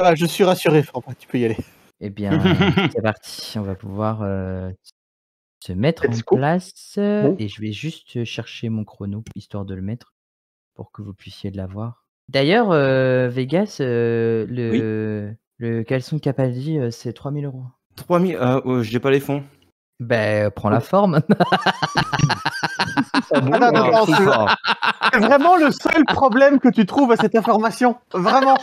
Ah, je suis rassuré, Franck, tu peux y aller. Eh bien, c'est parti. On va pouvoir se mettre en Let's go. place. Bon. Et je vais juste chercher mon chrono, histoire de le mettre, pour que vous puissiez l'avoir. D'ailleurs, Vegas, le caleçon Capaldi, c'est 3 000 €. 3 000, j'ai pas les fonds. Ben, prends la forme. Ah bon, Attends, c'est vraiment le seul problème que tu trouves à cette information. Vraiment.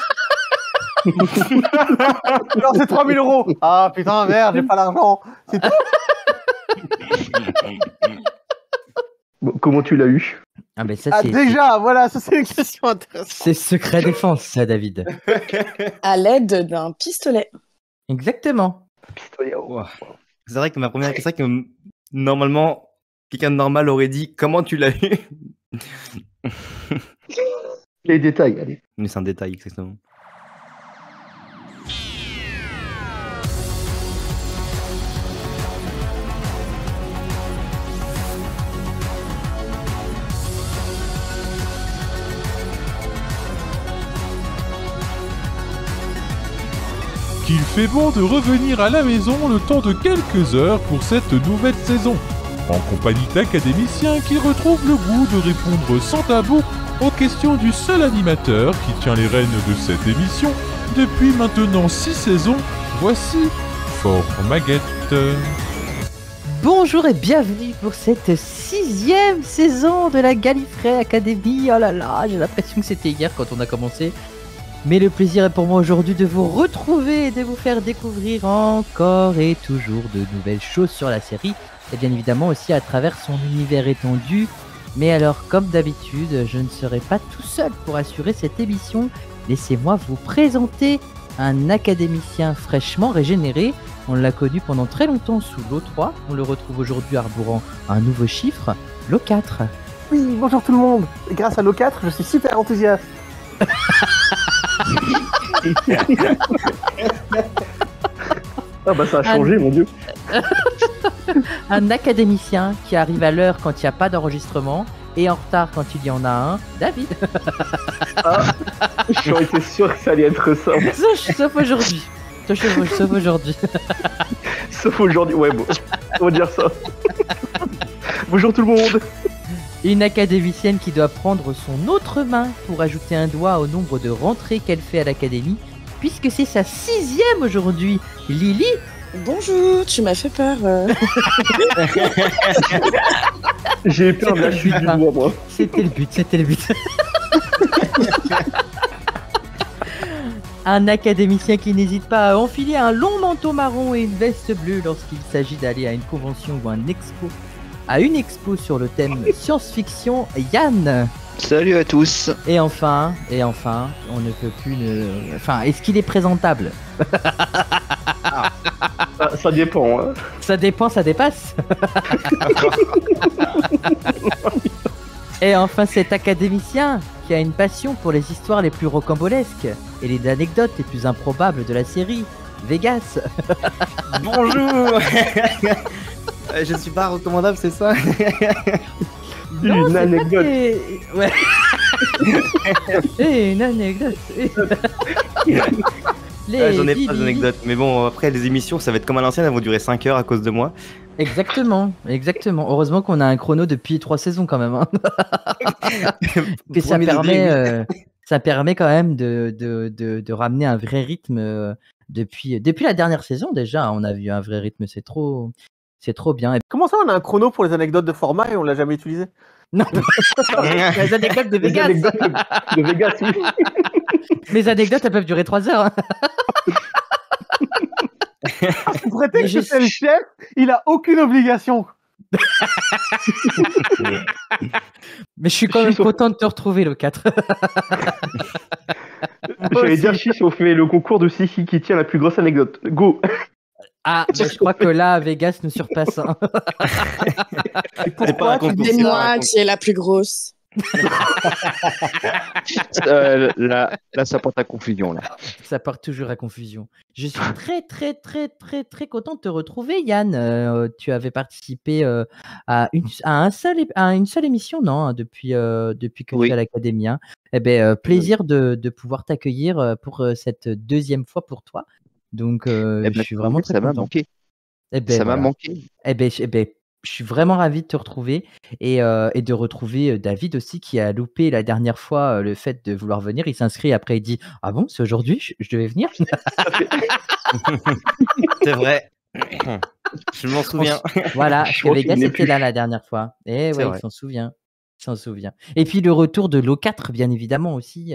Non, c'est 3 000 €. Ah putain, merde, j'ai pas l'argent. C'est tout. Bon, comment tu l'as eu? Ah, ben ça, Ah, c'est déjà, voilà, ça c'est une question intéressante. c'est secret défense, ça, David. À l'aide d'un pistolet. Exactement. Pistolet, oh. Wow. C'est vrai que ma première question, c'est que normalement, quelqu'un de normal aurait dit comment tu l'as eu. Les détails, allez. Mais c'est un détail, exactement. Qu'il fait bon de revenir à la maison le temps de quelques heures pour cette nouvelle saison, en compagnie d'académiciens qui retrouvent le goût de répondre sans tabou aux questions du seul animateur qui tient les rênes de cette émission depuis maintenant 6 saisons. Voici Formaguette. Bonjour et bienvenue pour cette 6e saison de la Gallifrey Academy. Oh là là, j'ai l'impression que c'était hier quand on a commencé. Mais le plaisir est pour moi aujourd'hui de vous retrouver et de vous faire découvrir encore et toujours de nouvelles choses sur la série. Et bien évidemment aussi à travers son univers étendu. Mais alors, comme d'habitude, je ne serai pas tout seul pour assurer cette émission. Laissez-moi vous présenter un académicien fraîchement régénéré. On l'a connu pendant très longtemps sous l'O3. On le retrouve aujourd'hui arborant un nouveau chiffre, l'O4. Oui, bonjour tout le monde. Grâce à l'O4, je suis super enthousiaste. Ah bah ça a changé, mon dieu. Un académicien qui arrive à l'heure quand il n'y a pas d'enregistrement et en retard quand il y en a un, David. Ah, j'aurais été sûr que ça allait être ça. Sauf aujourd'hui. Sauf aujourd'hui. Sauf aujourd'hui, ouais, bon, on va dire ça. Bonjour tout le monde. Une académicienne qui doit prendre son autre main pour ajouter un doigt au nombre de rentrées qu'elle fait à l'académie, puisque c'est sa 6e aujourd'hui. Lily. Bonjour, tu m'as fait peur. J'ai eu peur de la chute du bois, moi. C'était le but. Un académicien qui n'hésite pas à enfiler un long manteau marron et une veste bleue lorsqu'il s'agit d'aller à une convention ou une expo sur le thème science-fiction, Yann. Salut à tous. Et enfin, on ne peut plus Enfin, est-ce qu'il est présentable? Ça dépend, hein. Ça dépend, ça dépasse. Et enfin, cet académicien qui a une passion pour les histoires les plus rocambolesques et les anecdotes les plus improbables de la série, Vegas. Bonjour. Je suis pas recommandable, c'est ça? Non, Une c'est anecdote. pas Ouais. Une anecdote. J'en ai pas d'anecdote, mais bon, après les émissions, ça va être comme à l'ancienne, elles vont durer 5 heures à cause de moi. Exactement. Heureusement qu'on a un chrono depuis 3 saisons quand même. Hein. Et ça permet quand même de ramener un vrai rythme depuis la dernière saison déjà. On a vu un vrai rythme, c'est trop bien. Et Comment ça, on a un chrono pour les anecdotes de format et on l'a jamais utilisé? non, les anecdotes de Les Vegas. anecdotes de Vegas, oui. Mes anecdotes, elles peuvent durer 3 heures. Hein. Sous prétexte que c'est le chef, il a aucune obligation. Mais je suis quand même content de te retrouver, le 4. J'allais dire, Chiche, on fait le concours de Siki qui tient la plus grosse anecdote. Go. Ah, bah, je crois que là, Vegas nous surpasse. Hein. Pourquoi tu dis C'est moi qui est la plus grosse. Là, ça porte à confusion. Là. Ça porte toujours à confusion. Je suis très content de te retrouver, Yann. Tu avais participé à une seule émission, non, hein, depuis que tu es à l'Académie. Hein. Eh ben, plaisir de pouvoir t'accueillir pour cette deuxième fois pour toi. Donc, je suis vraiment très content. Ça m'a manqué. Eh ben, ça m'a manqué. Eh ben, je suis vraiment ravi de te retrouver et de retrouver David aussi qui a loupé la dernière fois le fait de vouloir venir. Il s'inscrit après il dit « Ah bon, c'est aujourd'hui, je devais venir ?» C'est vrai. Je m'en souviens. Voilà, parce que Vegas était là la dernière fois. Et ouais, il s'en souvient. Et puis le retour de l'O4, bien évidemment aussi.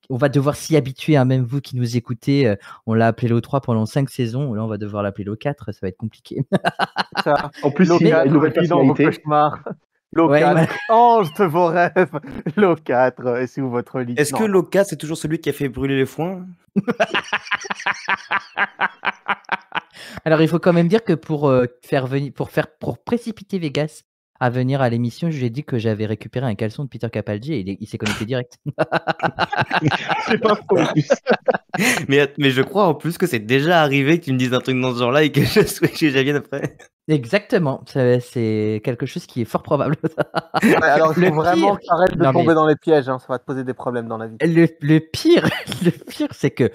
On va devoir s'y habituer, hein, même vous qui nous écoutez. On l'a appelé l'O3 pendant 5 saisons. Là, on va devoir l'appeler l'O4. Ça va être compliqué. Ça. En plus, il a une nouvelle personnalité. L'O4, Ouais, ange de vos rêves. L'O4 est sous votre lit. Est-ce que l'O4, c'est toujours celui qui a fait brûler les foins? Alors, il faut quand même dire que pour précipiter Vegas à venir à l'émission, je lui ai dit que j'avais récupéré un caleçon de Peter Capaldi et il s'est connecté direct. C'est pas faux en plus. Mais je crois en plus que c'est déjà arrivé que tu me dises un truc dans ce genre-là et que je vienne après. Exactement, c'est quelque chose qui est fort probable. Ouais, alors, il Le faut vraiment pire- que tu arrêtes de Non, tomber mais- dans les pièges. Hein. Ça va te poser des problèmes dans la vie. Le pire, c'est que,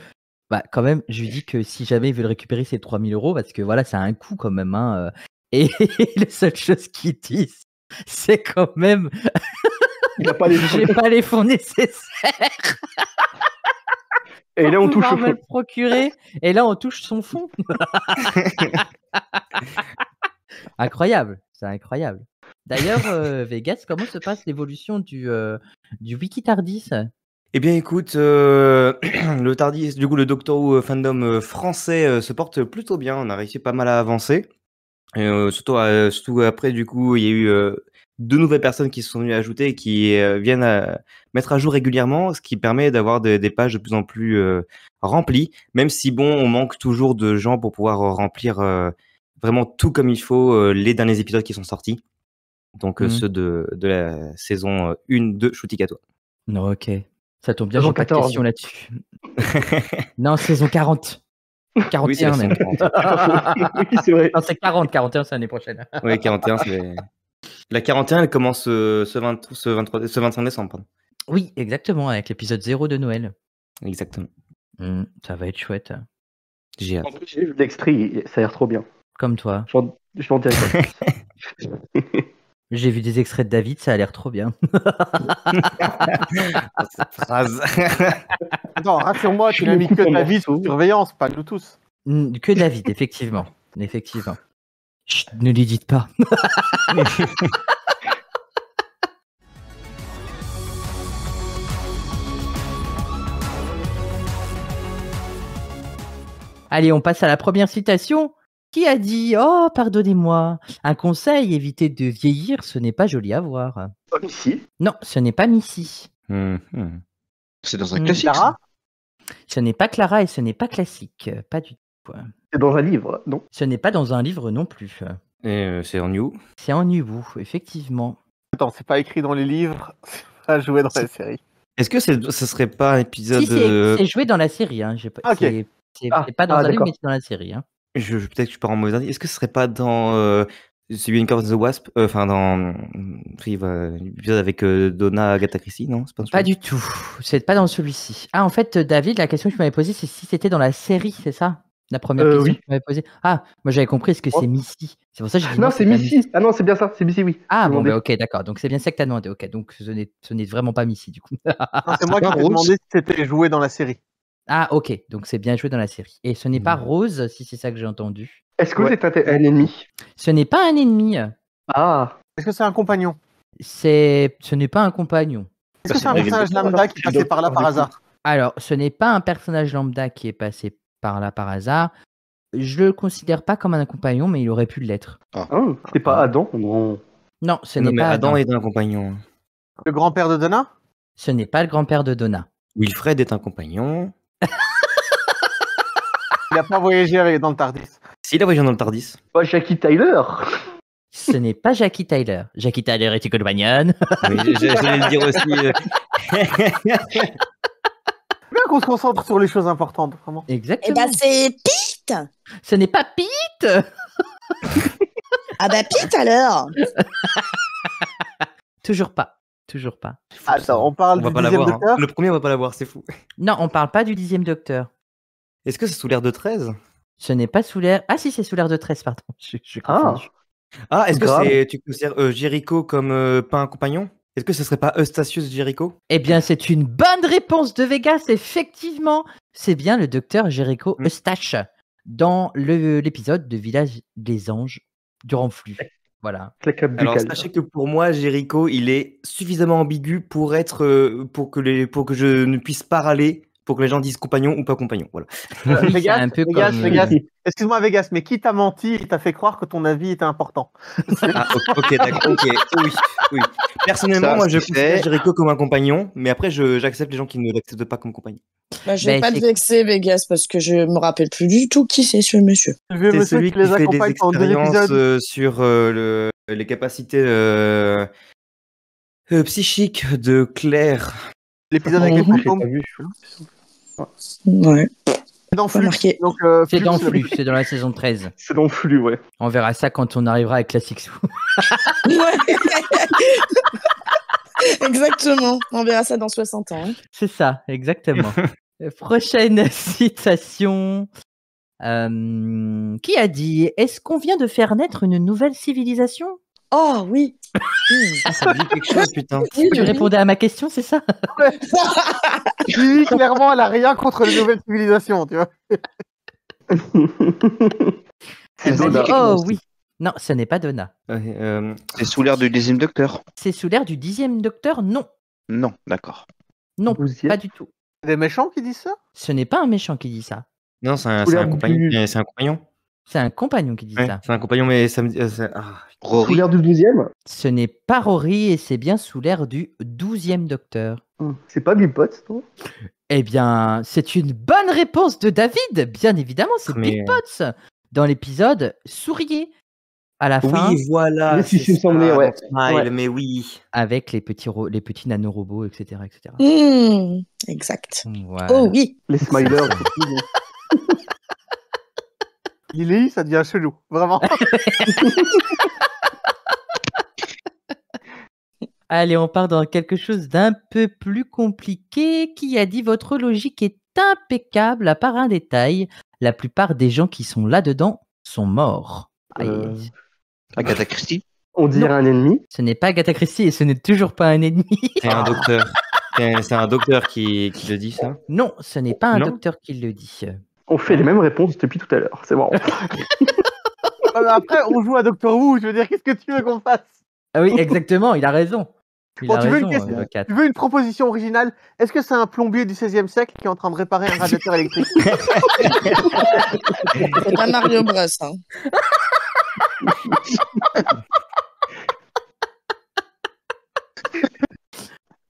bah, quand même, je lui dis que si jamais il veut le récupérer, c'est 3 000 €, parce que voilà, ça a un coût quand même. Hein, et les seules choses qu'ils disent, c'est quand même, Il n'a pas les j'ai pas les fonds nécessaires Et là, on pour touche pouvoir au me fond. le procurer. Et là, on touche son fond. Incroyable, c'est incroyable. D'ailleurs, Vegas, comment se passe l'évolution du Wiki Tardis? Eh bien, écoute, le Tardis, du coup, le Doctor Who fandom français se porte plutôt bien. On a réussi pas mal à avancer. Et, surtout après, du coup, il y a eu 2 nouvelles personnes qui se sont venues ajouter et qui viennent mettre à jour régulièrement, ce qui permet d'avoir des pages de plus en plus remplies, même si, bon, on manque toujours de gens pour pouvoir remplir vraiment tout comme il faut les derniers épisodes qui sont sortis. Donc, ceux de la saison 1 de Shooty à toi. Non, ok. Ça tombe bien, Saison j'ai pas de 14. questions là-dessus. Non, saison 40. Oui, c'est 41 la même. saison 40. Oui, c'est vrai. Non, c'est 40, 41, c'est l'année prochaine. Oui, 41, c'est... La 41, elle commence ce 25 décembre. Pardon. Oui, exactement, avec l'épisode 0 de Noël. Exactement. Ça va être chouette. J'ai hâte. En plus, j'ai vu l'extrait, ça a l'air trop bien. Comme toi. Je vais en dire quoi. J'ai vu des extraits de David, ça a l'air trop bien. Cette phrase. Attends, rassure-moi, tu Je n'as me mis coupe que en ta vie sous morceaux. surveillance, pas nous tous. Que David, effectivement. Effectivement. Chut, ne lui dites pas. Allez, on passe à la première citation. Qui a dit « Oh, pardonnez-moi, un conseil, évitez de vieillir, ce n'est pas joli à voir. Comme ici. » Non, ce n'est pas Missy. C'est dans un Hmm. classique. ça. Clara, Ce n'est pas Clara et ce n'est pas classique. Pas du tout. C'est dans un livre, non? Ce n'est pas dans un livre non plus. Et c'est en New. C'est en Nubu, effectivement. attends, c'est pas écrit dans les livres, c'est pas joué dans la série. Est-ce que ce serait pas un épisode... Si, c'est joué dans la série. Hein. Ok. C'est pas dans un livre, d'accord. mais c'est dans la série. Hein. Peut-être que je pars en mauvais indice. Est-ce que ce serait pas dans celui Une Corps of the Wasp, enfin dans l'épisode avec Donna Agatha Christie, non? C'est pas, Pas du tout. C'est pas dans celui-ci. Ah, en fait, David, la question que tu m'avais posée, c'est si c'était dans la série, c'est ça? La première question Oui. que tu m'avais posée. Ah, moi j'avais compris, est-ce que c'est Oh. Missy? C'est pour ça que j'ai dit Non, c'est pas Missy. Ah non, c'est bien ça, c'est Missy, oui. Ah J'ai bon, demandé. bah ok, d'accord. Donc c'est bien ça que t'as demandé. Ok, donc ce n'est vraiment pas Missy du coup. Non, c'est moi qui pas t'ai Rose. demandé si c'était joué dans la série. Ah ok, donc c'est bien joué dans la série. Et ce n'est pas Mhm. Rose, si c'est ça que j'ai entendu. Est-ce que Ouais. c'est un ennemi? Ce n'est pas un ennemi. Ah, Est-ce que c'est un compagnon? Ce n'est pas un compagnon. Est-ce que c'est un c'est personnage David lambda qui Bowie. passait par là par hasard? Alors, ce n'est pas un personnage lambda qui est passé par là par hasard. Je le considère pas comme un compagnon, mais il aurait pu l'être. c'est pas Adam? Non. Non, ce Non, n'est mais pas Adam Adam. est un compagnon. Le grand-père de Donna? Ce n'est pas le grand-père de Donna. Wilfred est un compagnon. Il a pas voyagé dans le Tardis. S'il a voyagé dans le Tardis. Pas Jackie Tyler? Ce n'est pas Jackie Tyler. Jackie Tyler et Tico Bagnan. Oui, j'allais le dire aussi. Bien qu'on se concentre sur les choses importantes, vraiment. Eh Exactement. ben, c'est Pete. Ce n'est pas Pete. Ah bah Pete alors. Toujours pas. Toujours pas. Attends, on parle On va du pas 10e l'avoir. Hein. docteur. Le premier, on va pas l'avoir, c'est fou. Non, on parle pas du 10e docteur. Est-ce que c'est sous l'air de 13? Ce n'est pas sous l'air. Ah si, c'est sous l'air de 13, pardon. Je confonds. Ah, est-ce que Grave. tu considères Jericho comme pas un compagnon? Est-ce que ce serait pas Eustachius Jericho? Eh bien, c'est une bonne réponse de Vegas, effectivement. C'est bien le docteur Jericho Eustache dans l'épisode de Village des Anges durant Flux. Voilà. Alors, sachez que pour moi, Jericho, il est suffisamment ambigu pour être pour que je ne puisse pas râler, pour que les gens disent compagnon ou pas compagnon. Voilà. Oui, Vegas, c'est un peu Vegas, comme, Vegas. Excuse-moi, Vegas, mais qui t'a menti et t'a fait croire que ton avis était important? Ah, ok, d'accord. Ok, oui. Personnellement, Ça, moi, je c'est considère fait. Jericho comme un compagnon, mais après, j'accepte les gens qui ne l'acceptent pas comme compagnon. Bah, je vais Ben, pas te c'est- vexer, Vegas, parce que je me rappelle plus du tout qui c'est ce monsieur. Le vieux C'est monsieur celui qui qui les fait des accompagne pendant 2 expériences épisodes. sur les capacités psychiques de Claire. L'épisode avec les Mhm. fantômes. Ouais, C'est dans pas Flux. marqué. Donc, C'est dans le- Flux, c'est dans la saison 13. C'est dans le flux, ouais. On verra ça quand on arrivera avec Classic Sou. Ouais. Exactement. On verra ça dans 60 ans. Hein. C'est ça, exactement. Prochaine citation. Qui a dit: Est-ce qu'on vient de faire naître une nouvelle civilisation? Oh oui. Ah, ça me dit quelque chose, putain. Tu répondais à ma question, c'est ça? Oui, clairement, elle a rien contre les nouvelles civilisations, tu vois. Elle m'a dit, Donna. oh oui. Non, ce n'est pas Donna. Ouais, C'est sous l'air du 10e docteur? C'est sous l'air du 10e docteur? Non. Non, d'accord. Non, 12e. pas du tout. C'est des méchants qui disent ça? Ce n'est pas un méchant qui dit ça. non, c'est un Couleur compagnon. du- C'est un compagnon. C'est un compagnon qui dit Ouais, ça. c'est un compagnon, mais ça me dit. Rory? Couleur du 12e. Ce n'est pas Rory et c'est bien sous l'air du 12e docteur. C'est pas Bill Potts, non? Eh bien, c'est une bonne réponse de David. Bien évidemment, c'est Mais- Big Potts dans l'épisode Souriez à la fin Oui, voilà. Oui, si, c'est il me semblait, ça, ouais. dans Smile, Ouais. mais oui. avec les petits nanorobots, etc. etc. Exact. Voilà. Oh oui. Les smilers. Il lit, ça devient chelou. Vraiment. Allez, on part dans quelque chose d'un peu plus compliqué. Qui a dit: votre logique est impeccable à part un détail. La plupart des gens qui sont là-dedans sont morts. Aïe. Euh, Agatha Christie? On dirait un ennemi. Ce n'est pas Agatha Christie et ce n'est toujours pas un ennemi. C'est un docteur. C'est un docteur qui le dit, ça. Non, ce n'est pas un Non. docteur qui le dit. On fait les mêmes réponses depuis tout à l'heure. C'est marrant. Mais après, on joue à Doctor Who. Je veux dire, qu'est-ce que tu veux qu'on fasse? Ah oui, exactement, il a raison. Il Bon, a tu veux une raison, question le 4. Tu veux une proposition originale? Est-ce que c'est un plombier du 16e siècle qui est en train de réparer un radiateur électrique? C'est pas Mario Bros. Hein.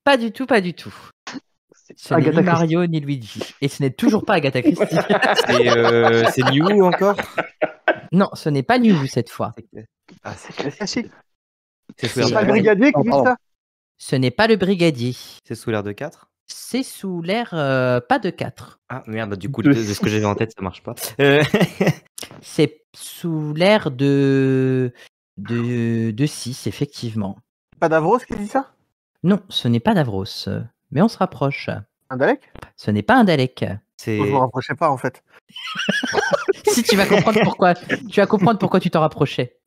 Pas du tout, pas du tout. Ce n'est Agatha ni Mario ni Luigi. Et ce n'est toujours pas Agatha Christie. C'est New encore. Non, ce n'est pas New cette fois. Ah, C'est classique. Classique. c'est sous C'est l'air pas de le brigadier qui dit pardon. ça? Ce n'est pas le brigadier. C'est sous l'air de 4. C'est sous l'air pas de 4. Ah merde, du coup, De de ce que j'avais en tête, ça marche pas. C'est sous l'air de 6, effectivement. Pas Davros qui dit ça? Non, ce n'est pas Davros. Mais on se rapproche. Un Dalek? Ce n'est pas un Dalek. C'est Moi, je me rapprochais pas en fait. Si tu vas comprendre pourquoi. Tu vas comprendre pourquoi tu t'en rapprochais.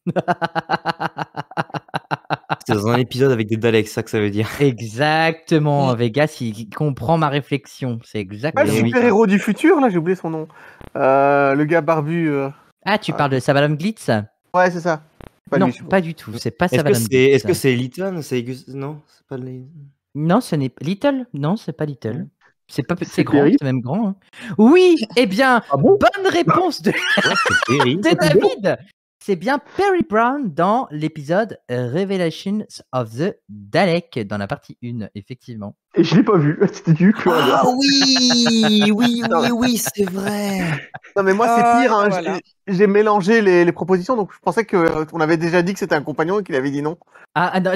c'est dans un épisode avec des Daleks, c'est ça que ça veut dire. Exactement. Vegas, il comprend ma réflexion. C'est Ah, le exactement. oui. super-héros du futur, là, j'ai oublié son nom. Le gars barbu. Ah, tu parles de Savalon Glitz? Ouais, c'est ça. Pas Non, lui, je pense. pas du tout. C'est pas Est-ce que Savalon c'est Glitz. est-ce que c'est Lytton? Non, c'est pas Non, ce n'est pas Little. Non, c'est pas Little. C'est pas C'est c'est grand, Perry c'est même grand. Hein. Oui, eh bien, Ah bon? bonne réponse de, Ouais, c'est Perry. de David. C'est bien Perry Brown dans l'épisode Revelations of the Dalek, dans la partie 1, effectivement. Et je l'ai pas vu. C'était du pur hasard. Ah oui, c'est vrai. Non, mais moi, c'est Ah, pire. Hein. voilà. J'ai mélangé les propositions, donc je pensais qu'on avait déjà dit que c'était un compagnon et qu'il avait dit non. Ah non,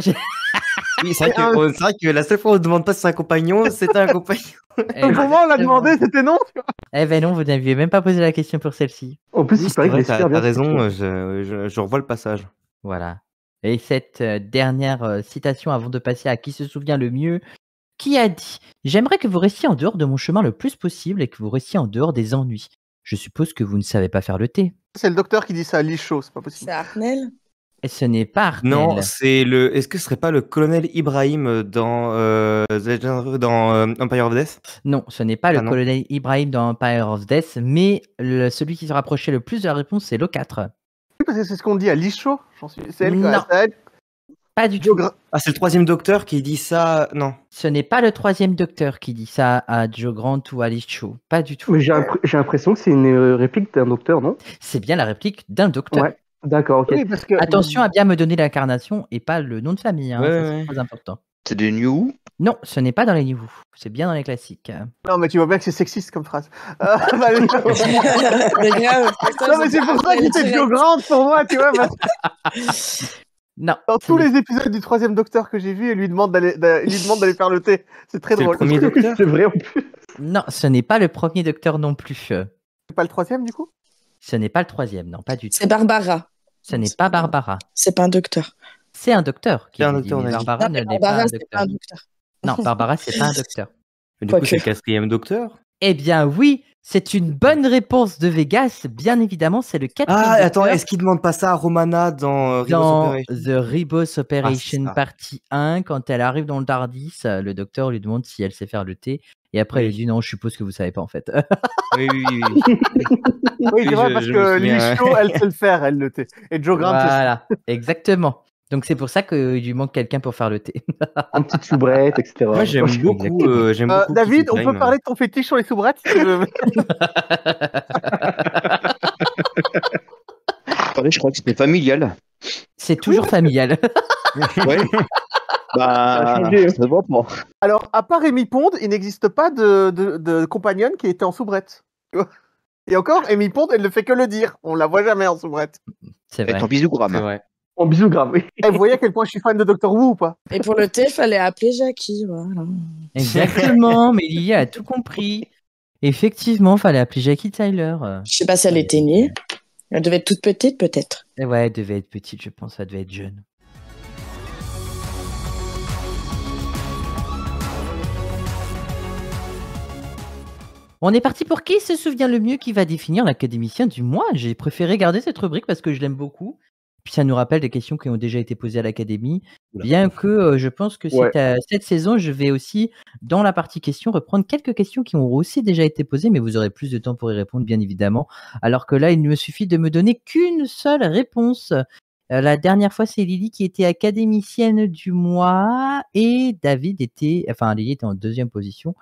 Oui, c'est vrai que la seule fois où on ne demande pas si c'est un compagnon, c'était un compagnon. Donc, pour moi, on l'a demandé, c'était non. Tu vois. Eh ben non, vous n'aviez même pas posé la question pour celle-ci. En plus, Oui, il c'est paraît vrai, qu'il est super bien. t'as raison, je revois le passage. Voilà. Et cette dernière citation avant de passer à qui se souvient le mieux, qui a dit « J'aimerais que vous restiez en dehors de mon chemin le plus possible et que vous restiez en dehors des ennuis. Je suppose que vous ne savez pas faire le thé. C'est le docteur qui dit ça à Lichaud, c'est pas possible. C'est Arnel. » Et ce n'est pas Arnel. Non, c'est le. Est-ce que ce serait pas le colonel Ibrahim dans Empire of Death? Non, ce n'est pas le non. colonel Ibrahim dans Empire of Death, mais celui qui se rapprochait le plus de la réponse, c'est l'O4. Oui, parce que c'est ce qu'on dit à Lichaud. C'est elle, Non. c'est elle. Pas du tout. Ah, c'est le troisième docteur qui dit ça. Non. Ce n'est pas le troisième docteur qui dit ça à Joe Grant ou à Lee Shaw. Pas du tout. Mais j'ai l'impression que c'est une réplique d'un docteur, non? C'est bien la réplique d'un docteur. Ouais. D'accord, ok. Oui, parce que... Attention à bien me donner l'incarnation et pas le nom de famille. Hein, Ouais, ça, ouais. c'est très important. C'est de New. Non, ce n'est pas dans les New Who. C'est bien dans les classiques. Non, mais tu vois bien que c'est sexiste comme phrase. Bah, allez. Mais grave. Non, mais c'est pour ça qu'il était Joe Grant pour moi, tu vois. Non. Dans tous les épisodes du troisième docteur que j'ai vu, il lui demande d'aller faire le thé. C'est très C'est le drôle. premier docteur. C'est vrai en plus. Non, ce n'est pas le premier docteur non plus. C'est pas le troisième, du coup? Ce n'est pas le troisième, non, pas du tout. C'est Barbara. Ce n'est pas Barbara. C'est pas un docteur. C'est un docteur qui C'est un le dit, docteur, mais on a dit. Barbara Non, mais ne n'est pas Barbara, un c'est pas docteur. un docteur. Non, Barbara, c'est pas un docteur. Du Quoique. coup, c'est le quatrième docteur. Eh bien oui, c'est une bonne réponse de Vegas. Bien évidemment, c'est le quatrième Ah, attends, docteur est-ce qu'il demande pas ça à Romana dans Rebels dans Operation? The Rebels Operation ça. partie 1. Quand elle arrive dans le Tardis, le docteur lui demande si elle sait faire le thé. Et après, Oui. elle dit non, je suppose que vous savez pas en fait. Oui. Oui, c'est vrai, je- parce je me que souviens, Lichaud, elle sait le faire, elle, le thé. Et Joe Grant, c'est Voilà, exactement. Donc c'est pour ça qu'il lui manque quelqu'un pour faire le thé. En petite soubrette, etc. Moi, j'aime beaucoup. J'aime beaucoup David, Keith on peut Ibrahim. parler de ton fétiche sur les soubrettes si tu veux. Attendez, je crois que c'était familial. C'est toujours familial. Ouais. a Bah, changé, hein. ça se voit pas. Alors, à part Amy Pond, il n'existe pas de compagnonne qui était en soubrette. Tu vois. Et encore, Amy Pond, elle ne fait que le dire. On la voit jamais en soubrette. C'est Être vrai. en C'est bisogramme. vrai. En bisous grave, oui. Et vous voyez à quel point je suis fan de Doctor Who ou pas? Et pour le thé, il fallait appeler Jackie. Voilà. Exactement, mais Lily a tout compris. Effectivement, fallait appeler Jackie Tyler. Je sais pas si elle était née. Elle devait être toute petite, peut-être. Et ouais, elle devait être petite, je pense, elle devait être jeune. On est parti pour qui se souvient le mieux qui va définir l'académicien du mois. J'ai préféré garder cette rubrique parce que je l'aime beaucoup. Puis ça nous rappelle des questions qui ont déjà été posées à l'académie. Oula. Bien que je pense que Ouais. cette saison, je vais aussi, dans la partie questions, reprendre quelques questions qui ont aussi déjà été posées, mais vous aurez plus de temps pour y répondre, bien évidemment. Alors que là, il ne me suffit de me donner qu'une seule réponse. La dernière fois, c'est Lily qui était académicienne du mois et David était, enfin Lily était en deuxième position.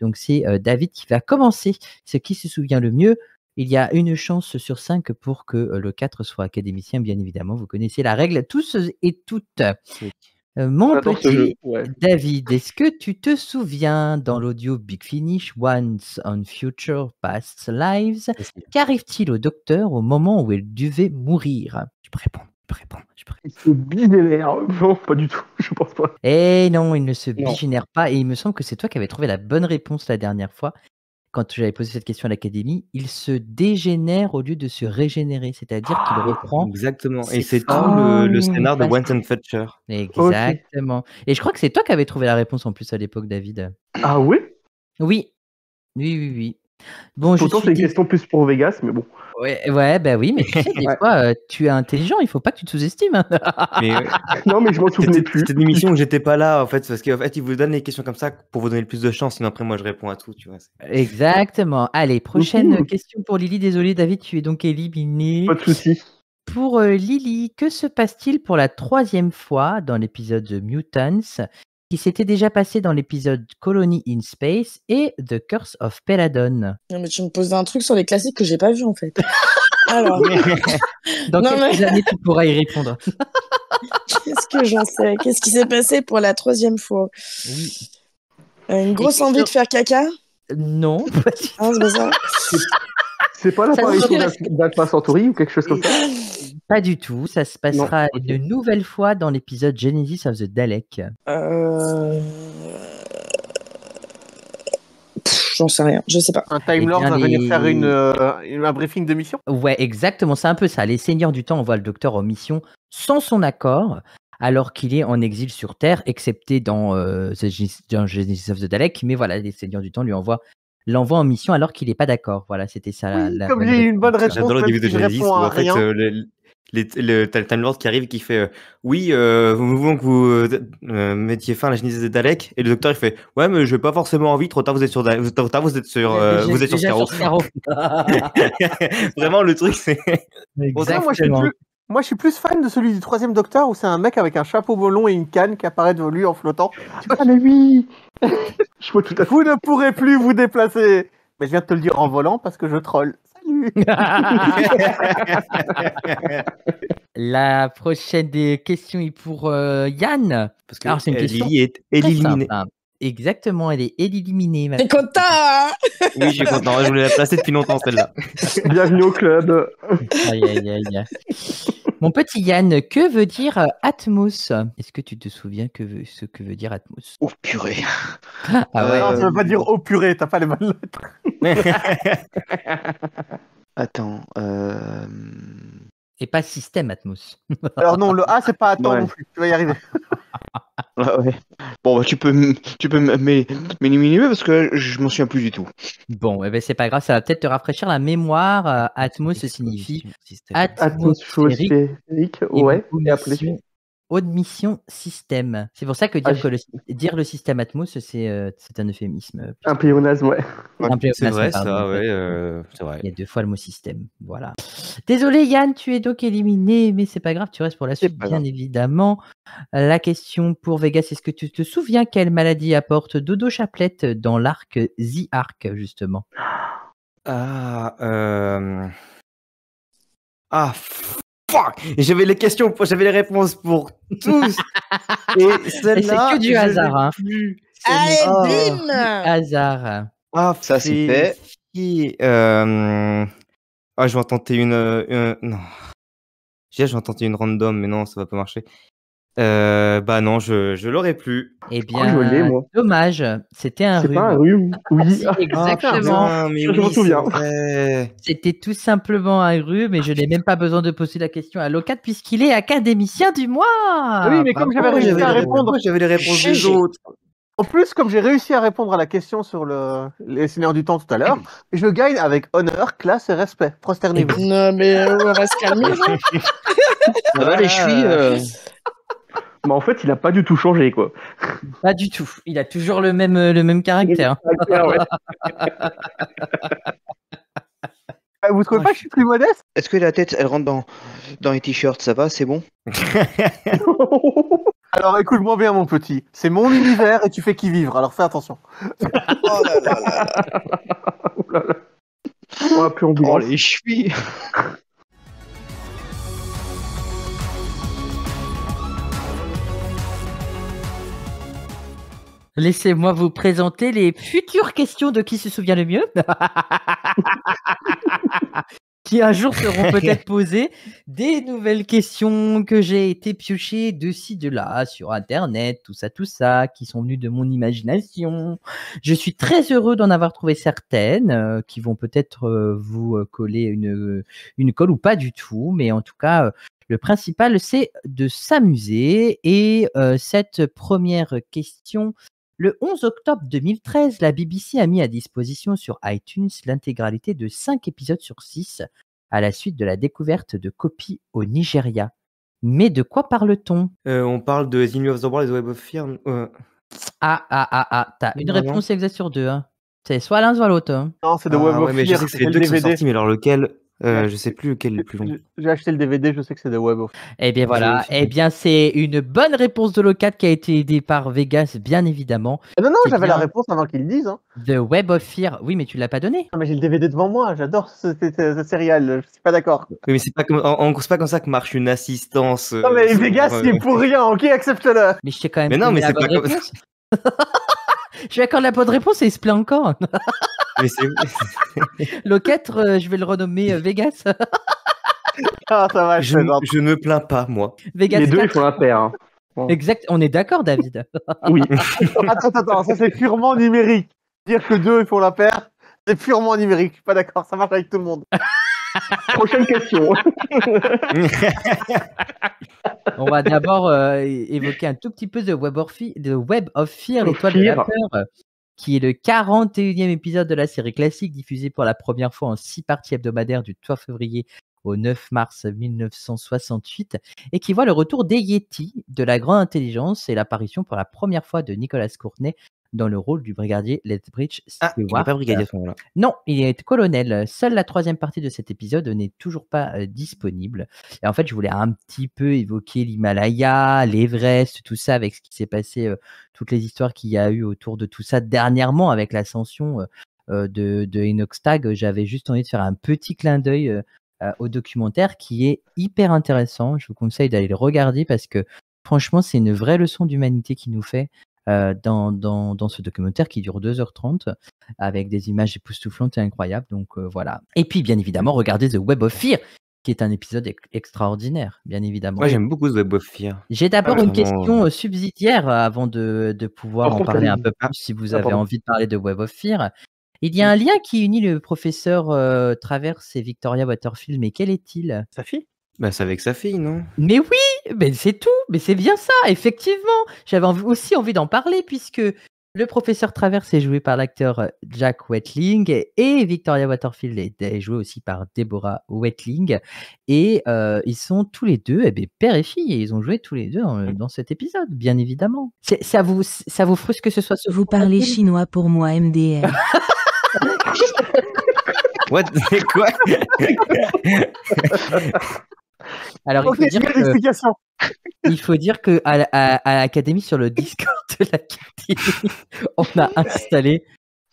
Donc c'est David qui va commencer. Ce qui se souvient le mieux, il y a une chance sur 5 pour que le 4 soit académicien, bien évidemment. Vous connaissez la règle tous et toutes. Mon J'adore ce jeu. petit Ouais. David, est-ce que tu te souviens dans l'audio Big Finish, Once on Future Past Lives, qu'arrive-t-il au docteur au moment où il devait mourir? Je peux répondre. Il se bidénère. Non, pas du tout. Je pense pas. Eh non, il ne se Non. bigénère pas. Et il me semble que c'est toi qui avais trouvé la bonne réponse la dernière fois. Quand j'avais posé cette question à l'académie, il se dégénère au lieu de se régénérer. C'est-à-dire qu'il reprend. Exactement. C'est Et c'est fort. tout le scénar de Parce- Winston Fletcher. Exactement. Et je crois que c'est toi qui avais trouvé la réponse en plus à l'époque, David. Ah oui? Oui. Oui. Bon, Pourtant, c'est une question plus pour Vegas, mais bon. Ouais, bah oui, mais tu sais, des Ouais. fois, tu es intelligent, il faut pas que tu te sous-estimes. Hein. Mais Non, mais je m'en souvenais plus. c'était une émission où j'étais pas là, en fait, parce qu'en fait, ils vous donnent les questions comme ça pour vous donner le plus de chance. Sinon, après, moi, je réponds à tout, tu vois. Exactement. Allez, prochaine Ouhou. question pour Lily. Désolé, David, tu es donc éliminé. Pas de soucis. Pour Lily, que se passe-t-il pour la 3e fois dans l'épisode The Mutants, qui s'était déjà passé dans l'épisode Colony in Space et The Curse of Peladon? Non, mais tu me poses un truc sur les classiques que j'ai pas vu en fait. Alors, Dans Non, quelques années, tu pourras y répondre. qu'est-ce que j'en sais? Qu'est-ce qui s'est passé pour la 3e fois? Oui. Une grosse envie de faire caca? Non. Hein, c'est pas ça? C'est pas Ça l'apparition se- d'Alpha Centauri ou quelque chose comme ça? Pas du tout. Ça se passera Non, ok. une nouvelle fois dans l'épisode Genesis of the Dalek. J'en sais rien, je sais pas. Un Time Lord bien, va venir les- faire un briefing de mission. Ouais, exactement. C'est un peu ça. Les Seigneurs du Temps envoient le Docteur en mission sans son accord, alors qu'il est en exil sur Terre, excepté dans Genesis of the Dalek. Mais voilà, les Seigneurs du Temps l'envoient en mission alors qu'il n'est pas d'accord. Voilà, c'était ça. Oui, la comme bonne j'ai eu une bonne réponse. réponse, J'adore le même début de si je Genesis où réponds à en fait rien. t'as le Time Lord qui arrive et qui fait oui, nous voulons que vous mettiez fin à la Genesis des Daleks, et le docteur il fait ouais mais j'ai pas forcément envie, trop tard vous êtes sur vous êtes sur Déjà Scarrow. sur Scarrow. Vraiment le truc c'est Exactement. Moi, je suis plus fan de celui du 3e Docteur où c'est un mec avec un chapeau melon et une canne qui apparaît devant lui en flottant. Ah, mais oui! Je vois tout à fait. Vous ne pourrez plus vous déplacer. Mais je viens de te le dire en volant parce que je troll. Salut. La prochaine des questions est pour Yann. parce que Alors, c'est une question Lily est Très éliminée. simple, hein. Exactement, elle est éliminée. T'es content, hein? Oui, je suis content, je voulais la placer depuis longtemps celle-là. Bienvenue au club. Aïe, aïe, aïe. Mon petit Yann, que veut dire Atmos? Est-ce que tu te souviens ce que veut dire Atmos? Oh purée. Ah ouais. Non, ça veut pas dire oh purée, t'as pas les bonnes lettres. Attends. Et pas système Atmos. Alors non, le A, c'est pas attends Ouais. non plus. Tu vas y arriver. Ah ouais. Bon, bah, tu peux m'éliminer parce que je m'en souviens plus du tout. Bon, eh ben, c'est pas grave, ça va peut-être te rafraîchir la mémoire. Atmos signifie atmosphérique. Atmosphérique, ouais. Et après, Haute mission système. C'est pour ça que dire le système Atmos, c'est un euphémisme. un pléonasme, ouais. Un C'est pléonasme, vrai pardon, ça, en fait. ouais, c'est vrai. Il y a 2 fois le mot système. Voilà. Désolé Yann, tu es donc éliminé, mais c'est pas grave, tu restes pour la C'est suite, pas bien grave. évidemment. La question pour Vegas, est-ce que tu te souviens quelle maladie apporte Dodo Chaplette dans l'arc The Arc, justement? Ah, ah, fuck! J'avais les questions, j'avais les réponses pour tous. Et celle-là, que du je hasard, l'ai hein. plus. Allez, Ah. bim! Hasard. Ah, Ça, c'est fait. Ah, je vais en tenter une. Non. Je vais en tenter une random, mais non, ça va pas marcher. Bah non, je l'aurais plus. Eh crois que je l'ai, bien, moi. dommage, c'était un C'est rhume. pas un rhume? Oui. Si, exactement. Ah, mais Je oui, m'en souviens. c'est vrai. C'était tout simplement un rhume et je n'ai même pas besoin de poser la question à Locat puisqu'il est académicien du mois. Oui, mais comme j'avais Bravo. réussi à répondre, J'avais les réponses des GG. autres. en plus, comme j'ai réussi à répondre à la question sur les Seigneurs du Temps tout à l'heure, je gagne avec honneur, classe et respect. Prosternez-vous. Non, mais on va se calmer, hein. Ça va les chevilles Mais en fait, il a pas du tout changé, quoi. Pas du tout. Il a toujours le même caractère. Ouais. Vous trouvez pas que je suis plus modeste? Est-ce que la tête, elle rentre dans les t-shirts? Ça va, c'est bon? Alors écoute-moi bien, mon petit. C'est mon univers et tu fais qu'y vivre, alors fais attention. Oh là là là. Oh là là. On va plus en Oh, ambulance. les chevilles! Laissez-moi vous présenter les futures questions de qui se souvient le mieux. Qui un jour seront peut-être posées. Des nouvelles questions que j'ai été piocher de ci, de là, sur Internet, tout ça, qui sont venues de mon imagination. Je suis très heureux d'en avoir trouvé certaines qui vont peut-être vous coller une colle ou pas du tout. Mais en tout cas, le principal, c'est de s'amuser. Et cette première question... Le 11 octobre 2013, la BBC a mis à disposition sur iTunes l'intégralité de 5 épisodes sur 6 à la suite de la découverte de copies au Nigeria. Mais de quoi parle-t-on? On parle de The New of the World et The Web of Fear. T'as une Non, réponse exacte sur deux. Hein. C'est soit l'un, soit l'autre. Hein. Non, c'est de Web ouais, of mais je Fear, sais que c'est c'était les le deux qui sont DVD. sortis, mais alors lequel? Je sais plus lequel est le plus long. J'ai acheté le DVD, je sais que c'est de Web of. Eh bien voilà, aussi. eh bien c'est une bonne réponse de Locat qui a été aidée par Vegas, bien évidemment. Non, C'est j'avais bien. la réponse avant qu'ils le disent. Hein. The Web of Fear. Oui, mais tu l'as pas donné. Non, mais j'ai le DVD devant moi, j'adore ce serial, je suis pas d'accord. Oui, mais c'est pas comme ça que marche une assistance. Non, mais Vegas, il est pour rien, ok, accepte-le. Mais je t'ai quand même Mais non, donné mais la c'est bonne pas comme- réponse. Je lui accorde la bonne réponse et il se plaît encore. Mais c'est- Locat, je vais le renommer Vegas. Ah, ça va, je ne me plains pas, moi. Vegas Les deux, 4. ils font la paire. Hein. Exact, on est d'accord, David. Oui. Attends, ça c'est purement numérique. Dire que deux ils font la paire, c'est purement numérique. Je suis pas d'accord, ça marche avec tout le monde. Prochaine question. On va d'abord évoquer un tout petit peu The Web of Fear, l'étoile de la peur, qui est le 41e épisode de la série classique diffusé pour la première fois en 6 parties hebdomadaires du 3 février au 9 mars 1968 et qui voit le retour des Yétis, de la grande intelligence et l'apparition pour la première fois de Nicolas Courtney dans le rôle du brigadier Lethbridge Ah, il n'est pas brigadier à ce moment-là. Non, il est colonel. Seule la 3e partie de cet épisode n'est toujours pas disponible. Et en fait, je voulais un petit peu évoquer l'Himalaya, l'Everest, tout ça, avec ce qui s'est passé, toutes les histoires qu'il y a eu autour de tout ça dernièrement avec l'ascension de Enoch Stag. J'avais juste envie de faire un petit clin d'œil au documentaire qui est hyper intéressant. Je vous conseille d'aller le regarder parce que franchement, c'est une vraie leçon d'humanité qu'il nous fait. Dans ce documentaire qui dure 2h30 avec des images époustouflantes et incroyables. Donc voilà. Et puis bien évidemment, regardez The Web of Fear, qui est un épisode extraordinaire, bien évidemment. Moi, j'aime beaucoup The Web of Fear. J'ai d'abord une question subsidiaire avant de pouvoir en parler un peu plus si vous avez envie de parler de Web of Fear. Il y a un lien qui unit le professeur Travers et Victoria Waterfield, mais quel est-il? Sa fille? Bah, c'est avec sa fille, non? Mais oui, mais c'est tout, mais c'est bien ça, effectivement. J'avais aussi envie d'en parler puisque le professeur Travers est joué par l'acteur Jack Wetling et Victoria Waterfield est jouée aussi par Deborah Wetling et ils sont tous les deux père et fille et ils ont joué tous les deux dans cet épisode, bien évidemment. Ça vous frustre que ce soit ce Vous parlez chinois pour moi, MDR. What? C'est quoi? Alors, il faut dire que à l'Académie, sur le Discord de l'Académie, on a installé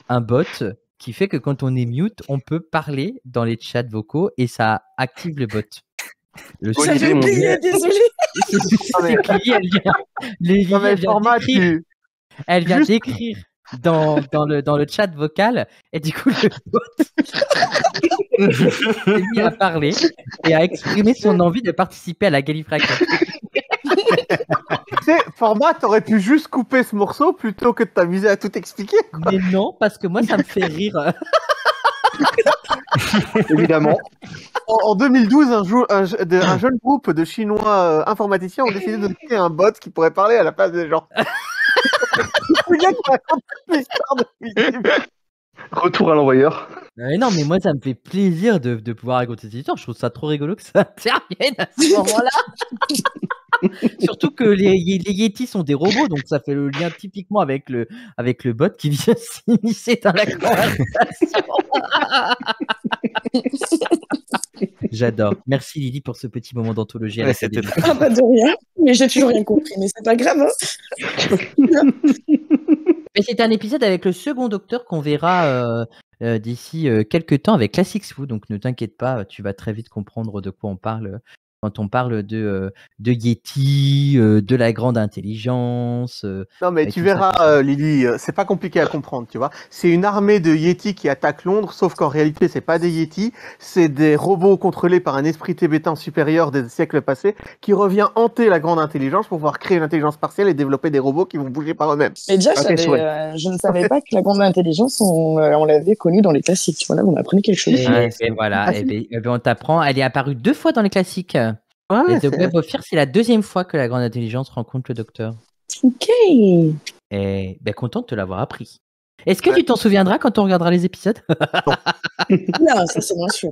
un bot qui fait que quand on est mute, on peut parler dans les chats vocaux et ça active le bot. J'avais oublié, désolé. Elle vient d'écrire dans le chat vocal et du coup le bot s'est mis à parler et à exprimer son envie de participer à la Gallifrey. Format, t'aurais pu juste couper ce morceau plutôt que de t'amuser à tout expliquer. Quoi. Mais non, parce que moi ça me fait rire. Évidemment. En 2012, un jeune groupe de Chinois informaticiens ont décidé de créer un bot qui pourrait parler à la place des gens. Le gars qui raconte l'histoire depuis le début. Retour à l'envoyeur. Non, mais moi, ça me fait plaisir de pouvoir raconter cette histoire. Je trouve ça trop rigolo que ça intervienne à ce moment-là. Surtout que les Yetis sont des robots, donc ça fait le lien typiquement avec le bot qui vient s'immiscer dans la conversation. J'adore. Merci Lily pour ce petit moment d'anthologie. Ouais, c'était Ah, pas de rien, mais j'ai toujours rien compris, mais c'est pas grave. Hein. Mais c'est un épisode avec le second docteur qu'on verra d'ici quelques temps avec Classics Food, donc ne t'inquiète pas, tu vas très vite comprendre de quoi on parle quand on parle de Yeti, de la grande intelligence. Non, mais tu verras, Lily, c'est pas compliqué à comprendre, tu vois. C'est une armée de Yétis qui attaque Londres, sauf qu'en réalité, c'est pas des Yétis, c'est des robots contrôlés par un esprit tibétain supérieur des siècles passés qui revient hanter la grande intelligence pour pouvoir créer une intelligence partielle et développer des robots qui vont bouger par eux-mêmes. Mais déjà, je ne savais pas que la grande intelligence, on l'avait connue dans les classiques. Voilà, vous m'apprenez quelque chose. Et voilà, on t'apprend. Elle est apparue 2 fois dans les classiques. Et The Web of Fear, c'est la 2e fois que la grande intelligence rencontre le docteur. Ok. Et content de te l'avoir appris. Est-ce que tu t'en souviendras quand on regardera les épisodes? Non, ça c'est moins sûr.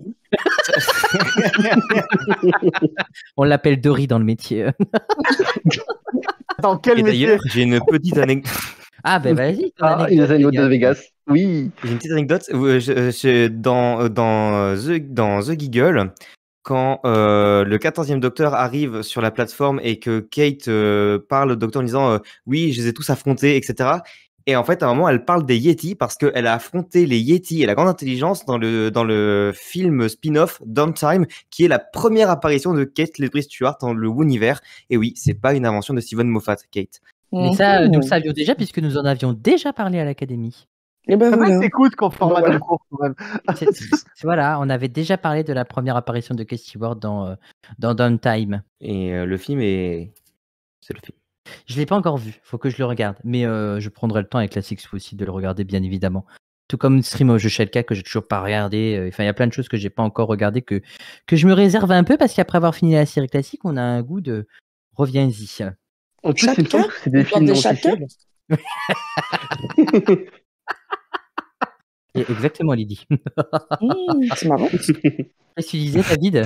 On l'appelle Dory dans le métier. Dans quel métier? D'ailleurs, j'ai une petite anecdote. Ah, ben vas-y, ton Ah, une anecdote, anecdote de Vegas. Oui. J'ai une petite anecdote. Dans The Giggle, quand le 14e docteur arrive sur la plateforme et que Kate parle au docteur en disant oui, je les ai tous affrontés, etc. Et en fait, à un moment, elle parle des Yétis parce qu'elle a affronté les Yétis et la grande intelligence dans le film spin-off Downtime, qui est la première apparition de Kate Ledry Stewart dans le univers. Et oui, c'est pas une invention de Steven Moffat, Kate. Mais ça, nous le Mhm. savions déjà puisque nous en avions déjà parlé à l'académie. Et ben Ça va, voilà. t'écoutes qu'en format Voilà. de cours quand même. Voilà, on avait déjà parlé de la première apparition de Kate Stewart dans Downtime. Et le film est. C'est le film. Je l'ai pas encore vu, faut que je le regarde. Mais je prendrai le temps avec la Six aussi de le regarder, bien évidemment. Tout comme Stream of Shelka que j'ai toujours pas regardé. Enfin, il y a plein de choses que j'ai pas encore regardé que je me réserve un peu parce qu'après avoir fini la série classique, on a un goût de reviens-y. En plus, il me semble que c'est des films non officiels. Et exactement, Lydie. C'est marrant. Qu'est-ce que tu disais, David?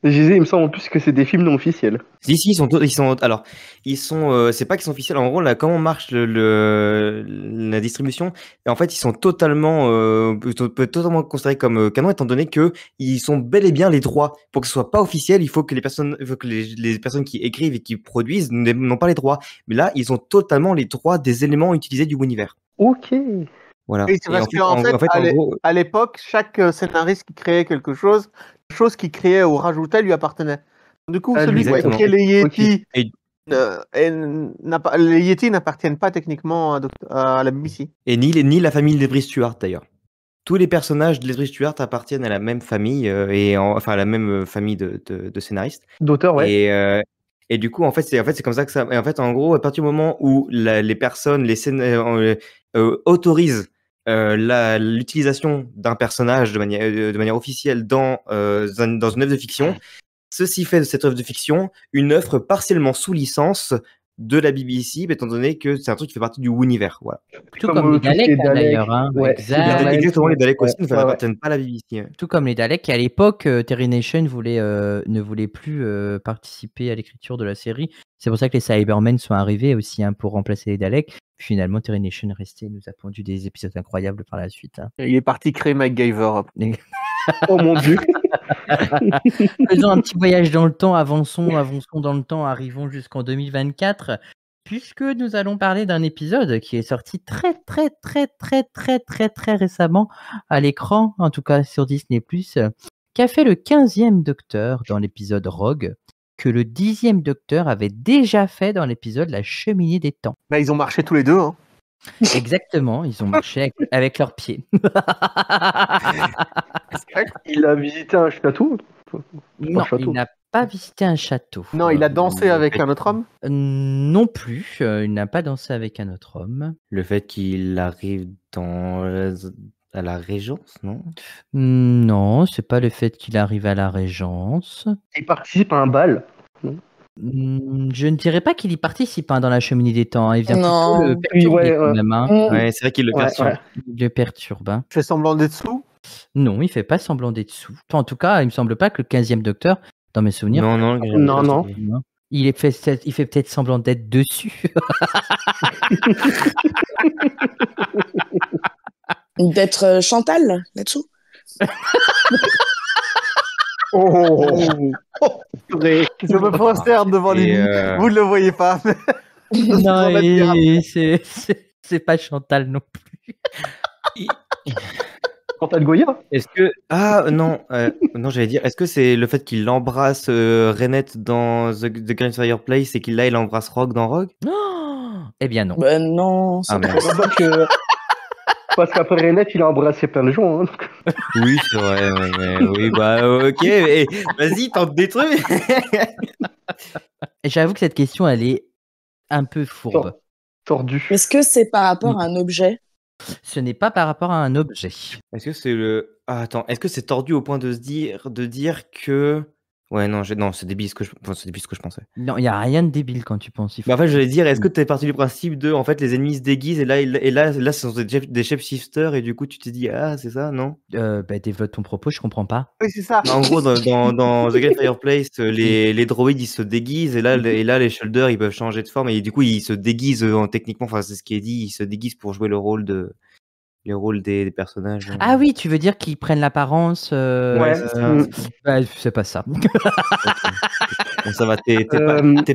Je disais, il me semble en plus que c'est des films non officiels. Si, alors, c'est pas qu'ils sont officiels. En gros, là, comment marche la distribution? Et en fait, ils sont totalement, peut totalement considérés comme canon, étant donné que ils sont bel et bien les droits. Pour que ce soit pas officiel, il faut que les personnes qui écrivent et qui produisent n'ont pas les droits. Mais là, ils ont totalement les droits des éléments utilisés du univers. Ok. Voilà. Oui, c'est Et parce qu'en fait, en gros, à l'époque, chaque scénariste qui créait quelque chose, la chose qu'il créait ou rajoutait lui appartenait. Du coup, Ah, celui lui, qui ouais, a créé les Yétis, Et- les Yétis n'appartiennent pas techniquement à la BBC. Et ni la famille Ledry Stewart d'ailleurs. Tous les personnages de Ledry Stewart appartiennent à la même famille enfin à la même famille de scénaristes. D'auteur, ouais. Et du coup en fait c'est comme ça que ça. Et en fait en gros à partir du moment où les personnes autorisent l'utilisation d'un personnage de manière officielle dans une œuvre de fiction, ceci fait de cette œuvre de fiction une œuvre partiellement sous licence de la BBC, étant donné que c'est un truc qui fait partie du univers. Voilà. Tout comme les tout ce qui est Daleks, d'ailleurs. Hein. Ouais, Exact. Exactement, les Daleks aussi ouais, n'appartiennent pas à la BBC. Ouais. Tout comme les Daleks, et à l'époque, Terry Nation ne voulait plus participer à l'écriture de la série. C'est pour ça que les Cybermen sont arrivés aussi pour remplacer les Daleks. Finalement, Terry Nation est resté et nous a pondu des épisodes incroyables par la suite. Hein. Il est parti créer MacGyver. Oh mon dieu. Faisons un petit voyage dans le temps, avançons dans le temps, arrivons jusqu'en 2024, puisque nous allons parler d'un épisode qui est sorti très récemment à l'écran, en tout cas sur Disney+, qui a fait le 15e Docteur dans l'épisode Rogue, que le 10e Docteur avait déjà fait dans l'épisode La Cheminée des Temps. Bah, ils ont marché tous les deux. Hein. Exactement, ils ont marché avec leurs pieds. Il a visité un château. Non, château. il n'a pas visité un château. Non, il a dansé avec un autre homme. Non plus, il n'a pas dansé avec un autre homme. Le fait qu'il arrive à la Régence, non? Non, c'est pas le fait qu'il arrive à la Régence. Il participe à un bal. Je ne dirais pas qu'il y participe dans la cheminée des temps. Il vient Non. plutôt le perturber quand même. Hein. Ouais, c'est vrai qu'il le perturbe. Ouais. Il le perturbe. Hein. Il fait semblant d'être sous. Non, il fait pas semblant d'être sous. Enfin, en tout cas, il me semble pas que le 15e Docteur, dans mes souvenirs, Non. il fait peut-être semblant d'être dessus. D'être Chantal là-dessous. Je me prosterne devant Et, Lily. Vous ne le voyez pas. Mais... Non, va dire et c'est pas Chantal non plus. Chantal Goya. Est-ce que non j'allais dire, est-ce que c'est le fait qu'il embrasse Renette dans The Grand Fireplace et qu'il là il embrasse Rogue dans Rogue? Eh bien non. Ben non, c'est merde. Parce qu'après Renette, il a embrassé plein de gens. Hein. Oui, c'est vrai. Oui, bah ok. Vas-y, tente des trucs. Et j'avoue que cette question, elle est un peu fourbe. Tordu. Est-ce que c'est par rapport à un objet? Ce n'est pas par rapport à un objet. Est-ce que c'est est-ce que c'est tordu au point de dire que Ouais, non, c'est débile ce que je pensais. Non, il n'y a rien de débile quand tu penses. En fait, j'allais dire, est-ce que tu es parti du principe de, en fait, les ennemis se déguisent et là, ce sont des shapeshifters et du coup, tu t'es dit, ah, c'est ça, non? Développe ton propos, je comprends pas. Oui, c'est ça. En gros, dans The Great Fireplace, les droïdes, ils se déguisent et là, les shoulders, ils peuvent changer de forme et du coup, ils se déguisent techniquement, enfin, c'est ce qui est dit, ils se déguisent pour jouer le rôle des personnages. Ah oui, tu veux dire qu'ils prennent l'apparence. Ouais, c'est ça. C'est pas ça. Bon, ça va, t'es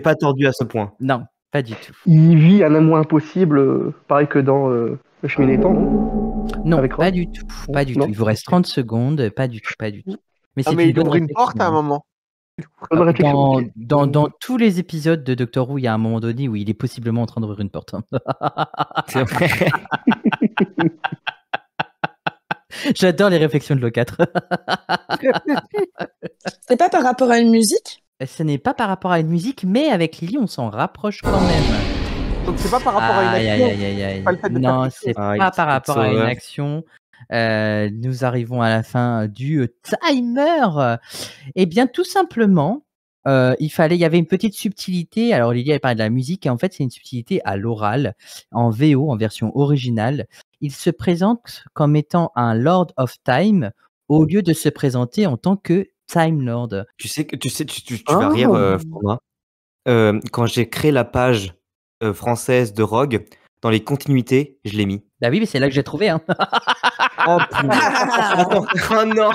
pas tordu à ce point. Non, pas du tout. Il vit un amour impossible, pareil que dans Le Chemin des Temps, non? Non, Avec pas Rob du tout. Pas du Non. tout. Il vous reste 30 secondes. Pas du tout. Mais c'est mais il bonne ouvre une réflexion, porte à un hein. moment. Bonne réflexion. Ok. Dans tous les épisodes de Doctor Who, il y a un moment donné où il est possiblement en train d'ouvrir une porte. C'est vrai. J'adore les réflexions de Lo4. C'est pas par rapport à une musique? Ce n'est pas par rapport à une musique, mais avec Lily, on s'en rapproche quand même. Donc c'est pas par rapport à une action. Aïe. pas le fait de Non, faire c'est Ah, pas It's par rapport à une over. action. Nous arrivons à la fin du timer. Eh bien, tout simplement, il y avait une petite subtilité. Alors, Lily, elle parlait de la musique, et en fait, c'est une subtilité à l'oral, en VO, en version originale. Il se présente comme étant un Lord of Time, au lieu de se présenter en tant que Time Lord. Tu vas rire, Format. Quand j'ai créé la page française de Rogue, dans les continuités, je l'ai mis. Bah oui, mais c'est là que j'ai trouvé. Hein. Oh, attends, oh non.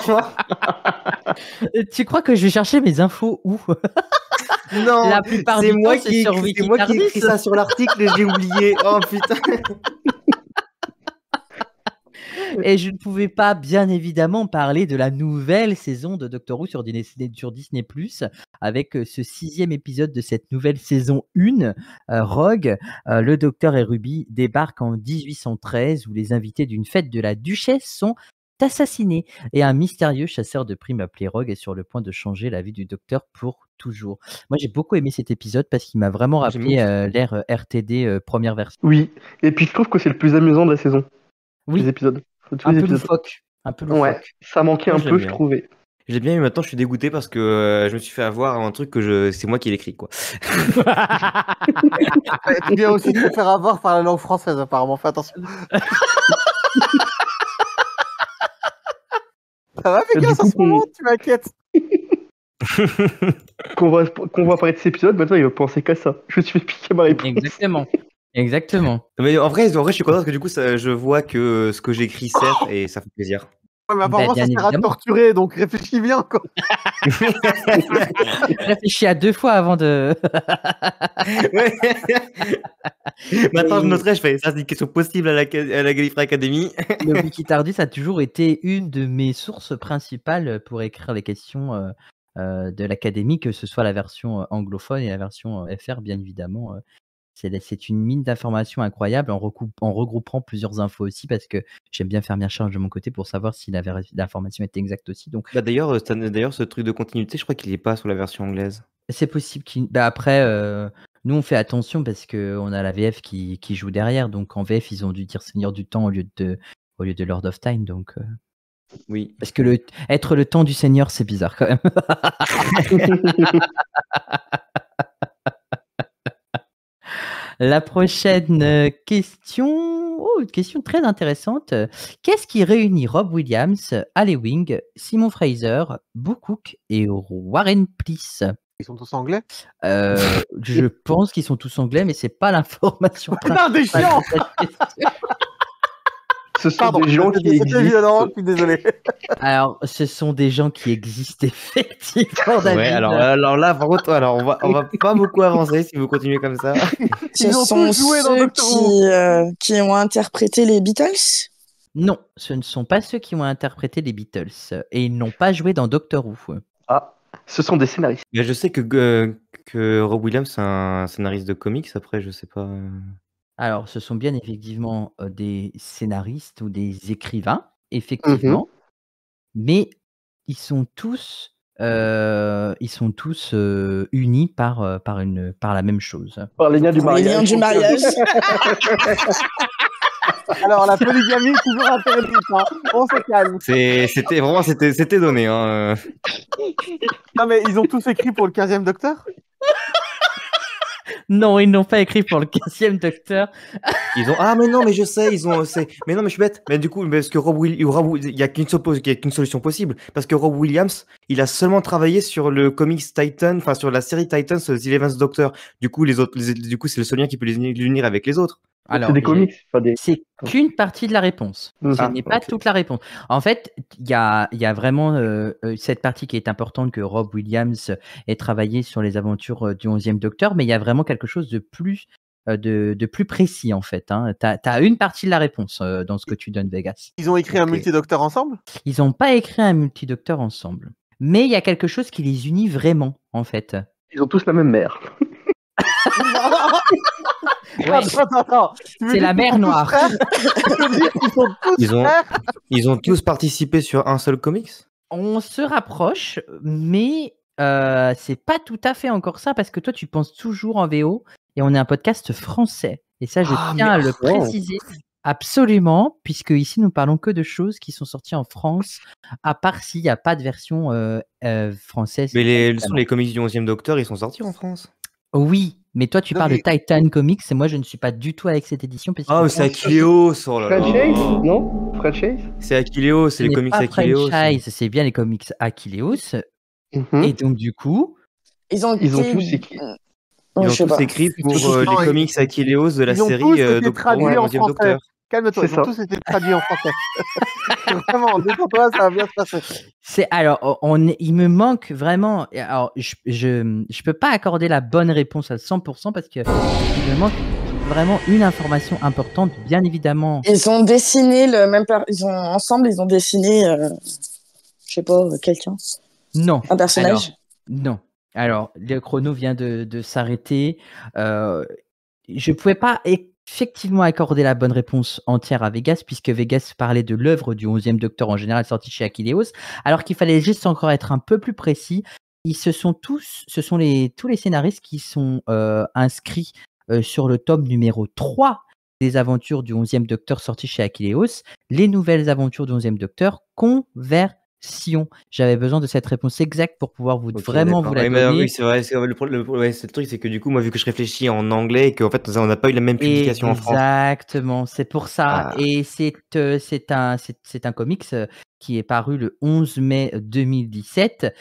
Tu crois que je vais chercher mes infos où? Non, La plupart c'est du moi temps, c'est qui ai sur écrit ça sur l'article et j'ai oublié. Oh putain. Et je ne pouvais pas, bien évidemment, parler de la nouvelle saison de Doctor Who sur Disney+, avec ce 6e épisode de cette nouvelle saison 1, Rogue. Le Docteur et Ruby débarquent en 1813, où les invités d'une fête de la Duchesse sont assassinés. Et un mystérieux chasseur de primes appelé Rogue est sur le point de changer la vie du Docteur pour toujours. Moi, j'ai beaucoup aimé cet épisode parce qu'il m'a vraiment rappelé l'ère RTD première version. Oui, et puis je trouve que c'est le plus amusant de la saison. Oui, Les épisodes. un peu loufoque. Ouais, ça manquait un peu, je trouvais. J'ai bien eu, maintenant je suis dégoûté parce que je me suis fait avoir un truc c'est moi qui l'écris, quoi. Tu viens aussi de te faire avoir par la langue française, apparemment. Fais attention. Ça va, fais gaffe à ce moment, tu m'inquiètes. Qu'on va parler de cet épisode, maintenant il va penser qu'à ça. Je me suis fait piquer ma réponse. Exactement. Mais en vrai, je suis content parce que du coup, je vois que ce que j'écris sert et ça fait plaisir. Ouais, mais apparemment, ça sert à te torturer, donc réfléchis bien, quoi. Réfléchis à 2 fois avant de. Maintenant, je noterai, je fais ça, c'est une question possible à la Gallifrey Academy. Le Wikitardis a toujours été une de mes sources principales pour écrire les questions de l'Académie, que ce soit la version anglophone et la version FR, bien évidemment. C'est une mine d'informations incroyable en regroupant plusieurs infos aussi, parce que j'aime bien faire mes recherches de mon côté pour savoir si l'information était exacte aussi. Donc, d'ailleurs, ce truc de continuité, je crois qu'il n'est pas sur la version anglaise. C'est possible après, nous on fait attention parce qu'on a la VF qui joue derrière, donc en VF ils ont dû dire Seigneur du Temps au lieu de Lord of Time, donc oui. Parce que être le temps du Seigneur, c'est bizarre quand même. La prochaine question, une question très intéressante. Qu'est-ce qui réunit Rob Williams, Ali Wing, Simon Fraser, Boo Cook et Warren Pleece? Ils sont tous anglais? Je pense qu'ils sont tous anglais, mais c'est pas l'information. Putain, des chiants! Ce sont des gens qui existent. Violent, je suis désolé. Alors, ce sont des gens qui existent effectivement, David. Ouais, alors là, par contre, on va pas beaucoup avancer si vous continuez comme ça. Ce sont ceux qui ont interprété les Beatles? Non, ce ne sont pas ceux qui ont interprété les Beatles et ils n'ont pas joué dans Doctor Who. Ah, ce sont des scénaristes. Mais je sais que Rob Williams c'est un scénariste de comics. Après, je sais pas. Alors, ce sont bien effectivement des scénaristes ou des écrivains, effectivement, mais ils sont tous unis par la même chose. Par les liens du mariage. Les liens du mariage. Alors, la polygamie, toujours interdite, hein. On se calme. C'était donné. Hein. Non, mais ils ont tous écrit pour le 15e Docteur? Non, ils n'ont pas écrit pour le 15e Docteur. Ils ont mais non mais je sais mais non mais je suis bête mais du coup parce que il y a qu'une solution possible parce que Rob Williams il a seulement travaillé sur le comics Titan enfin sur la série Titans The 11th Doctor du coup du coup c'est le seul lien qui peut les unir avec les autres. Alors, C'est des comics, pas des. c'est qu'une partie de la réponse. Ce n'est pas toute la réponse. En fait, il y a vraiment cette partie qui est importante que Rob Williams ait travaillé sur les aventures du 11e Docteur, mais il y a vraiment quelque chose de plus précis en fait. Hein. Tu as une partie de la réponse dans ce que tu donnes, Vegas. Ils ont écrit un Ok. multidocteur ensemble? Ils n'ont pas écrit un multidocteur ensemble. Mais il y a quelque chose qui les unit vraiment, en fait. Ils ont tous la même mère. Ouais, Attends. Tu veux c'est dire la qu'ils mer sont tous noire. frères? Tu veux dire qu'ils sont tous frères? Ils ont tous participé sur un seul comics. On se rapproche, mais c'est pas tout à fait encore ça, parce que toi, tu penses toujours en VO, et on est un podcast français. Et ça, je tiens à le préciser absolument, puisque ici, nous parlons que de choses qui sont sorties en France, à part s'il n'y a pas de version française. Mais les comics du 11e Docteur ils sont sortis en France. Oui, mais toi, tu Non, parles mais- de Titan Comics, et moi, je ne suis pas du tout avec cette édition. Parce Ah que c'est Achilleos oh là Fred là. Chase Non Fred Chase C'est Achilleos ce c'est les n'est comics pas Achilleos. franchise, c'est bien les comics Achilleos. Et donc, du coup, Ils ont Ils ont été- tous écrit. Ouais, Ils je sais ont tous pas. écrit pour Non, les ils- comics Achilleos de la ils ont série tous été Doctor traduits Who, le en 11e français. Docteur. Calme-toi, C'est ils ont ça. tous été traduits en français. Vraiment, détends-toi, ça va bien se passer. alors, il me manque vraiment. Alors, je peux pas accorder la bonne réponse à 100% parce que il me manque vraiment une information importante, bien évidemment. Ils ont dessiné le même. Ils ont dessiné. Je sais pas, quelqu'un. Non. Un personnage. Non. Alors, le chrono vient de s'arrêter. Je pouvais pas effectivement accorder la bonne réponse entière à Vegas, puisque Vegas parlait de l'œuvre du 11e Docteur en général sortie chez Achilleos, alors qu'il fallait juste encore être un peu plus précis. Ce sont tous les scénaristes qui sont inscrits sur le tome numéro 3 des aventures du 11e Docteur sorti chez Achilleos, les nouvelles aventures du 11e Docteur, Conversion. J'avais besoin de cette réponse exacte pour pouvoir Ok, vraiment d'accord. vous la Ouais, mais, donner. oui, c'est vrai. C'est le truc, c'est que du coup, moi, vu que je réfléchis en anglais et qu'en fait, on n'a pas eu la même publication en France. Exactement, c'est pour ça. Ah. Et c'est un comics qui est paru le 11 mai 2017.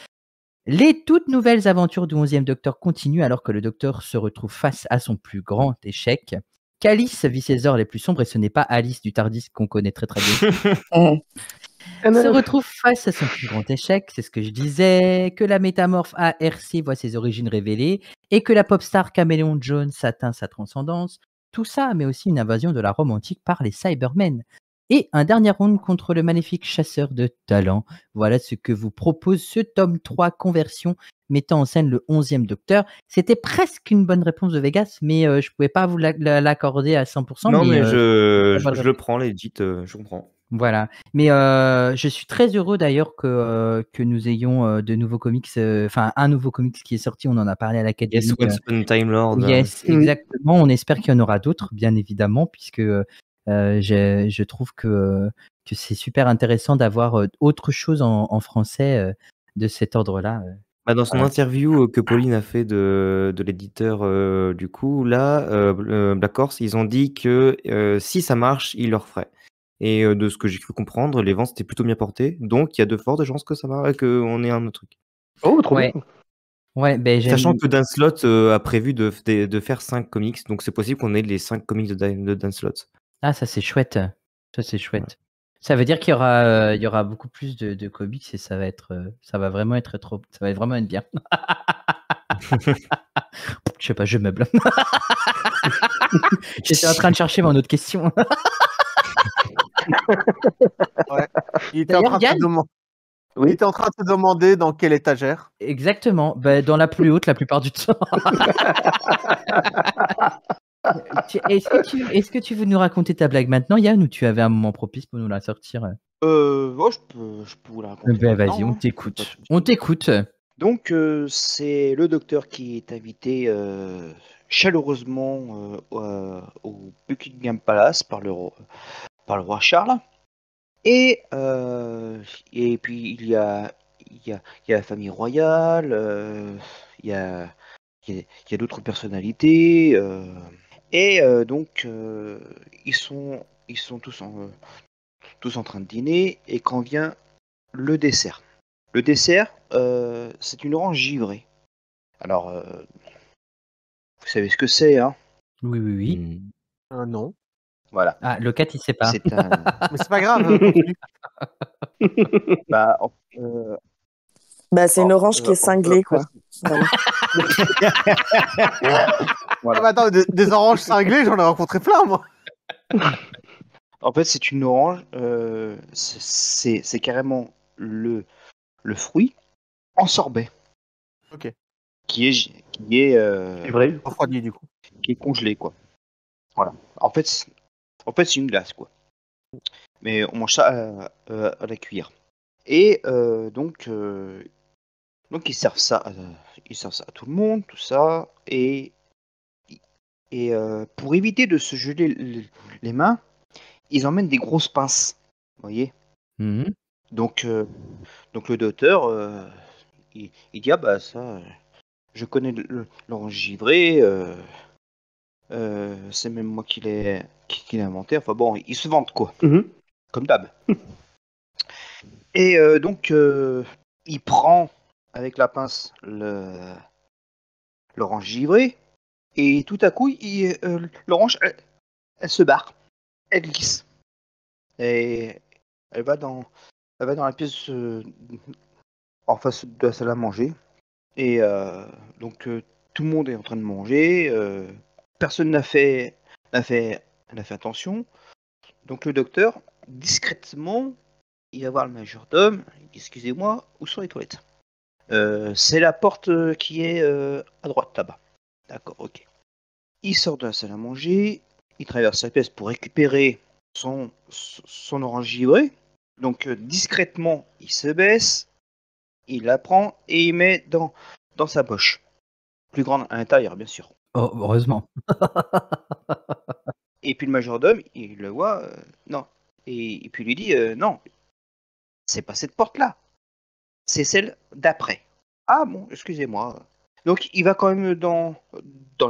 Les toutes nouvelles aventures du 11e Docteur continuent alors que le Docteur se retrouve face à son plus grand échec. Qu'Alice vit ses heures les plus sombres, et ce n'est pas Alice du Tardis qu'on connaît très très bien. Se retrouve face à son plus grand échec, c'est ce que je disais, que la métamorphe ARC voit ses origines révélées, et que la pop star Caméléon Jones atteint sa transcendance. Tout ça, mais aussi une invasion de la Rome antique par les Cybermen. Et un dernier round contre le maléfique chasseur de talents. Voilà ce que vous propose ce tome 3 Conversion, mettant en scène le 11e Docteur. C'était presque une bonne réponse de Vegas, mais je pouvais pas vous l'accorder à 100%. Non, mais c'est je pas grave. le prends, legit, je comprends. Voilà. Mais je suis très heureux d'ailleurs que nous ayons de nouveaux comics, enfin un nouveau comics qui est sorti, on en a parlé à l'Académie. Yes, Once Upon a Time Lord. Yes, exactement. On espère qu'il y en aura d'autres, bien évidemment, puisque je trouve que c'est super intéressant d'avoir autre chose en français de cet ordre-là. Bah, dans son interview que Pauline a fait de l'éditeur, du coup, là, Black Horse, ils ont dit que si ça marche, ils le referaient. Et de ce que j'ai cru comprendre, les ventes étaient plutôt bien portées. Donc, il y a de fortes chances que ça marche, qu'on ait un autre truc. Oh, trop Ouais. bien. Ouais, ben Sachant que Dan Slott a prévu de faire 5 comics, donc c'est possible qu'on ait les 5 comics de Dan Slott. Ah, ça c'est chouette. Ça c'est chouette. Ça veut dire qu'il y aura beaucoup plus de comics et ça va vraiment être bien. Je sais pas, je meuble. J'étais en train de chercher mon autre question. Il était en train de Yann te demander. Il était en train de te demander dans quelle étagère. Exactement. Ben, dans la plus haute la plupart du temps. Est-ce que tu veux nous raconter ta blague maintenant, Yann, ou tu avais un moment propice pour nous la sortir? Je peux vous la raconter. Ben, vas-y, maintenant, on hein. t'écoute. Pas de souci. On t'écoute. Donc, c'est le docteur qui est invité chaleureusement au Buckingham Palace par le roi Charles. Et puis, il y a la famille royale, il y a d'autres personnalités. Donc, ils sont tous en train de dîner. Et quand vient le dessert. Le dessert, c'est une orange givrée. Alors, vous savez ce que c'est, hein? Oui, oui, oui. Non. Voilà. Ah, le 4, il sait pas. C'est un. Mais c'est pas grave, continue. Bah, Bah, c'est une orange qui est cinglée, quoi. Voilà. Voilà. Ah, bah, attends, des oranges cinglées, j'en ai rencontré plein, moi. En fait, c'est une orange. C'est carrément le fruit en sorbet. Ok. Qui est C'est vrai. Refroidi, du coup. qui est congelé, quoi. Voilà. En fait, c'est une glace, quoi. Mais on mange ça à la cuillère. Et donc ils servent ça, à tout le monde, tout ça. Et pour éviter de se geler les mains, ils emmènent des grosses pinces. Vous voyez. Mhm. Donc le docteur, il dit ah bah ça, je connais l'orange givrée. C'est même moi qui l'ai inventé. Enfin bon, ils se vantent quoi, Mhm. comme d'hab. Et donc il prend avec la pince l'orange givrée et tout à coup l'orange elle se barre, elle glisse et elle va dans la pièce en face de la salle à manger et donc tout le monde est en train de manger, personne n'a fait attention. Donc le docteur discrètement il va voir le majordome, il dit excusez-moi, où sont les toilettes? C'est la porte qui est à droite là-bas. D'accord, ok. Il sort de la salle à manger, il traverse la pièce pour récupérer son orange givrée. Donc discrètement, il se baisse, il la prend et il met dans sa poche. Plus grande à l'intérieur, bien sûr. Oh, heureusement. Et puis le majordome, il le voit, non. Et puis il lui dit, non, c'est pas cette porte-là, c'est celle d'après. Ah bon, excusez-moi. Donc il va quand même dans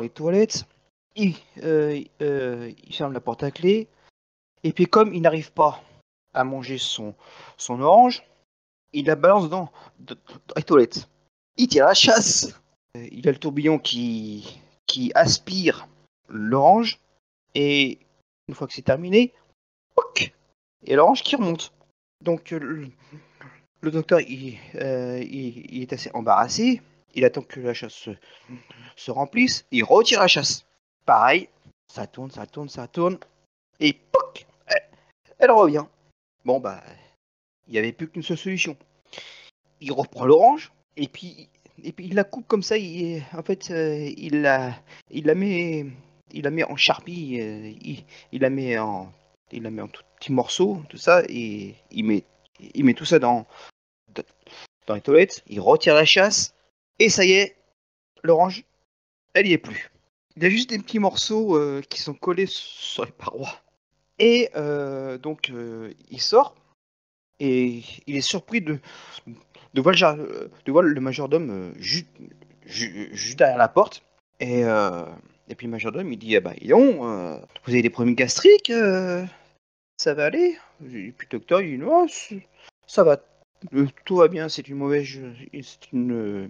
les toilettes, il ferme la porte à clé, et puis comme il n'arrive pas à manger son orange, il la balance dans les toilettes. Il tire la chasse. Il a le tourbillon qui aspire l'orange, et une fois que c'est terminé, poc, et l'orange qui remonte. Donc le docteur il est assez embarrassé. Il attend que la chasse se remplisse. Il retire la chasse. Pareil, ça tourne, et poc, elle revient. Bon bah, il n'y avait plus qu'une seule solution. Il reprend l'orange et puis il la coupe comme ça. En fait, il la met en charpie. Il la met en tout petits morceaux, tout ça, et il met tout ça dans les toilettes. Il retire la chasse et ça y est, l'orange, elle y est plus. Il y a juste des petits morceaux qui sont collés sur les parois. Et donc il sort et il est surpris de voir le majordome juste derrière la porte. Et puis le majordome il dit ah bah dis donc, vous avez des problèmes gastriques, ça va aller? Et puis le docteur il dit non, ça va, tout va bien, c'est une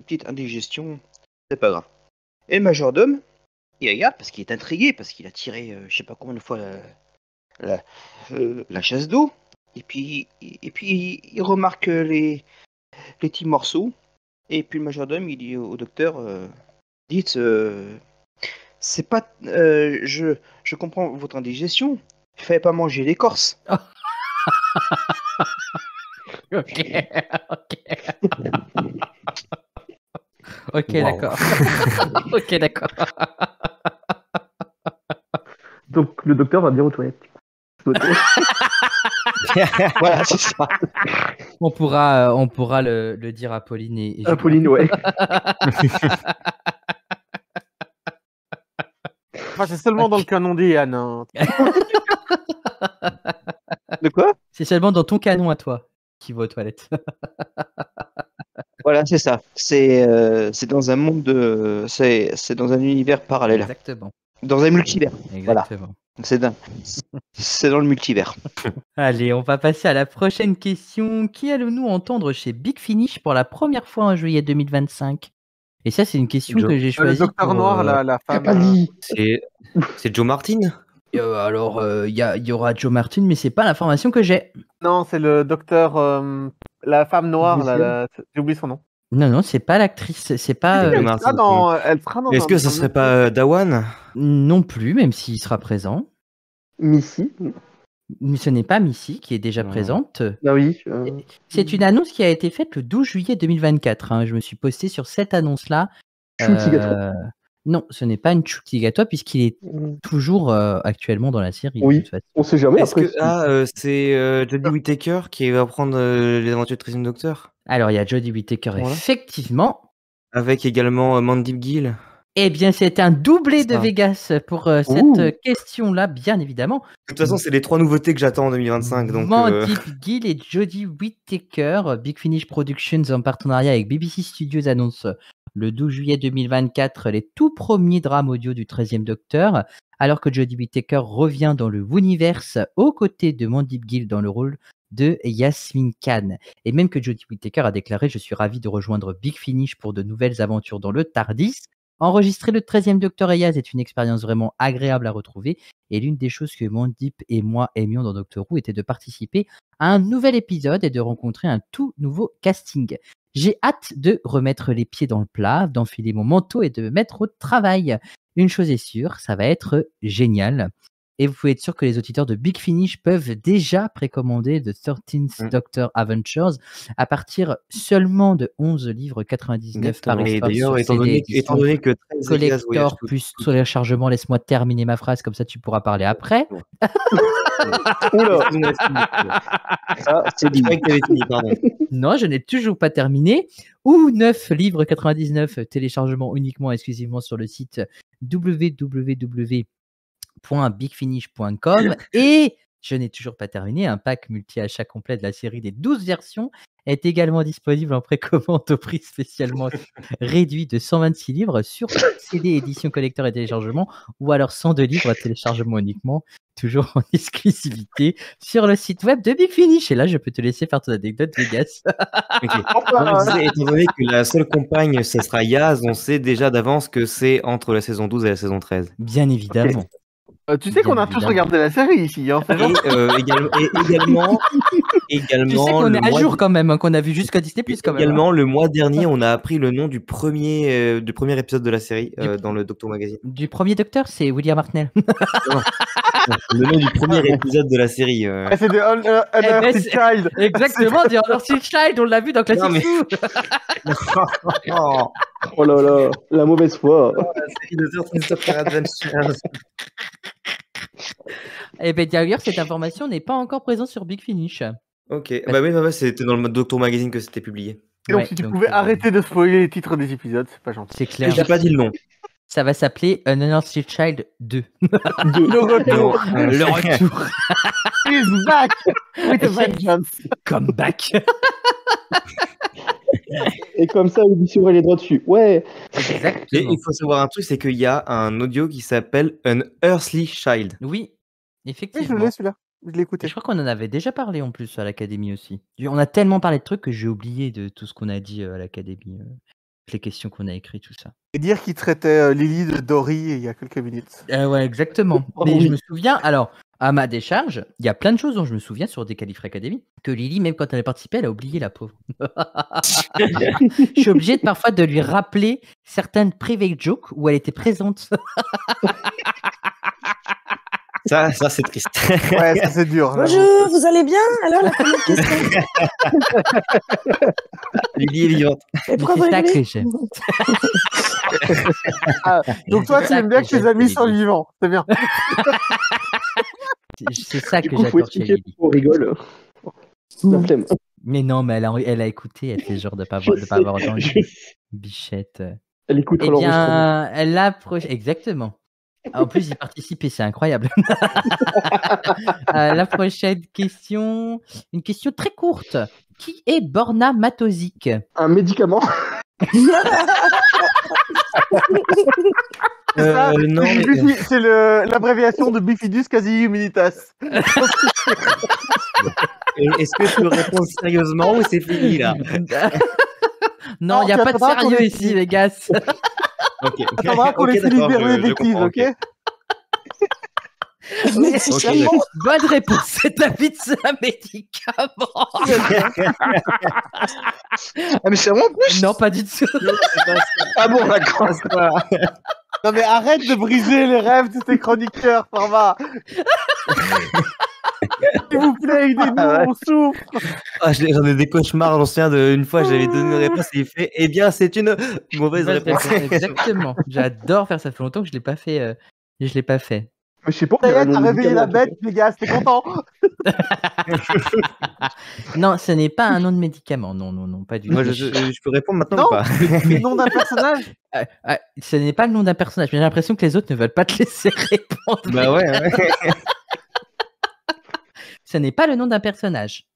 petite indigestion, c'est pas grave. Et le majordome il regarde parce qu'il est intrigué, parce qu'il a tiré je sais pas combien de fois la chasse d'eau. Et puis il remarque les petits morceaux. Et puis le majordome il dit au docteur dites c'est pas je comprends votre indigestion, il fallait pas manger l'écorce. Ok, ok, Wow. d'accord. Ok, d'accord. Donc le docteur va bien aux toilettes. Voilà, c'est ça. On pourra le dire à Pauline et Julien. Pauline, ouais. Enfin, c'est seulement dans le canon des Yann. Hein. De quoi? C'est seulement dans ton canon à toi qui va aux toilettes. Voilà, c'est ça. C'est dans un monde de. C'est dans un univers parallèle. Exactement. Dans un multivers. Voilà. Exactement. C'est dans le multivers. Allez, on va passer à la prochaine question. Qui allons-nous entendre chez Big Finish pour la première fois en juillet 2025? Et ça, c'est une question que j'ai Le choisie. docteur noir, la femme. Capaldi. C'est Joe Martin? Alors, il y aura Joe Martin, mais c'est pas l'information que j'ai. Non, c'est le docteur. La femme noire, Lucienne. j'ai oublié son nom. Non, c'est pas l'actrice. C'est pas. Joe Elle Martin. sera dans Est-ce que ça serait pas Dawan? Non plus, même s'il sera présent. Missy. Mais ce n'est pas Missy qui est déjà Non. présente. Ah oui. C'est une annonce qui a été faite le 12 juillet 2024. Hein. Je me suis posté sur cette annonce-là. Chutigato. Non, ce n'est pas une Chutigato puisqu'il est toujours actuellement dans la série. Oui. de toute façon. On sait jamais. Est-ce Après, que c'est Jodie Whittaker qui va prendre les aventures du 13e Docteur? Alors, il y a Jodie Whittaker, Voilà. effectivement. Avec également Mandy Gill. Eh bien, c'est un doublé de Ça. Vegas pour Ouh. cette question-là, bien évidemment. De toute façon, c'est les 3 nouveautés que j'attends en 2025. Donc, Mandy Gill et Jodie Whittaker. Big Finish Productions en partenariat avec BBC Studios annonce le 12 juillet 2024 les tout premiers drames audio du 13e Docteur, alors que Jodie Whittaker revient dans le Wooniverse aux côtés de Mandy Gill dans le rôle de Yasmine Khan. Et même que Jodie Whittaker a déclaré « Je suis ravi de rejoindre Big Finish pour de nouvelles aventures dans le TARDIS ». Enregistrer le 13e Docteur et Yaz est une expérience vraiment agréable à retrouver. Et l'une des choses que Mandip et moi aimions dans Doctor Who était de participer à un nouvel épisode et de rencontrer un tout nouveau casting. J'ai hâte de remettre les pieds dans le plat, d'enfiler mon manteau et de me mettre au travail. Une chose est sûre, ça va être génial. Et vous pouvez être sûr que les auditeurs de Big Finish peuvent déjà précommander The 13th Doctor Adventures à partir seulement de 11 livres 99 par et espace d'ailleurs, sur étant CD, donné que 13 Elias voyage collector tout- plus téléchargement, laisse-moi terminer ma phrase, comme ça tu pourras parler après. Oula. Ça, c'est dit. Je croyais que t'avais fini, pardon. Non, je n'ai toujours pas terminé. Ou 9 livres 99 téléchargement uniquement exclusivement sur le site www.bigfinish.com. Et je n'ai toujours pas terminé. Un pack multi-achat complet de la série des 12 versions est également disponible en précommande au prix spécialement réduit de 126 livres sur CD, édition collector et téléchargement, ou alors 102 livres à téléchargement uniquement, toujours en exclusivité sur le site web de Big Finish. Et là, je peux te laisser faire ton anecdote, Vegas. Ok. Non, je disais, étant donné que la seule compagne, ce sera Yaz, on sait déjà d'avance que c'est entre la saison 12 et la saison 13. Bien évidemment. Tu sais qu'on a tous regardé la série ici. Hein, Et également, Tu sais qu'on est à jour quand même, hein, qu'on a vu jusqu'à Disney+, quand même. Également, le mois dernier, on a appris le nom du premier épisode de la série dans le Doctor Magazine. Du premier Docteur, c'est William Hartnell. Le nom du premier épisode de la série. C'est de Unearthly c'est- Child. Exactement, The Unearthly Child, on l'a vu dans Classic Non, mais- Who. Oh, Oh là là, la mauvaise foi. Et bien d'ailleurs, cette information n'est pas encore présente sur Big Finish. Ok, bah oui, c'était dans le Doctor Magazine que c'était publié. Et donc, Ouais, si tu donc, pouvais arrêter de spoiler les titres des épisodes, c'est pas gentil. C'est Et clair. j'ai pas dit le nom. Ça va s'appeler An Unearthly Child 2. Le retour. Le retour. He's back with a vengeance. Come back. Et comme ça, l'édition aurait les droits dessus. Ouais. Et Exactement. il faut savoir un truc, c'est qu'il y a un audio qui s'appelle An Earthly Child. Oui, Oui, je effectivement. l'ai celui-là. Je l'ai Et écouté. je crois qu'on en avait déjà parlé en plus à l'Académie aussi. On a tellement parlé de trucs que j'ai oublié de tout ce qu'on a dit à l'Académie. Les questions qu'on a écrites, tout ça. Et dire qu'il traitait Lily de Dory il y a quelques minutes. Ouais, exactement. Mais je me souviens, alors, à ma décharge, il y a plein de choses dont je me souviens sur Décalifre Academy, que Lily, même quand elle a participé, elle a oublié, la pauvre. Je suis obligé parfois de lui rappeler certaines private jokes où elle était présente. Ça c'est triste. Ouais, ça c'est dur. là. Bonjour, vous allez bien? Alors, la première question. Lily est vivante. Et pourquoi vous C'est ça rigolez? que j'aime. Donc toi, C'est tu ça aimes bien que que tes j'aime amis chez soient Lily. vivants. C'est bien. C'est ça Du que coup, faut j'adore chez expliquer Lily. pourquoi on rigole. La flemme. Mais non, mais elle a écouté, elle fait genre de pas Je avoir sais, entendu. je sais. Bichette. Elle écoutera Eh l'enregistrement. bien, exactement. En plus, y participer, c'est incroyable. La prochaine question, une question très courte. Qui est Borna Matozic? Un médicament. C'est ça, non, mais c'est l'abréviation de Bifidus quasi-humanitas. est-ce que je peux répondre sérieusement ou c'est fini là? Non, il n'y a tu pas de attendras qu'on sérieux les ici, finisse. les gars. Ok, Attendra qu'on les finisse d'accord, vers les je bêtises, comprends, ok? Médicament. Bonne réponse, c'est un médicament. Ah, mais c'est vraiment plus. Non, pas du tout. Ah bon, d'accord. Non mais arrête de briser les rêves de tes chroniqueurs, Format. S'il vous plaît, aidez-nous, on souffre. Ah, j'en ai des cauchemars. J'en souviens d'une fois, j'avais donné une réponse et il fait eh bien, c'est une mauvaise réponse. Exactement. J'adore faire ça. Ça fait longtemps que je l'ai pas fait. Je l'ai pas fait. Mais je sais pas. Ça y est, on t'as dirait un réveillé la médicament, en tout bête, les gars, t'es content? Non, ce n'est pas un nom de médicament. Non, non, non, pas du Moi, tout. je peux répondre maintenant Non. ou pas? Le nom d'un personnage? Ce n'est pas le nom d'un personnage. J'ai l'impression que les autres ne veulent pas te laisser répondre. Bah ouais. Ce n'est pas le nom d'un personnage.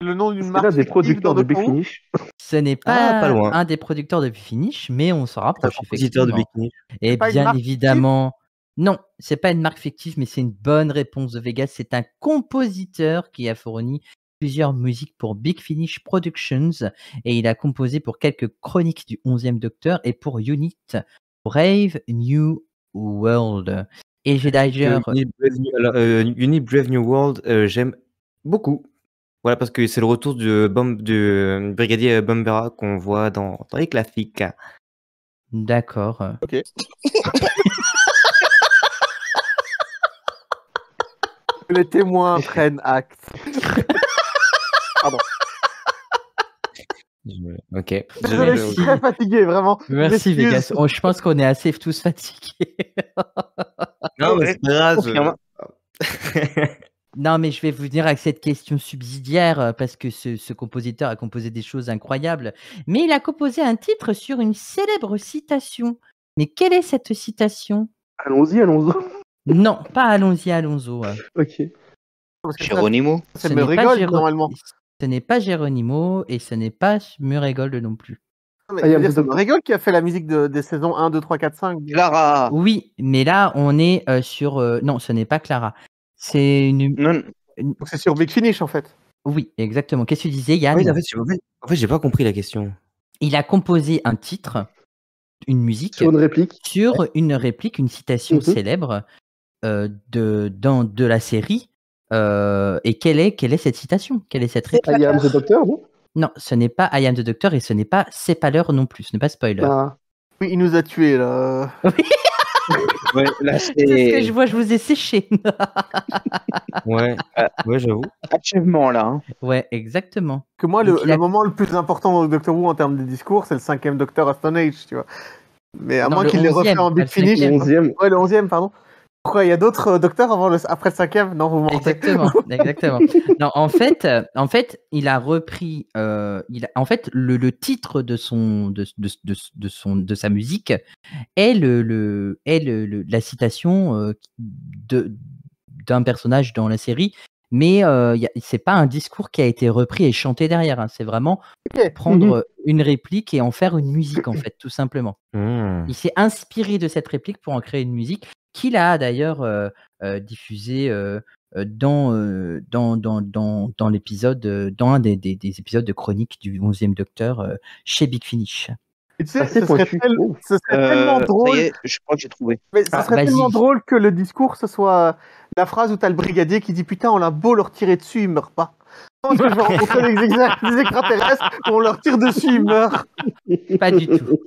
Le nom d'une cas. marque C'est là des fictive producteurs dans de Doctor Who? Big-Finish. Ce n'est pas, pas loin. un des producteurs de Finish, mais on s'en rapproche. Compositeur de effectivement. Bikini. Et pas une bien marque évidemment, non, c'est pas une marque fictive, mais c'est une bonne réponse de Vegas. C'est un compositeur qui a fourni plusieurs musiques pour Big Finish Productions et il a composé pour quelques chroniques du 11e Docteur et pour Unit Brave New World. Et j'ai d'ailleurs. Unit Brave New World, j'aime beaucoup. Voilà, parce que c'est le retour du brigadier Bombera qu'on voit dans les classiques. D'accord. Ok. Les témoins prennent acte. Pardon. Ok. Désolé, je suis très fatigué, vraiment. Merci M'excuse. Vegas. Je pense qu'on est assez tous fatigués. Non, mais c'est pas grave. Confirme. Non, mais je vais vous venir avec cette question subsidiaire parce que ce compositeur a composé des choses incroyables. Mais il a composé un titre sur une célèbre citation. Mais quelle est cette citation? Allons-y. Non, pas Allons-y, Alonso. Ok. Parce que Géronimo. ça Ce me n'est pas rigole, normalement. Ce n'est pas Geronimo et ce n'est pas Murégolde non plus. Non, mais Ah, il y a je veux dire, un c'est peu de- Rigole qui a fait la musique des saisons 1, 2, 3, 4, 5. Clara. Oui, mais là, on est sur... non, ce n'est pas Clara. C'est une... Non, Donc c'est sur Big Finish, en fait. Oui, exactement. Qu'est-ce que tu disais, Yann? Oui, en fait, j'ai pas compris la question. Il a composé un titre, une musique, Sur une réplique. sur une réplique, une citation Mhm. célèbre de la série. Et quelle est cette citation? Quelle est cette réplique? I am the Doctor, non? Non, ce n'est pas I Am the Doctor et ce n'est pas C'est pas l'heure non plus. Ce n'est pas spoiler. Ah. Oui, il nous a tués, là. ouais, là C'est ce que c'est je vois, je vous ai séché. Ouais, ouais, j'avoue. achèvement là. Hein. Ouais, exactement. Que moi, Donc, il le a- moment le plus important dans le Doctor Who en termes de discours, c'est le 5e Docteur à Stone Age, tu vois. Mais à Non, moins le qu'il l'ait 11e, refait en pas Big le Finish. 5e. 11e. Ouais, le 11e, pardon. Pourquoi il y a d'autres docteurs après le 5e? Non, vous mentez. Exactement, exactement. Non, en fait, il a repris, en fait, le titre de sa musique est la citation d'un personnage dans la série, mais c'est pas un discours qui a été repris et chanté derrière. Hein. C'est vraiment Ok. prendre une réplique et en faire une musique, en fait, tout simplement. Hmm. Il s'est inspiré de cette réplique pour en créer une musique qu'il a d'ailleurs diffusée dans l'épisode, dans un des épisodes de chronique du 11e Docteur chez Big Finish. Et tu sais, Assez ce serait, pointu. ce serait tellement Ça drôle. y est, je crois que j'ai trouvé. Mais ce Ah, serait vas-y. tellement drôle que le discours, ce soit la phrase où t'as le brigadier qui dit putain, on a beau leur tirer dessus, ils meurent pas. Non, parce que je vais rencontrer des extraterrestres, on leur tire dessus, ils meurent. Pas du tout.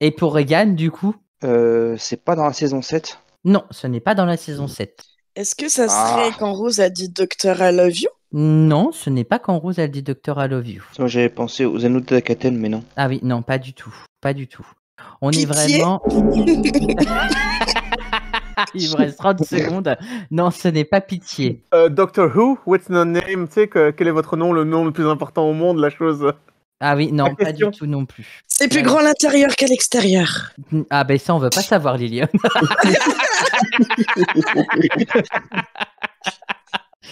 Et pour Regan, du coup, C'est pas dans la saison 7. non, ce n'est pas dans la saison 7. Est-ce que ça serait quand Rose a dit Docteur I love you? Non, ce n'est pas quand Rose elle dit Docteur I love you. Moi j'avais pensé aux Anneaux de Dakaten, mais non. Ah oui, non, pas du tout. Pas du tout. On est Pitié. vraiment. Il me reste 30 secondes. Non, ce n'est pas pitié. Doctor Who, what's the name? Tu sais, quel est votre nom, le nom le plus important au monde, la chose. Ah oui, non, pas question. du tout non plus. C'est plus grand à l'intérieur qu'à l'extérieur. Ah ben ça, on veut pas savoir, Liliane.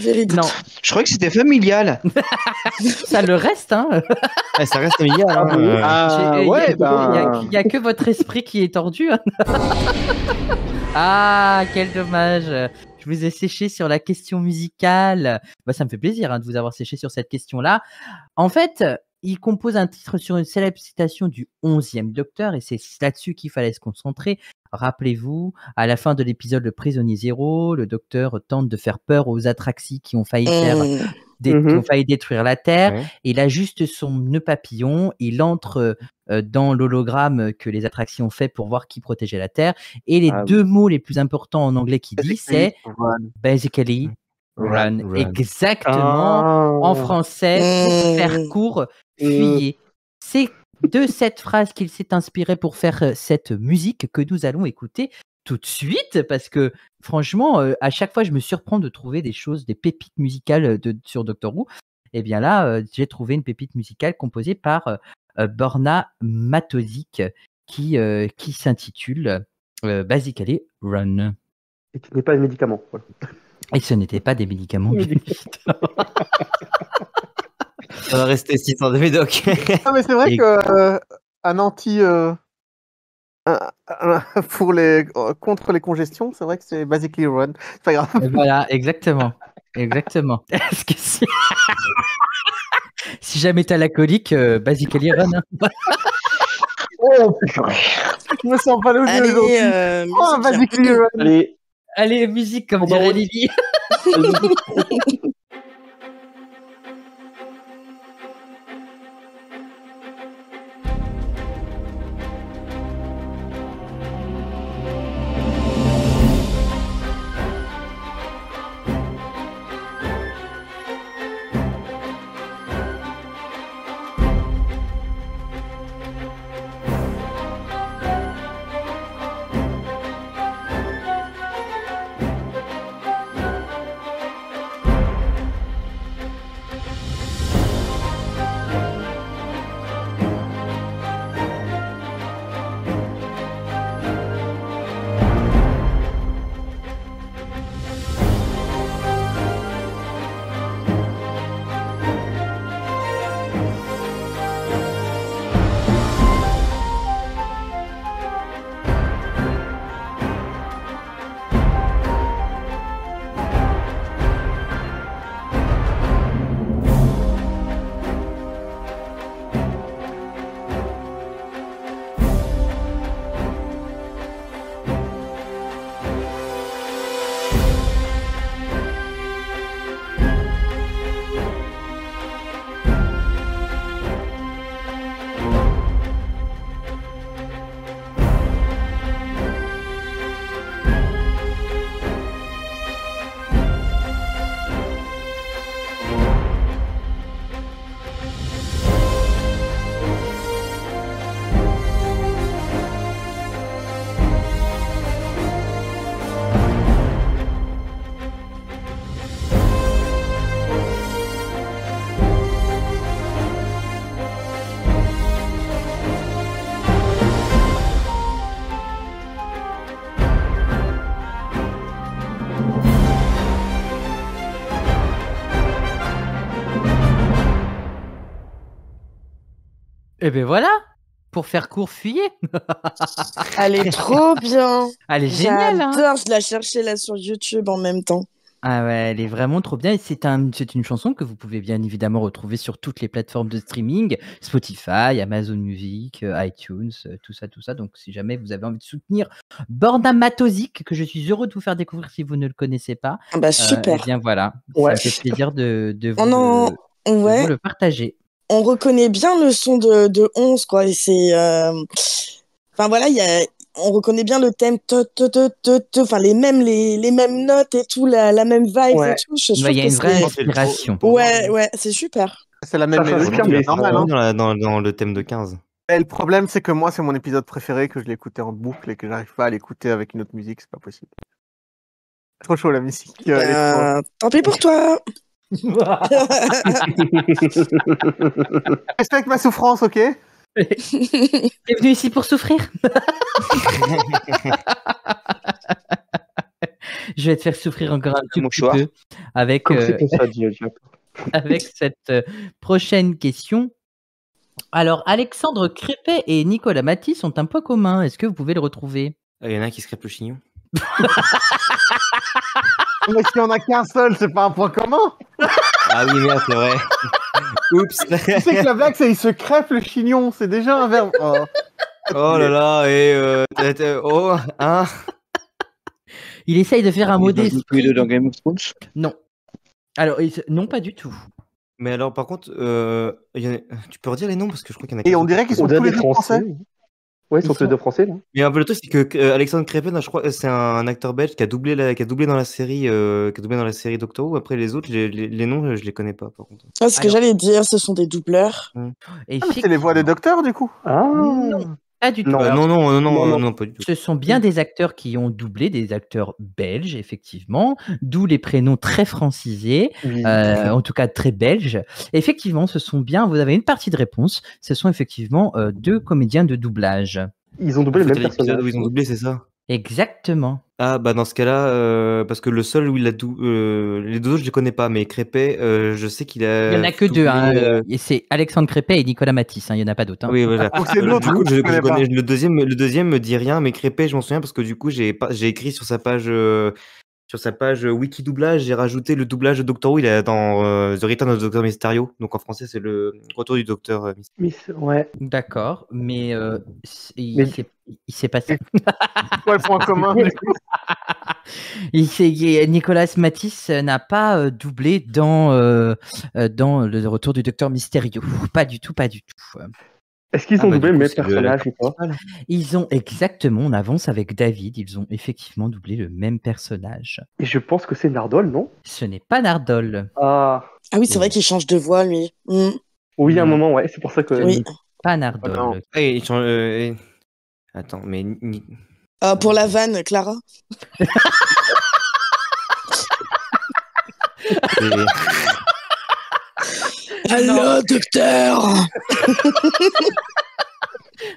Véridique. Non, Je croyais que c'était familial. ça le reste, hein. Ça reste familial. Hein, Il y a que votre esprit qui est tordu. Hein. Ah, quel dommage. Je vous ai séché sur la question musicale. Bah, ça me fait plaisir de vous avoir séché sur cette question-là. En fait, il compose un titre sur une célèbre citation du 11e Docteur et c'est là-dessus qu'il fallait se concentrer. Rappelez-vous, à la fin de l'épisode Le Prisonnier Zéro, le Docteur tente de faire peur aux Atraxis qui ont failli qui ont failli détruire la Terre. Ouais. Il a juste son nœud papillon, il entre dans l'hologramme que les Atraxis ont fait pour voir qui protégeait la Terre. Et les deux mots les plus importants en anglais qu'il dit, c'est basically run. Exactement. En français, pour faire court, fuyez. C'est de cette phrase qu'il s'est inspiré pour faire cette musique que nous allons écouter tout de suite, parce que franchement, à chaque fois, je me surprends de trouver des choses, des pépites musicales sur Doctor Who. Et bien là, j'ai trouvé une pépite musicale composée par Borna Matozic qui s'intitule Basically Run. Et qui n'est pas un médicament. Voilà. Et ce n'était pas des médicaments. Bien évidemment. Ça va rester 600 de médoc. Ah, mais c'est vrai que un anti contre les congestions, c'est vrai que c'est basically run. C'est pas grave. Et voilà, exactement. Exactement. Est-ce que si jamais t'as la colique, basically run. Hein. Oh, purée. Je me sens pas le jeu aujourd'hui. Oh, basically run. Allez, musique, comme dirait Lily. Et ben voilà, pour faire court, fuyez. Elle est trop bien. Elle est géniale. J'adore, je la cherchais là sur YouTube en même temps. Ah ouais, elle est vraiment trop bien. Et c'est une chanson que vous pouvez bien évidemment retrouver sur toutes les plateformes de streaming, Spotify, Amazon Music, iTunes, tout ça. Donc si jamais vous avez envie de soutenir Borna Matozic, que je suis heureux de vous faire découvrir si vous ne le connaissez pas. Ah bah super. Eh bien voilà, Ouais. ça me fait plaisir de On vous le partager. On reconnaît bien le son de 11, quoi. Et c'est, enfin voilà, on reconnaît bien le thème, enfin les mêmes notes et tout, la même vibe et tout. Je trouve Il y a que une vraie c'est- inspiration. Ouais, c'est super. C'est la même Ça mélodie, s'inspire, c'est mais normal. Hein. Dans le thème de 15. Et le problème, c'est que moi, c'est mon épisode préféré, que je l'écoutais en boucle et que j'arrive pas à l'écouter avec une autre musique, c'est pas possible. Trop chaud la musique. Elle est trop- Tant pis pour toi. Respecte ma souffrance, ok? T'es venu ici pour souffrir? Je vais te faire souffrir encore un tout petit mouchoir. peu avec, Comme c'était ça, Dieu. avec cette prochaine question. Alors, Alexandre Crépet et Nicolas Matisse ont un point commun. Est-ce que vous pouvez le retrouver? Il y en a un qui se crêpe le chignon. Mais s'il n'y en a qu'un seul, c'est pas un point commun. Ah oui, merde, c'est vrai. Oups. Tu sais que la blague, c'est il se crêpe le chignon. C'est déjà un verbe. Oh. Oh là là, et oh, hein. Il essaye de faire un mot d'esprit. dans Game of Thrones. Non. Alors, non, pas du tout. Mais alors, par contre, tu peux redire les noms parce que je crois qu'il y en a. Et on dirait qu'ils sont On tous dirait les des deux français. Français. Ouais, ils sont tous les deux français, là. Mais un peu le truc, c'est que Alexandre Crépin, je crois, c'est un acteur belge qui a doublé dans la série, Doctor Who. Après les autres, les noms, je les connais pas, par contre. Ah, ce que Alors- j'allais dire, ce sont des doubleurs. Et Ah, mais c'est les voix des docteurs, du coup. Ah. Non, pas du tout. Non. Alors, Non, pas du tout. ce sont bien des acteurs qui ont doublé, des acteurs belges, effectivement, d'où les prénoms très francisés, Oui. en tout cas très belges. Effectivement, ce sont bien, vous avez une partie de réponse, ce sont effectivement deux comédiens de doublage. Ils ont doublé le même L'épisode personnage. où ils ont doublé, c'est ça? Exactement. Ah, bah dans ce cas-là, parce que le seul où il a les deux autres, je les connais pas, mais Crépet, je sais qu'il a. Il n'y en a que doublé, deux, hein, et c'est Alexandre Crépet et Nicolas Matisse, hein, il n'y en a pas d'autres. Hein. Oui, voilà. Donc c'est l'autre Du coup, que je connais pas. le deuxième me dit rien, mais Crépet, je m'en souviens parce que du coup, j'ai écrit sur sa page Wiki doublage, j'ai rajouté le doublage de Doctor Who, il est dans The Return of Dr Mysterio. Donc en français, c'est le retour du Docteur Mysterio. Ouais. D'accord, mais Mais- il s'est passé. Quoi le point commun, du coup? Nicolas Matisse n'a pas doublé dans le retour du Docteur Mysterio. Pas du tout, pas du tout. Est-ce qu'ils Ah ont bah, doublé du le coup, même c'est le- personnage ou pas? Ils ont exactement, on avance avec David, ils ont effectivement doublé le même personnage. Et je pense que c'est Nardole, non? Ce n'est pas Nardole. Ah. Ah oui, c'est vrai qu'il change de voix, lui. Mm. Oui, à un Non. moment, ouais. C'est pour ça que. Oui. Pas Oh Nardole. non. Et il change, Attends, mais Pour la vanne, Clara. et- Allô, docteur.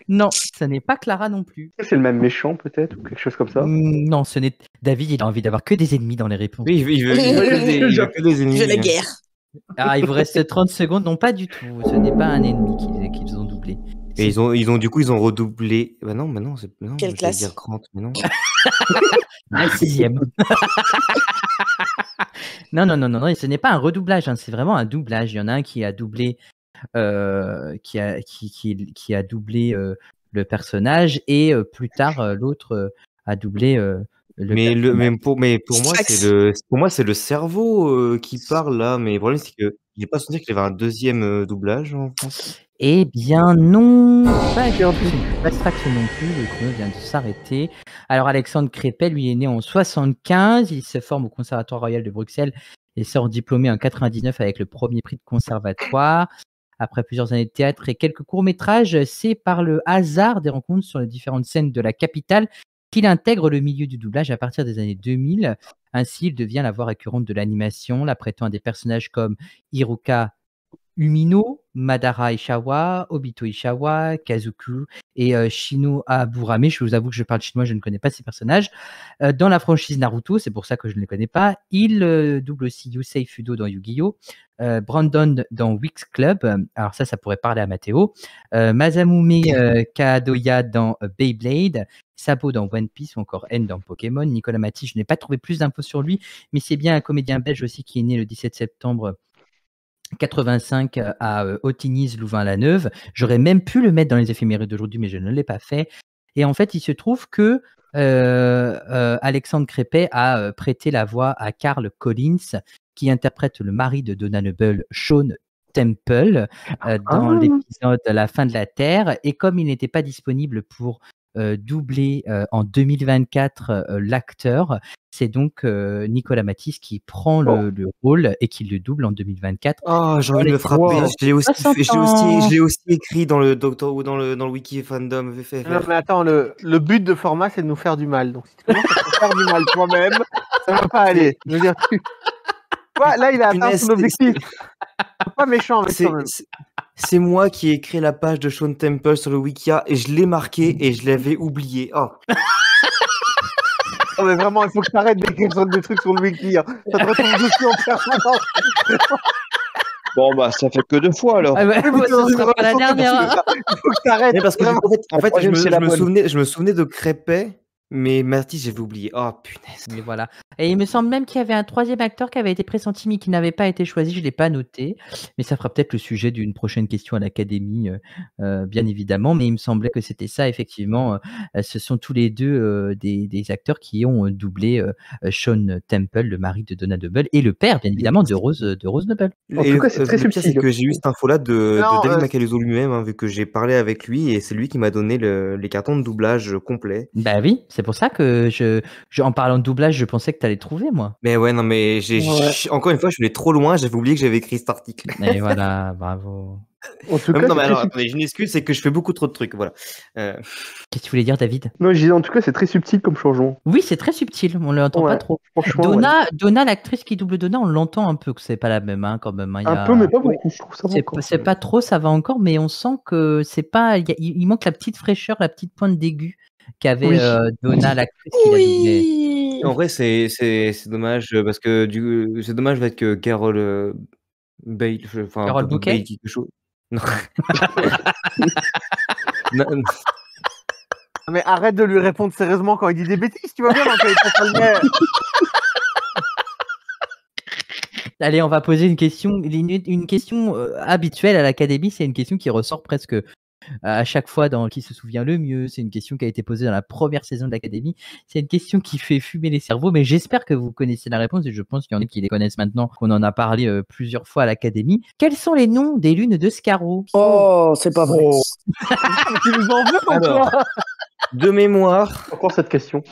Non, ce n'est pas Clara non plus. C'est le même méchant, peut-être, ou quelque chose comme ça. Non, ce n'est. David, il a envie d'avoir que des ennemis dans les réponses. oui, il veut que des ennemis. Je veux la guerre. Ah, il vous reste 30 secondes. Non, pas du tout. Ce n'est pas un ennemi qu'ils ont doublé. Et ils ont redoublé. Bah non, non. Quelle j'allais classe dire Grant, mais non. La sixième. Non, ce n'est pas un redoublage, hein, c'est vraiment un doublage. Il y en a un qui a doublé, qui a doublé le personnage et plus tard l'autre a doublé le personnage. Mais pour moi c'est le cerveau qui parle là. Mais le problème c'est que j'ai pas souvenir qu'il y avait un deuxième doublage en français. Eh bien non, pas du tout, c'est pas Strax non plus, le chrono vient de s'arrêter. Alors Alexandre Crépel, lui, est né en 75, il se forme au Conservatoire Royal de Bruxelles et sort diplômé en 99 avec le premier prix de conservatoire. Après plusieurs années de théâtre et quelques courts-métrages, c'est par le hasard des rencontres sur les différentes scènes de la capitale qu'il intègre le milieu du doublage à partir des années 2000. Ainsi, il devient la voix récurrente de l'animation, la prêtant à des personnages comme Hiruka Umino, Madara Ishawa, Obito Ishawa, Kazuku et Shino Aburame. Je vous avoue que je parle chinois, je ne connais pas ces personnages. Dans la franchise Naruto, c'est pour ça que je ne les connais pas. Il double aussi Yusei Fudo dans Yu-Gi-Oh! Brandon dans Winx Club. Alors ça pourrait parler à Mathéo. Masamune Kadoya dans Beyblade. Sabo dans One Piece ou encore N dans Pokémon. Nicolas Matisse, je n'ai pas trouvé plus d'infos sur lui, mais c'est bien un comédien belge aussi qui est né le 17 septembre 85 à Ottignies, Louvain-la-Neuve. J'aurais même pu le mettre dans les éphémérides d'aujourd'hui, mais je ne l'ai pas fait. Et en fait, il se trouve que Alexandre Crépet a prêté la voix à Carl Collins, qui interprète le mari de Donna Noble, Sean Temple, dans l'épisode La fin de la Terre. Et comme il n'était pas disponible pour doubler en 2024 l'acteur, c'est donc Nicolas Matisse qui prend le rôle et qui le double en 2024. Oh, j'ai envie de me frapper. Wow. Je l'ai aussi écrit dans le Doctor ou dans le wiki fandom FFF. Non, mais attends, le but de format, c'est de nous faire du mal. Donc, si tu commences à te faire du mal toi-même, Ça va pas aller. Je veux dire, ouais, là, il a atteint Punaise, son objectif. Pas méchant, mais quand même. C'est moi qui ai créé la page de Shaun Temple sur le Wikia et je l'ai marqué et je l'avais oublié. Oh. Non, mais vraiment, il faut que tu arrêtes d'écrire des trucs sur le wiki. Hein. Ça te retombe dessus en permanence. Bon, bah, ça fait que 2 fois alors. Ah ouais, Mais ce sera pas la dernière. Hein. Il faut que tu arrêtes. Mais parce que du coup, en fait, troisième, c'est la bonne. je me souvenais de Crépet, mais Marty, j'avais oublié. Oh punaise. Mais voilà. Et il me semble même qu'il y avait un troisième acteur qui avait été pressenti mais qui n'avait pas été choisi. Je ne l'ai pas noté. Mais ça fera peut-être le sujet d'une prochaine question à l'Académie, bien évidemment. Mais il me semblait que c'était ça, effectivement. Ce sont tous les deux des acteurs qui ont doublé Shaun Temple, le mari de Donna Noble, et le père, bien évidemment, de Rose Noble. En tout cas, c'est très le pire, c'est subtil. que j'ai eu cette info-là de Non, David Macaluso lui-même, hein, vu que j'ai parlé avec lui et c'est lui qui m'a donné les cartons de doublage complets. Bah oui, c'est pour ça que en parlant de doublage, je pensais que tu allais trouver, moi. Mais ouais, non, mais encore une fois, je suis allé trop loin, j'avais oublié que j'avais écrit cet article. Et voilà, bravo. En tout cas, Non, mais c'est alors, très attendez, j'ai une excuse, c'est que je fais beaucoup trop de trucs, voilà. Qu'est-ce que tu voulais dire, David? Non, je disais, en tout cas, c'est très subtil comme changement. Oui, c'est très subtil, on ne l'entend pas Ouais, trop. franchement, ouais. Donna, l'actrice qui double Donna, on l'entend un peu que c'est pas la même, hein, quand même. Hein, Un peu, mais pas beaucoup. Je trouve ça va encore. c'est pas trop, ça va encore, mais on sent que c'est pas. Il manque la petite fraîcheur, la petite pointe d'aigu qu'avait Oui. Donna, l'actrice qui l'a doublée. Oui. En vrai, c'est dommage, parce que c'est dommage avec Carole Bale, enfin, Carole pas Bouquet Bale, quelque chose. Non. Non, Mais arrête de lui répondre sérieusement quand il dit des bêtises, tu vois bien, quand il est pas le Allez, on va poser une question habituelle à l'Académie. C'est une question qui ressort presque à chaque fois dans Qui se souvient le mieux. C'est une question qui a été posée dans la première saison de l'Académie. C'est une question qui fait fumer les cerveaux, mais j'espère que vous connaissez la réponse et je pense qu'il y en a qui les connaissent maintenant, qu'on en a parlé plusieurs fois à l'Académie. Quels sont les noms des lunes de Scarrow? Oh, c'est pas vrai. Oh, Tu nous en veux, Alors, toi de mémoire, encore cette question.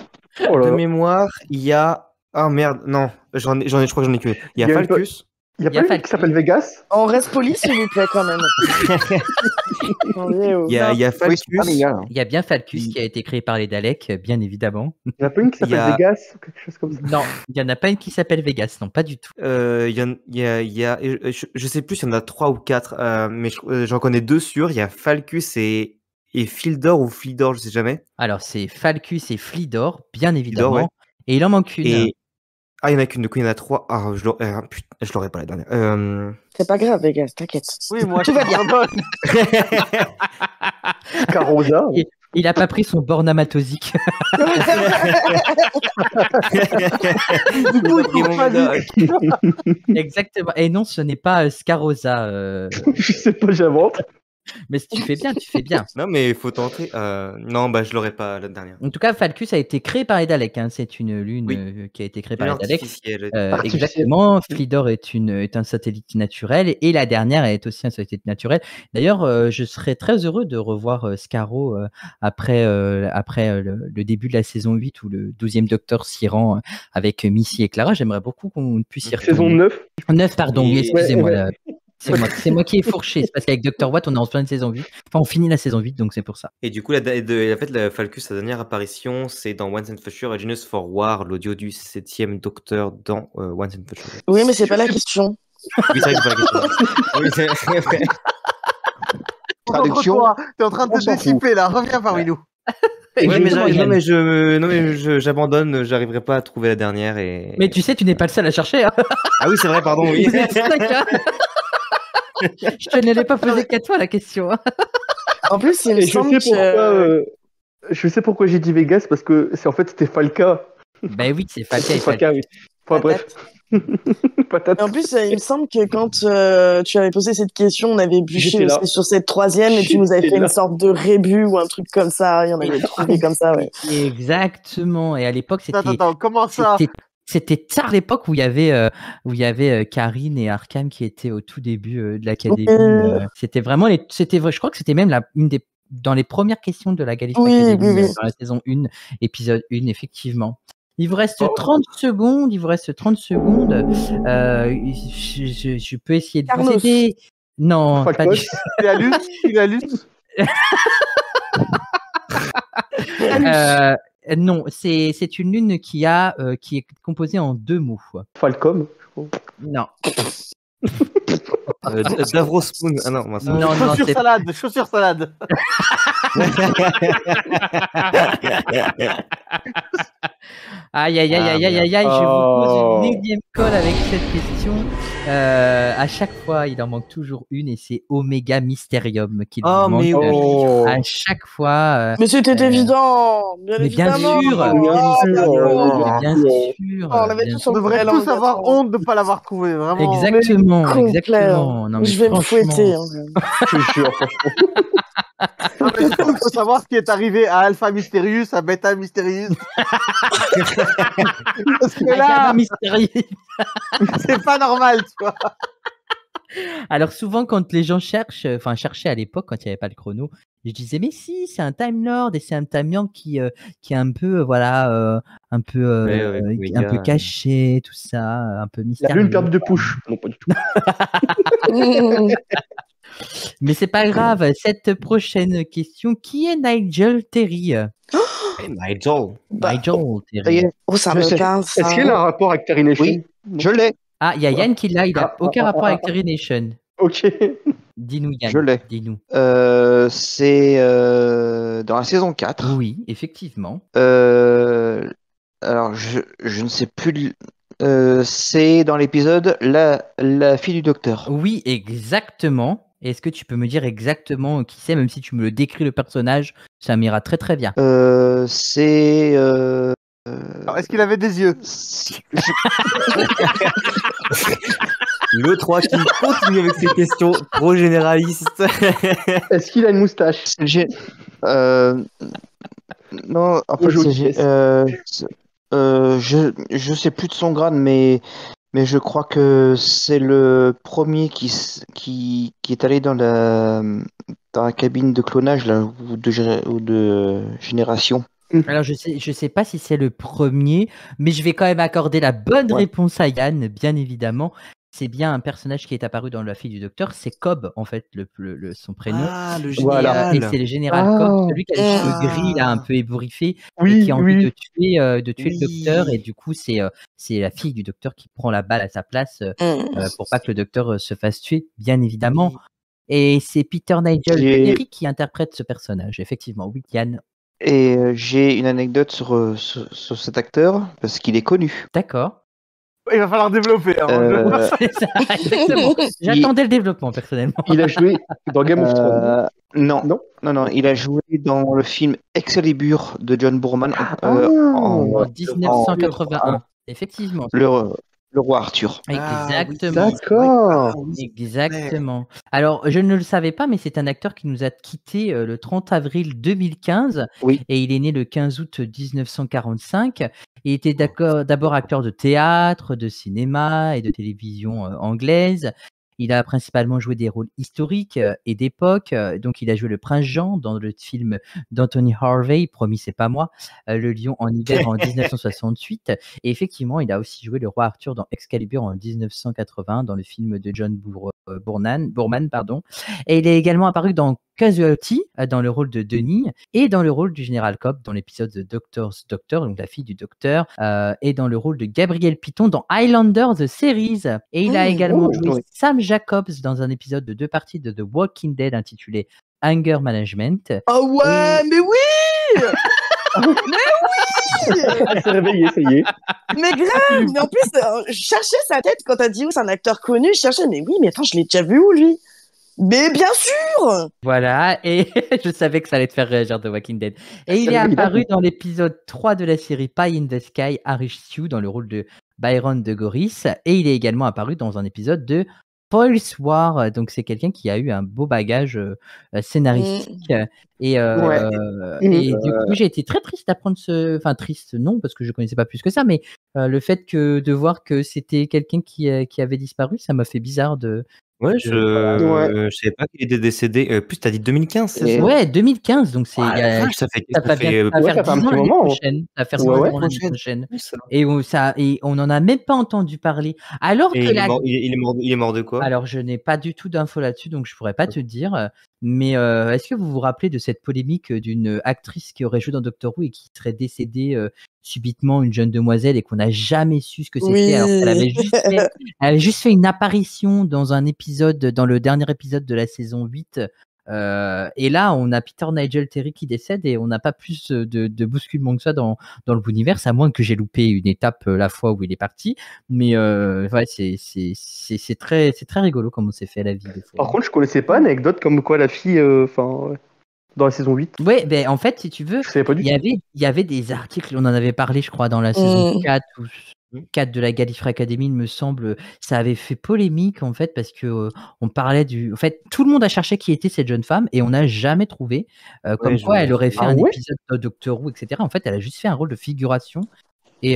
Oh là là. il y a. Ah merde, non, j'en ai, je crois que j'en ai qu'une. Il y a Il y a une Falcus. Il y a Il y a pas une Falcus. qui s'appelle Vegas? On reste poli, s'il vous plaît, quand même. Il y a Falcus. Oui, c'est pas les gars. Il y a bien Falcus qui a été créé par les Daleks, bien évidemment. Il n'y a pas une qui Il y s'appelle a- Vegas ou quelque chose comme ça? Non, il n'y en a pas une qui s'appelle Vegas, non, pas du tout. Je sais plus, il y en a 3 ou 4, mais j'en connais 2 sûrs. Il y a Falcus et Fildor ou Flidor, je sais jamais. Alors, c'est Falcus et Flidor, bien évidemment. ouais. Et il en manque une. Et il y en a qu'une, du coup il y en a 3. Ah, putain, je l'aurais pas la dernière. C'est pas grave, Vegas, t'inquiète. Oui, moi, Tout va bien. Carosa? Il a pas pris son bornamatosique. Du coup, il trouve pas lui. Exactement. Et non, ce n'est pas Scarosa. Je sais pas, j'invente. Mais tu fais bien, tu fais bien. Non, mais il faut tenter. Non, bah je l'aurais pas la dernière. En tout cas, Falcus a été créé par les Daleks. Hein. C'est une lune Oui. qui a été créée par les Daleks. Artificiel. Exactement. Flidor est un satellite naturel et la dernière est aussi un satellite naturel. D'ailleurs, je serais très heureux de revoir Scarrow après le début de la saison 8 où le 12e Docteur s'y rend avec Missy et Clara. J'aimerais beaucoup qu'on puisse y retourner. Saison 9. 9, pardon. Et- Oui, excusez-moi. Ouais, là. C'est moi qui ai fourché. C'est parce qu'avec Dr. Watt, on est en pleine saison 8. Enfin, on finit la saison 8, donc c'est pour ça. Et du coup, en fait, la Falcus, sa dernière apparition, c'est dans Once and Future et Genius for War, l'audio du 7e Docteur dans Once and Future. Oui, mais c'est pas la question. Oui, c'est vrai que c'est pas la question. Oui, c'est vrai. Traduction. Concentre-toi, t'es en train de On te s'en déciper là, reviens parmi nous. Ouais, mais Exactement, non, mais j'abandonne, j'arriverai pas à trouver la dernière et. Mais tu sais, tu n'es pas le seul à chercher. Hein. Ah oui, c'est vrai, pardon, oui. Vous êtes cinq, hein. Je te l'ai pas posé qu'à toi la question. Hein. En plus, il me Et je semble sais pourquoi, que... je sais pourquoi j'ai dit Vegas, parce que en fait c'était Falca. Ben oui, c'est Falca et Falca, oui. Enfin bref. Patate. Et en plus, il me semble que quand tu avais posé cette question, on avait bûché J'étais là. aussi sur cette troisième et tu nous avais fait J'étais là. une sorte de rébut ou un truc comme ça. Il y en avait trouvé comme ça, ouais. Exactement. Et à l'époque, Attends, comment ça? c'était tard l'époque où il y avait Karine et Arkham qui étaient au tout début de l'académie. C'était vraiment je crois que c'était même dans les premières questions de la Gallifrey Oui, Academy, oui. dans la saison 1, épisode 1, effectivement. Il vous reste 30 secondes. Je peux essayer de vous Carlos. aider. Non, pas Falcon. du Il a lu. Non, c'est une lune qui est composée en 2 mots. Falcom. Non. Davros Spoon. Ah non, moi, ça. Non, Chaussures c'est salade, chaussures salade. Aïe, aïe, aïe, Ah, aïe, aïe, aïe, aïe, je vous pose une énième colle avec cette question. À chaque fois, il en manque toujours une et c'est Omega Mysterium qu'il vous Oh, manque. mais oui. Oh. À chaque fois. Mais c'était évident, bien mais bien évidemment. sûr, Ah, bien sûr, d'accord. bien sûr. Oh, on l'avait bien tous sûr. On sur le devrait bout de la tous langue, avoir d'accord. honte de ne pas l'avoir trouvé, vraiment. Exactement, Complet. exactement. Non, mais Je vais me franchement, fouetter. hein. Je te jure, franchement. Non, mais surtout, il faut savoir ce qui est arrivé à Alpha Mysterius, à Beta Mysterius. Parce que Ah, là, Gamma Mysterium. c'est pas normal, tu vois. Alors souvent quand les gens cherchaient à l'époque quand il n'y avait pas le chrono, je disais mais si c'est un Time Lord et c'est un Time Lord qui est un peu un peu Ouais, un peu Omega, caché tout ça, un peu La mystérieux. lune perte de push. Non, pas du tout. Mais c'est pas grave. Cette prochaine question, qui est Nigel Terry? Hey, Nigel. Bah, Nigel Ça y Terry. est, oh, ça Je me sais. parle, Est-ce ça. qu'il a un rapport avec Terry Nation? Oui. je l'ai, Ah, il y a Yann qui l'a, il a aucun rapport avec Terry Nation. Ok. Dis-nous Yann. je l'ai. Dis-nous. C'est dans la saison 4. Oui, effectivement. Alors, je ne sais plus. C'est dans l'épisode la fille du docteur. Oui, exactement. Est-ce que tu peux me dire exactement qui c'est, même si tu me le décris le personnage, ça m'ira très très bien. C'est. Alors, est-ce qu'il avait des yeux? Le 3 qui continue avec ses questions trop généralistes. Est-ce qu'il a une moustache? Non, en Faut fait, jouer au c'est- chess. je sais plus de son grade, mais je crois que c'est le premier qui est allé dans la cabine de clonage là, ou de génération. Alors je sais pas si c'est le premier, mais je vais quand même accorder la bonne Ouais. réponse à Yann, bien évidemment. C'est bien un personnage qui est apparu dans La fille du docteur, c'est Cobb en fait, son prénom. Ah, le Voilà. Et général. c'est le général Ah. Cobb, celui qui a les cheveux Ah. gris là, un peu ébouriffé, et Oui, qui a envie oui. de tuer le docteur, Oui. et du coup c'est la fille du docteur qui prend la balle à sa place pour pas que le docteur se fasse tuer, bien évidemment. Et c'est Peter Nigel Terry qui interprète ce personnage, effectivement. Oui, Yann. Et j'ai une anecdote sur cet acteur parce qu'il est connu. D'accord. Il va falloir développer. Hein. C'est ça, exactement. J'attendais le développement personnellement. Il a joué dans Game of Thrones. Non, Non. non, il a joué dans le film Excalibur de John Boorman En 1981, effectivement. le roi Arthur. Exactement. D'accord. Exactement. Alors, je ne le savais pas, mais c'est un acteur qui nous a quitté le 30 avril 2015. Oui. Et il est né le 15 août 1945. Il était d'abord acteur de théâtre, de cinéma et de télévision anglaise. Il a principalement joué des rôles historiques et d'époque. Donc, il a joué le prince Jean dans le film d'Anthony Harvey, Promis, c'est pas moi, Le Lion en hiver en 1968. Et effectivement, il a aussi joué le roi Arthur dans Excalibur en 1980, dans le film de John Boorman, pardon. Et il est également apparu dans Casualty, dans le rôle de Denis, et dans le rôle du général Cobb, dans l'épisode de Doctor's Doctor, donc la fille du docteur, et dans le rôle de Gabriel Python dans Highlander The Series. Et il a également joué oui. Sam Jacobs dans un épisode de 2 parties de The Walking Dead intitulé Anger Management. Oh ouais, mais oui. Elle s'est réveillée, ça y est. Mais grave. Mais en plus, je cherchais sa tête quand t'as dit, c'est un acteur connu. Je cherchais, mais oui, mais attends, je l'ai déjà vu où, lui? Mais bien sûr. Voilà, et je savais que ça allait te faire réagir de Walking Dead. Et il est apparu dans l'épisode 3 de la série Pie in the Sky, Irish Stew, dans le rôle de Byron de Goris. Et il est également apparu dans un épisode de Foils War. Donc c'est quelqu'un qui a eu un beau bagage scénaristique. Et du coup, j'ai été très triste d'apprendre Enfin, triste, non, parce que je connaissais pas plus que ça, mais le fait de voir que c'était quelqu'un qui avait disparu, ça m'a fait bizarre de... Ouais, je savais pas qu'il était décédé. Plus, t'as dit 2015, c'est ça? Ouais, 2015, donc c'est... Ah, la vache, ça fait Ça va faire 10 ça fait un ans petit l'année moment. prochaine. Ça va faire 10 Ouais, ans l'année prochaine. ça. Et on n'en a même pas entendu parler. Alors Et que il est mort de quoi? Alors, je n'ai pas du tout d'infos là-dessus, donc je pourrais pas te dire. Mais est-ce que vous vous rappelez de cette polémique d'une actrice qui aurait joué dans Doctor Who et qui serait décédée subitement, une jeune demoiselle, et qu'on n'a jamais su ce que c'était, alors qu'elle avait Oui. juste fait une apparition dans un épisode, dans le dernier épisode de la saison 8. Et là, on a Peter Nigel Terry qui décède et on n'a pas plus de bousculement que ça dans l'univers, à moins que j'ai loupé une étape la fois où il est parti. Mais ouais, c'est très rigolo comme on s'est fait à la vie des fois. Par contre, je connaissais pas l'anecdote comme quoi la fille, dans la saison 8. Ouais, ben en fait, si tu veux, Je savais pas du tout. il y avait des articles, on en avait parlé, je crois, dans la saison 4 ou 4 de la Gallifrey Academy, il me semble. Ça avait fait polémique, en fait, parce que on parlait En fait, tout le monde a cherché qui était cette jeune femme et on n'a jamais trouvé. Comme quoi, elle aurait fait un épisode de Doctor Who, etc. En fait, elle a juste fait un rôle de figuration. Et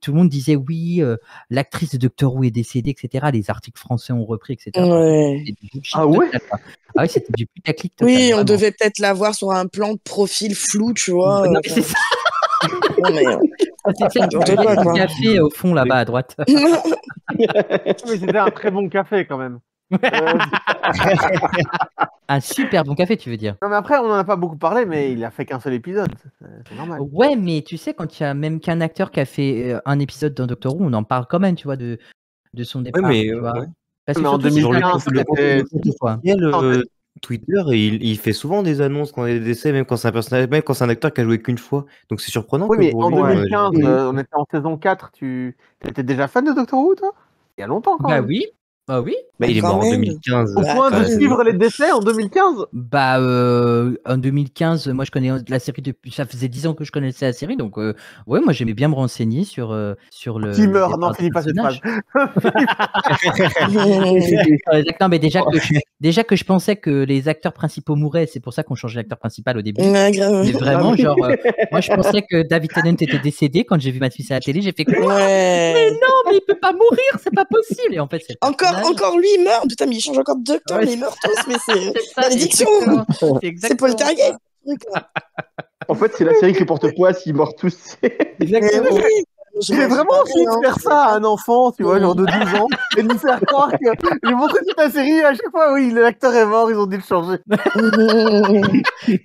tout le monde disait oui, l'actrice de Doctor Who est décédée, etc. Les articles français ont repris, etc. Ouais. C'était du bullshit Ah ouais total, quoi. Ah oui, c'était du putaclic total. Oui, on vraiment. devait peut-être la voir sur un plan de profil flou, tu vois. Non, mais c'est ça. Non, mais, C'est celle qui N'importe buvait quoi, du quoi. café au fond là-bas à droite. Mais c'était un très bon café quand même. Un super bon café, tu veux dire? Non, mais après, on en a pas beaucoup parlé, mais il a fait qu'un seul épisode. C'est normal. Ouais, mais tu sais, quand il y a même qu'un acteur qui a fait un épisode dans Doctor Who, on en parle quand même, tu vois, de son départ. mais tu vois. ouais. Parce que Mais en surtout, c'est 2015, sur le c'était- contenu, quoi. Twitter, il fait souvent des annonces quand il y a des décès, même quand c'est un personnage, même quand c'est un acteur qui a joué qu'une fois. Donc c'est surprenant Oui, que mais pour en lui, 2015, on était en saison 4. Tu étais déjà fan de Doctor Who, toi? Il y a longtemps quand Bah même. oui, bah oui. bah, il est Quand mort en même. 2015. Au point quand de même. suivre les décès en 2015. Bah en 2015, moi je connais la série depuis, ça faisait 10 ans que je connaissais la série, donc ouais, moi j'aimais bien me renseigner sur le. Qui meurt? départ Non, des finis pas cette phrase. personnages. Non, mais déjà que je pensais que les acteurs principaux mouraient, c'est pour ça qu'on changeait l'acteur principal au début. Ouais, grave. Mais vraiment, Ah oui. genre, moi je pensais que David Tennant était décédé quand j'ai vu Matt Smith à la télé, j'ai fait quoi? Ouais. Mais non, mais il peut pas mourir, c'est pas possible. Et en fait, c'est le personnage. Encore lui, il meurt. Putain, mais il change encore de docteur, Ouais, mais ils meurent tous. Mais c'est C'est ça, malédiction. exactement. C'est C'est exactement Paul Target. ça. ce truc-là. En fait, c'est la série qui porte poids s'ils meurent tous. Exactement. Mais oui. J'ai vraiment envie de faire ça à un enfant, tu vois, genre de 12 ans, et de lui faire croire que j'ai montré toute la série, et à chaque fois, oui, l'acteur est mort, ils ont dû le changer.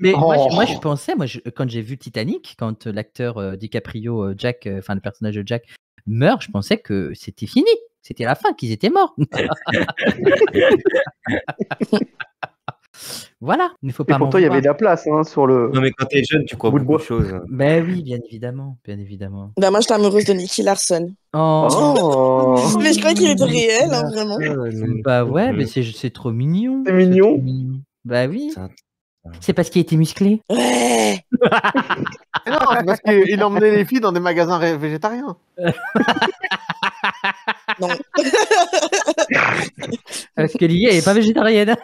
Mais Oh. moi, je pensais, quand j'ai vu Titanic, quand l'acteur DiCaprio, Jack, enfin le personnage de Jack, meurt, je pensais que c'était fini. C'était la fin, qu'ils étaient morts. Voilà, il ne faut Et pas m'en pourtant, il y avait vouloir. de la place sur le. Non, mais quand t'es jeune, tu crois Bout de beaucoup de bois. choses. Ben oui, bien évidemment, bien évidemment. Bah, moi, j'étais amoureuse de Nicky Larson. Oh, Oh. Mais je crois qu'il était réel, hein, vraiment. bah ouais, mais c'est trop mignon. C'est mignon. trop mignon. Bah oui, C'est un- c'est parce qu'il était musclé. Ouais. Et non, c'est parce qu'il emmenait les filles dans des magasins végétariens. Non. Parce que Lily, elle est pas végétarienne.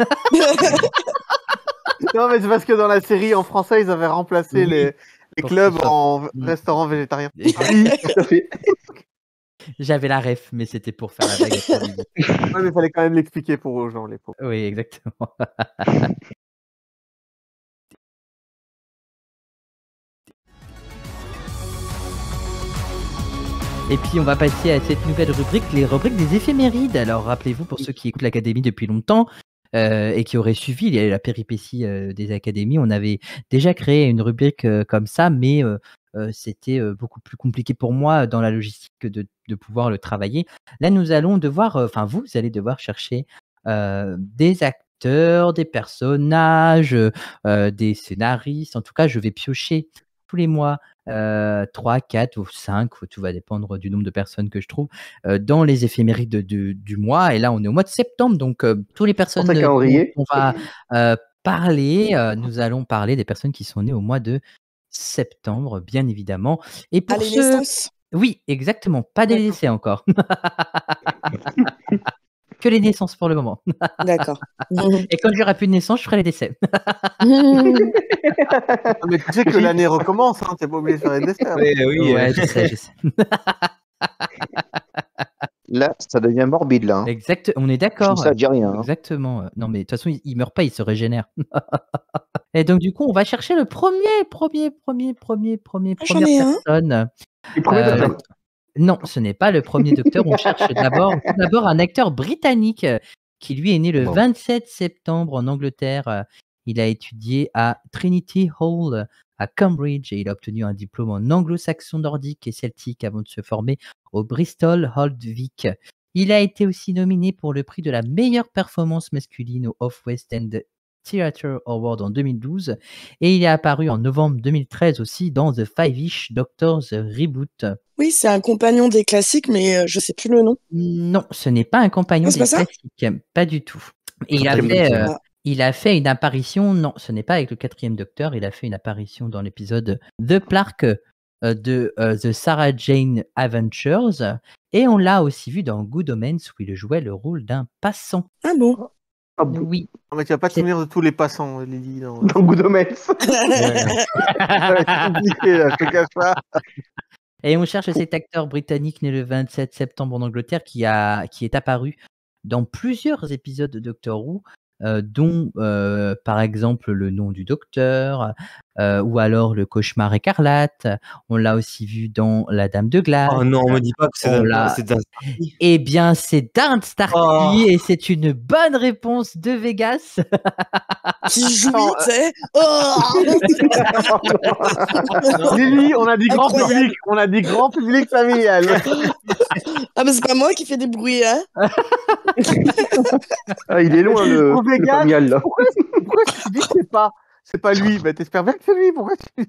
Non, mais c'est parce que dans la série, en français, ils avaient remplacé Oui. les Pour clubs que ça- en Mm. restaurants végétariens. Oui, tout à fait. J'avais la ref, mais c'était pour faire la blague. avec Lily. Ouais, mais il fallait quand même l'expliquer pour aux gens, les pauvres. Oui, exactement. Et puis on va passer à cette nouvelle rubrique, les rubriques des éphémérides. Alors rappelez-vous, pour ceux qui écoutent l'Académie depuis longtemps et qui auraient suivi la péripétie des académies, on avait déjà créé une rubrique comme ça, mais c'était beaucoup plus compliqué pour moi dans la logistique de pouvoir le travailler. Là, nous allons devoir, enfin vous allez devoir chercher des acteurs, des personnages, des scénaristes. En tout cas, je vais piocher tous les mois 3, 4 ou 5, tout va dépendre du nombre de personnes que je trouve, dans les éphémérides du mois. Et là, on est au mois de septembre, donc tous les personnes Pour ta calendrier. dont on va parler, nous allons parler des personnes qui sont nées au mois de septembre, bien évidemment. Et À pour les ceux... naissances. Oui, exactement, pas des D'accord. décès encore. Que les naissances pour le moment. D'accord. Et quand il n'y aura plus de naissance, je ferai les décès. Non, mais tu sais que l'année recommence, hein, t'es pas obligé de faire les desserts. Oui, Ouais, je sais. Là, ça devient morbide, là. Hein. Exact, on est Je dis d'accord. ça, dis rien. Hein. Exactement. Non, mais de toute façon, il meurt pas, il se régénère. Et donc, du coup, on va chercher le première J'en ai un. personne. Le premier Euh, docteur. Non, ce n'est pas le premier docteur. On cherche d'abord un acteur britannique qui lui est né le Bon. 27 septembre en Angleterre. Il a étudié à Trinity Hall à Cambridge et il a obtenu un diplôme en anglo-saxon nordique et celtique avant de se former au Bristol Old Vic. Il a été aussi nominé pour le prix de la meilleure performance masculine au Off-West End Theatre Award en 2012 et il est apparu en novembre 2013 aussi dans The Five-ish Doctors Reboot. Oui, c'est un compagnon des classiques, mais je sais plus le nom. Non, ce n'est pas un compagnon Non, c'est des pas ça classiques, pas du tout. Et il a fait une apparition, non, ce n'est pas avec le 4e Docteur, il a fait une apparition dans l'épisode The Clark de The Sarah Jane Adventures et on l'a aussi vu dans Good Omens où il jouait le rôle d'un passant. Ah bon? Ah bon. Oui. Non, mais tu vas pas te souvenir de tous les passants, Lily. Non. Dans Good Omens. Ça va être compliqué, là, je te cache pas. Et on cherche cet acteur britannique né le 27 septembre en Angleterre qui est apparu dans plusieurs épisodes de Doctor Who, dont par exemple Le Nom du Docteur, ou alors Le Cauchemar écarlate. On l'a aussi vu dans La Dame de Glace. Oh non, on me dit pas que c'est On Dan- l'a- c'est Dan- Eh bien, c'est Darren Starkey Oh. et c'est une bonne réponse de Vegas. Qui jouit, tu sais. Oh Lily, on a dit grand Incroyable. public. On a dit grand public familial. Ah, mais c'est pas moi qui fais des bruits, hein. Ah, il est loin le Vegas. familial là. Pourquoi tu dis que c'est pas lui? Bah, t'espères bien que c'est lui. Pourquoi tu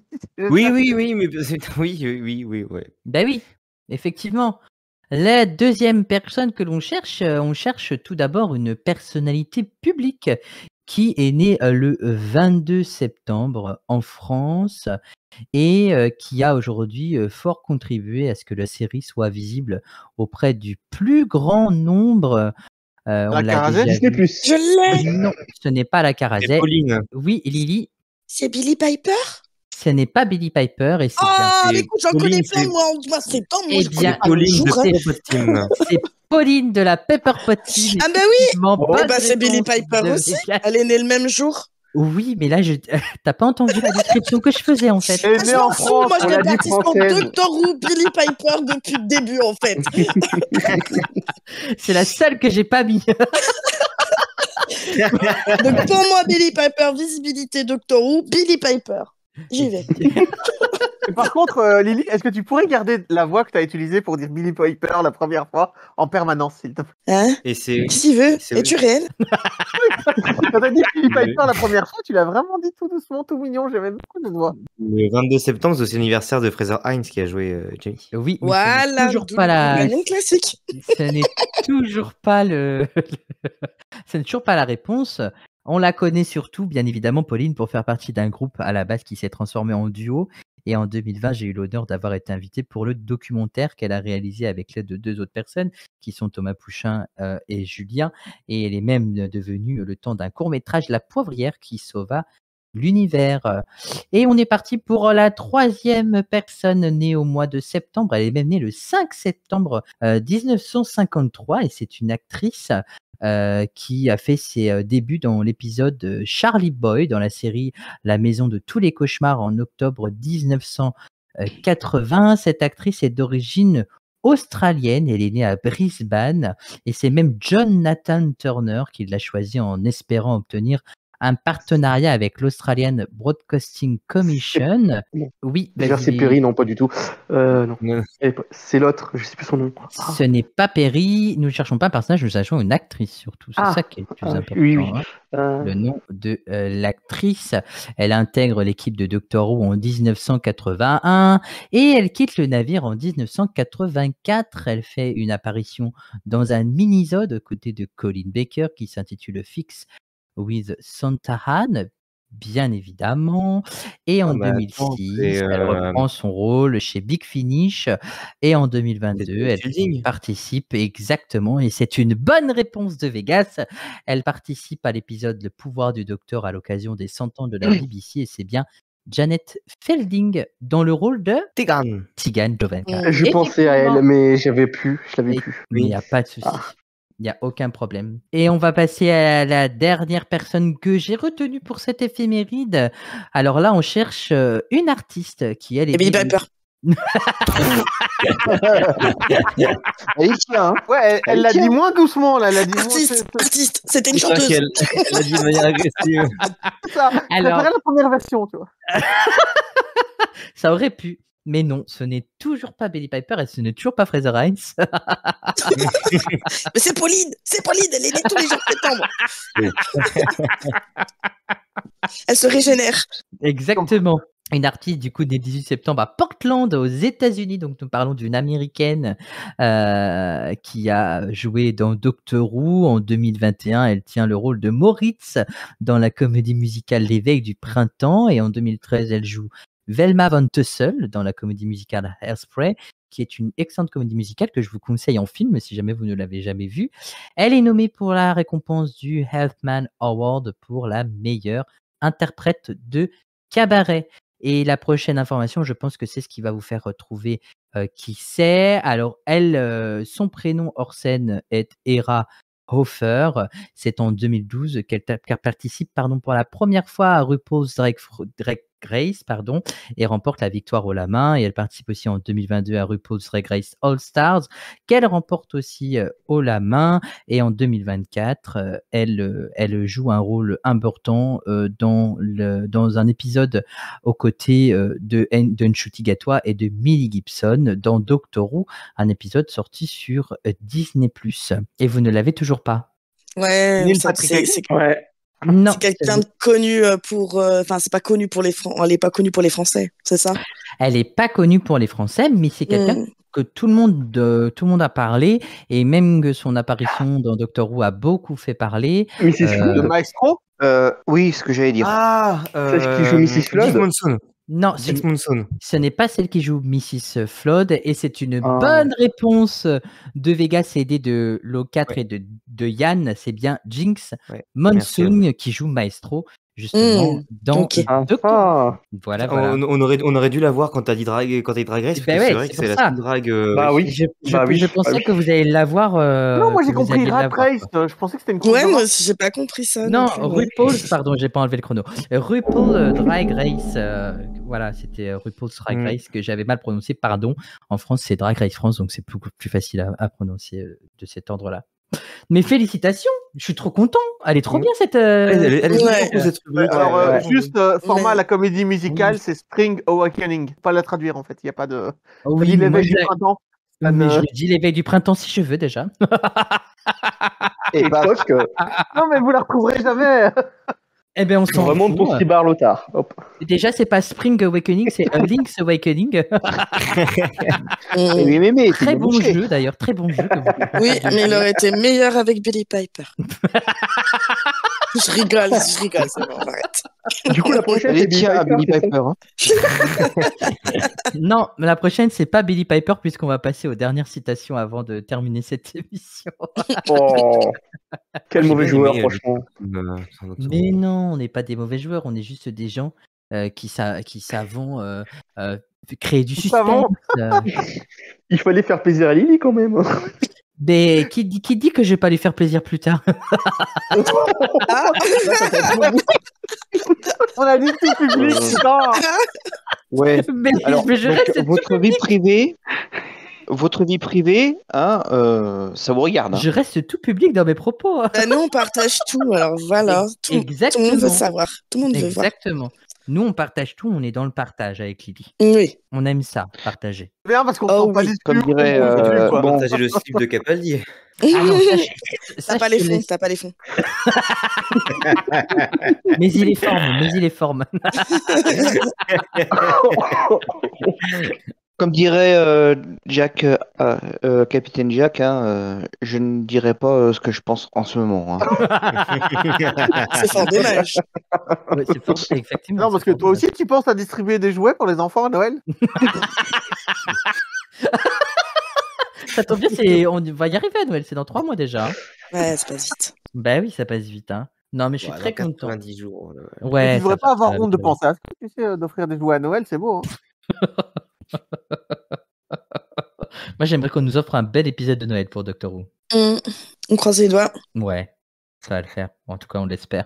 Oui, mais oui, ouais. Ben oui, effectivement. La deuxième personne que l'on cherche, on cherche tout d'abord une personnalité publique qui est née le 22 septembre en France et qui a aujourd'hui fort contribué à ce que la série soit visible auprès du plus grand nombre. On l'a Carazette, déjà Disney+. vu. Je l'ai. Non, ce n'est pas la C'est Carazette. Pauline. Oui, Lily, C'est Billy Piper? ce n'est pas Billy Piper et c'est Ah, c'est mais écoute, j'en Pauline, connais plein, c'est- moi, c'est pas moi. Eh je bien, connais pas le Pauline jour, de hein. Pepper Pot Team. c'est Pauline de la Pepper Pot Team. Ah, bah oui. Effectivement, Eh bonne bah, c'est Billy réponse Piper de aussi. Vegas. Elle est née le même jour. Oui, mais là, t'as pas entendu la description que je faisais en fait. Elle est Ah, née je en m'en fous, France. moi, je on fais l'a dit partie sur française. Doctor Who, Billy Piper depuis le début, en fait. C'est la seule que j'ai pas mis. Donc, pour moi, Billy Piper, visibilité Doctor Who, Billy Piper. J'y vais. Et par contre, Lily, est-ce que tu pourrais garder la voix que tu as utilisée pour dire Billy Piper la première fois en permanence, s'il te plaît? Hein? Et c'est Qui s'y veut? C'est- Es-tu réel? Quand t'as dit Billy Piper la première fois, tu l'as vraiment dit tout doucement, tout mignon. J'avais beaucoup de voix. le 22 septembre, c'est aussi l'anniversaire de Fraser Hines qui a joué Jenny. Oui, mais Voilà, ce n'est toujours d'où pas le la. compagnon classique. Ce n'est toujours pas ce n'est toujours pas la réponse. On la connaît surtout, bien évidemment, Pauline, pour faire partie d'un groupe à la base qui s'est transformé en duo. Et en 2020, j'ai eu l'honneur d'avoir été invité pour le documentaire qu'elle a réalisé avec l'aide de 2 autres personnes, qui sont Thomas Pouchin et Julien. Et elle est même devenue, le temps d'un court-métrage, La Poivrière qui sauva l'univers. Et on est parti pour la 3e personne née au mois de septembre. Elle est même née le 5 septembre 1953 et c'est une actrice qui a fait ses débuts dans l'épisode Charlie Boy dans la série La Maison de tous les cauchemars en octobre 1980. Cette actrice est d'origine australienne, elle est née à Brisbane et c'est même John Nathan Turner qui l'a choisie en espérant obtenir un partenariat avec l'Australian Broadcasting Commission. Oui, Déjà, vas-y, c'est Perry, non, pas du tout. Non. Non. C'est l'autre, je sais plus son nom. Ah. ce n'est pas Perry, nous ne cherchons pas un personnage, nous cherchons une actrice surtout. C'est Ah. ça qui est le plus Ah, important. oui. Hein. Le nom de l'actrice. Elle intègre l'équipe de Doctor Who en 1981 et elle quitte le navire en 1984. Elle fait une apparition dans un mini-sode aux côtés de Colin Baker qui s'intitule Fix with Santahan, bien évidemment. Et en Ah, mais attends, 2006, c'est, elle reprend son rôle chez Big Finish. Et en 2022, C'est elle Fielding. participe exactement, et c'est une bonne réponse de Vegas. Elle participe à l'épisode Le pouvoir du docteur à l'occasion des 100 ans de la BBC, et c'est bien Janet Fielding dans le rôle de Tigran. Tigane Jovanka. Mm. Je pensais à elle, mais je l'avais plus. Et- plus. Il n'y a pas de souci. Il n'y a aucun problème. Et on va passer à la dernière personne que j'ai retenue pour cette éphéméride. Alors là, on cherche une artiste qui, elle, est Et Billy née le- Piper. Elle y tient, hein. Ouais, elle l'a dit moins doucement, là. Elle a dit moins. Artiste, c'était une C'est vrai chanteuse. qu'elle a dit de manière agressive. Ça. Alors- Préférais la première version, tu vois. Ça aurait pu. Mais non, ce n'est toujours pas Billie Piper et ce n'est toujours pas Fraser Hines. Mais c'est Pauline, elle est née tous les jours de septembre. Elle se régénère. Exactement. Une artiste du coup née le 18 septembre à Portland aux États-Unis. Donc nous parlons d'une américaine qui a joué dans Doctor Who en 2021. Elle tient le rôle de Moritz dans la comédie musicale L'éveil du printemps et en 2013 elle joue Velma Von Tussle dans la comédie musicale Hairspray, qui est une excellente comédie musicale que je vous conseille en film si jamais vous ne l'avez jamais vue. Elle est nommée pour la récompense du Healthman Award pour la meilleure interprète de cabaret. Et la prochaine information, je pense que c'est ce qui va vous faire retrouver qui c'est. Alors, elle, son prénom hors scène est Hera Hofer. C'est en 2012 qu'elle participe pour la première fois à RuPaul's Drag Race et remporte la victoire haut la main. Et elle participe aussi en 2022 à RuPaul's Drag Race All Stars, qu'elle remporte aussi haut la main. Et en 2024, elle joue un rôle important dans un épisode aux côtés de Ncuti Gatwa et de Millie Gibson dans Doctor Who, un épisode sorti sur Disney+. Et vous ne l'avez toujours pas. Ouais, Neil ça, Patrick c'est Ouais. Non, c'est quelqu'un de connu pour. Enfin, c'est pas connu pour les elle est pas connue pour les Français, c'est ça? elle n'est pas connue pour les Français, mais c'est quelqu'un Mm. que tout le monde a parlé, et même que son apparition dans Doctor Who a beaucoup fait parler. Mrs. Flood. Le maestro. Oui, ce que j'allais dire. Ah, C'est ce qui joue Mrs. Flood. Jinx Monsoon. Non, Jinx Monsoon. ce n'est pas celle qui joue Mrs. Flood, et c'est une Ah. bonne réponse de Vegas aidé de Lo4 Ouais. et de Yann. C'est bien Jinx Ouais, Monsoon qui joue Maestro, justement, dans ok. Doctor Who. Ah. Voilà, voilà. On aurait dû la voir quand t'as dit Drag Race, parce Ben que ouais, c'est vrai c'est que pour c'est la ça. seule drague. Bah oui. Je pensais que vous allez l'avoir. Non, moi j'ai que vous compris alliez Rat l'avoir, Race. quoi. Je pensais que c'était une Ouais, course. moi aussi, j'ai pas compris ça. Non, plus, ouais. RuPaul's, pardon, j'ai pas enlevé le chrono. RuPaul Drag Race, voilà, c'était RuPaul's Drag Mm. Race que j'avais mal prononcé, pardon. En France, c'est Drag Race France, donc c'est beaucoup plus facile à prononcer de cet ordre-là. Mais félicitations, je suis trop content. Elle est trop bien cette. Elle est Ouais. trop cool, cette rubrique. Alors, Ouais. juste format Mais- la comédie musicale, c'est Spring Awakening. Pas la traduire en fait. Il y a pas de. Oh On oui, dit mais moi, l'éveil du printemps. ça mais ne- je lui dis l'éveil du printemps si je veux déjà. Et Et bah, toc, Non, mais vous la retrouverez jamais. Eh ben on s'en remonte fout. pour Stibar Lothar. Hop. Déjà, c'est pas Spring Awakening, c'est A Link's Awakening. Mm. oui, mais Très bon jeu d'ailleurs, très bon jeu. que vous proposez. Oui, mais il aurait été meilleur avec Billie Piper. Je rigole, c'est bon, j'arrête. Du coup, la prochaine, Elle c'est est tiens à Billy c'est ça Piper. Hein. Non, mais la prochaine, c'est pas Billie Piper, puisqu'on va passer aux dernières citations avant de terminer cette émission. Oh, quel J'ai mauvais bien joueur, aimé, franchement. Mais non, on n'est pas des mauvais joueurs, on est juste des gens qui savons créer du suspense. savons. Il fallait faire plaisir à Lily quand même. Mais qui dit que je vais pas lui faire plaisir plus tard? On a dit tout public, putain. Ouais. Alors, mais je donc, reste votre vie privée, hein, ça vous regarde. Hein. Je reste tout public dans mes propos. Bah, nous, on partage tout, alors voilà. Tout le monde veut savoir. Tout le monde veut voir. Exactement. Nous, on partage tout, on est dans le partage avec Lily. Oui. On aime ça, partager. Bien parce qu'on Oh prend pas oui. des Comme pubs, dirait, on continue, quoi. bon. Partager le slip de Capaldi. Ah non, T'as pas les fonds, t'as pas les fonds. Mais il est forme. Comme dirait Jack, Capitaine Jack, hein, je ne dirai pas ce que je pense en ce moment. Hein. C'est fort dommage. Ouais, c'est fort, exactement. Non, parce que toi aussi, tu penses à distribuer des jouets pour les enfants à Noël? Ça tombe bien, on va y arriver à Noël, c'est dans 3 mois déjà. Hein. Ouais, ça passe vite. Bah oui, ça passe vite. Hein. Non, mais je suis très content. 90 jours. Ouais, Tu devrais ça pas passe, avoir ça va honte de vite. penser à ça. Tu sais, d'offrir des jouets à Noël, c'est beau. Hein. Moi, j'aimerais qu'on nous offre un bel épisode de Noël pour Doctor Who. On croise les doigts. Ouais, ça va le faire. En tout cas, on l'espère.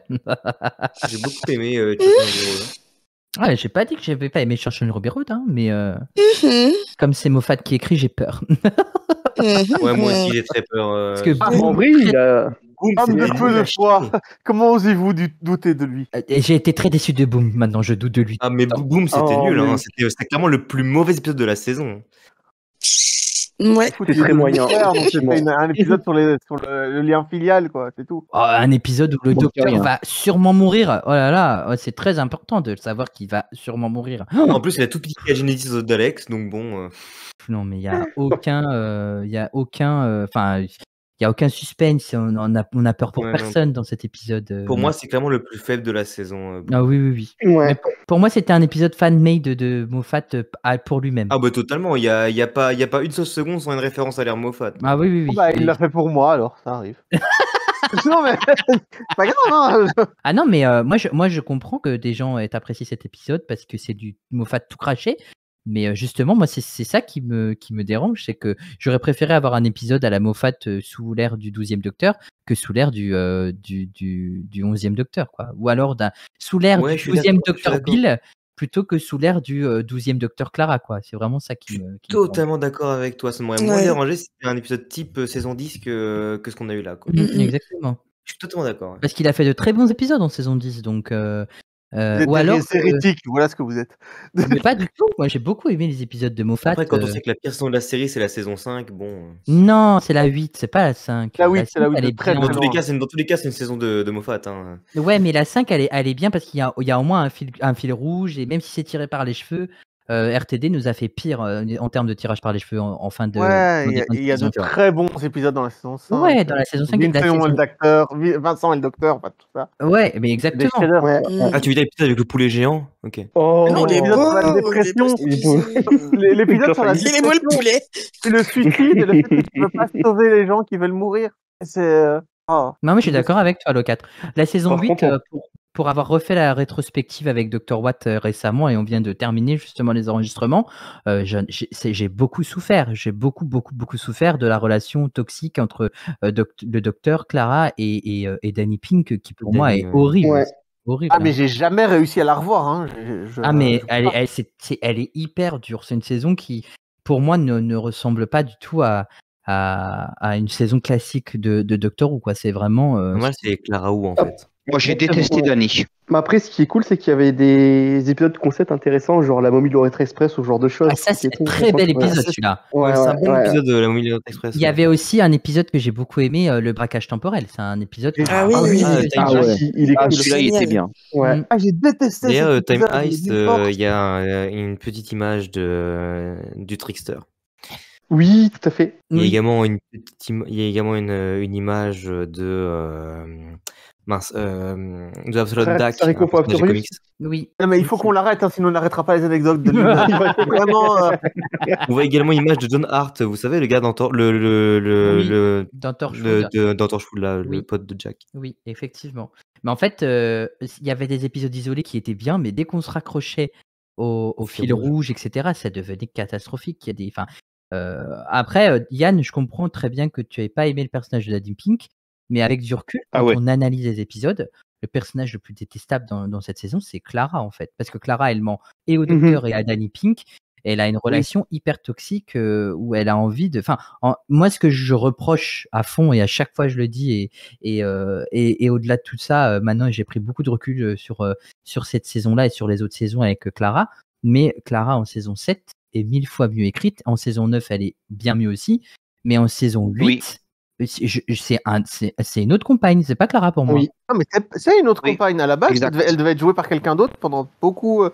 J'ai beaucoup aimé. Chicken Hero, là. Ouais, j'ai pas dit que j'avais pas aimé Chercher une Ruby Road, hein, mais Mhm, comme c'est Moffat qui écrit, j'ai peur. mhm, Ouais, moi aussi, mhm. j'ai très peur. Parce que En vrai, il a. Boom, Homme de c'est peu nul de à foi, chier. comment osez-vous douter de lui? Et j'ai été très déçu de Boom. Maintenant, je doute de lui. Ah, mais Boom, c'était Oh, nul. Hein. mais C'était clairement le plus mauvais épisode de la saison. Ouais. Écoute, c'est il est très devenu moyen, père, donc effectivement. c'était un épisode sur le lien filial, quoi, c'est tout. Oh, un épisode où le Bon, docteur rien. va sûrement mourir. Oh là là, ouais, c'est très important de savoir qu'il va sûrement mourir. En plus, il a tout piqué la génétique d'Alex, donc bon. Non, mais il y a aucun, enfin, il y a aucun suspense. On a peur pour Ouais, non. personne dans cet épisode. Pour moi, c'est clairement le plus faible de la saison. Boom. Ah oui, oui, oui. Ouais. Mais pour moi, c'était un épisode fan-made de Moffat pour lui-même. Ah bah totalement, il y a pas une seule seconde sans une référence à l'ère Moffat. Ah oui, oui, oui. Bah, il Et- l'a fait pour moi, alors, ça arrive. Non, mais c'est pas grave, hein. Ah non, mais moi, je comprends que des gens aient apprécié cet épisode parce que c'est du Moffat tout craché. Mais justement, moi, c'est ça qui me dérange, c'est que j'aurais préféré avoir un épisode à la Moffat sous l'ère du 12e Docteur que sous l'ère du 11e Docteur, quoi. Ou alors sous l'ère Ouais, du je suis 12e d'accord, je suis Docteur d'accord. Bill plutôt que sous l'ère du 12e Docteur Clara, quoi. C'est vraiment ça qui me dérange. Totalement d'accord avec toi, ça m'aurait moins Ouais. dérangé si c'était un épisode type saison 10 que ce qu'on a eu là. Quoi. Exactement. Je suis totalement d'accord. Ouais. Parce qu'il a fait de très bons épisodes en saison 10, donc... Vous êtes ou alors des hérétiques, voilà ce que vous êtes. mais pas du tout. Moi, j'ai beaucoup aimé les épisodes de Moffat. Après, quand on sait que la pire saison de la série, c'est la saison 5, bon. Non, c'est la 8, c'est pas la 5. La 8, c'est la 8 elle de est très bien. Dans très tous les loin. cas, c'est une saison de Moffat. Hein. Ouais, mais la 5, elle est bien parce qu'il y a au moins un fil rouge, et même si c'est tiré par les cheveux, RTD nous a fait pire en termes de tirage par les cheveux en fin de. Ouais, en il y a, fin de il y a de saison. très bons épisodes dans la saison 5. Ouais, dans la saison 5 et de la Vincent et le saison. docteur, Vincent et le docteur, enfin tout ça. Ouais, mais Des exactement. chefs-d'œuvre. Ouais. Ah, tu veux dire l'épisode avec le poulet géant? Ok. Oh, Non, il est l'épisode beau, sur la il est beau, dépression. cet épisode. L'épisode sur la Il est beau le dépression, poulet. c'est le suicide et le fait que tu ne peux pas sauver les gens qui veulent mourir. C'est... oh. Non, mais je suis d'accord avec toi, Lo4. La saison Par 8, contre, pour avoir refait la rétrospective avec Dr. Watt récemment, et on vient de terminer justement les enregistrements, j'ai beaucoup souffert. J'ai beaucoup souffert de la relation toxique entre le docteur, Clara et Danny Pink, qui pour moi est horrible. Ouais. C'est horrible. Ah, mais j'ai jamais réussi à la revoir. Hein. Ah, mais je elle peux pas. elle est hyper dure. C'est une saison qui, pour moi, ne ressemble pas du tout à une saison classique de Doctor Who, quoi. C'est vraiment. Moi, c'est Clara Who en fait. Moi, j'ai détesté Danny. Mais après, ce qui est cool, c'est qu'il y avait des épisodes de concept intéressants, genre la momie de l'Orient Express ou ce genre de choses. Ah, ça, c'est qui un étaient très bel intéressantes. épisode, celui-là. Ouais, c'est un bon ouais. épisode de la Momie de Express. Il y avait aussi un épisode que j'ai beaucoup aimé, le braquage temporel. C'est un épisode. Ah oui, Ah oui, oui. Time ah ouais. Ice. Il est Ah, cool. celui-là, il était bien. Ouais. Mm. Ah, j'ai détesté D'ailleurs, cet Time épisode, Ice, il est fort. il y a une petite image du Trickster. Oui, tout à fait. Il y a Oui. également une image de Absolute Dak, Sariko un personnage de Factorius. comics. Oui. Non, mais il faut qu'on l'arrête, hein, sinon on n'arrêtera pas les anecdotes de lui. Vraiment. On voit également une image de John Hart, vous savez, le gars dans Oui. Dans Torchwood. dans Torchwood, là, Oui. le pote de Jack. Oui, effectivement. Mais en fait, il y avait des épisodes isolés qui étaient bien, mais dès qu'on se raccrochait au fil fil rouge. rouge, etc., ça devenait catastrophique. Il y a des, enfin, après, Yann, je comprends très bien que tu n'avais pas aimé le personnage de Danny Pink, mais avec du recul, Ah quand ouais. on analyse les épisodes, le personnage le plus détestable dans cette saison, c'est Clara, en fait. Parce que Clara, elle ment et au docteur et à Danny Pink. Elle a une relation hyper toxique où elle a envie de. Enfin, moi, ce que je reproche à fond et à chaque fois je le dis et au-delà de tout ça, maintenant j'ai pris beaucoup de recul sur cette saison-là et sur les autres saisons avec Clara. Mais Clara en saison 7 est 1000 fois mieux écrite. En saison 9, elle est bien mieux aussi. Mais en saison 8, Oui. c'est une autre compagne. C'est pas Clara pour moi. Oui. Non, mais c'est une autre Oui, compagne à la base. exact. Elle devait être jouée par quelqu'un d'autre pendant tout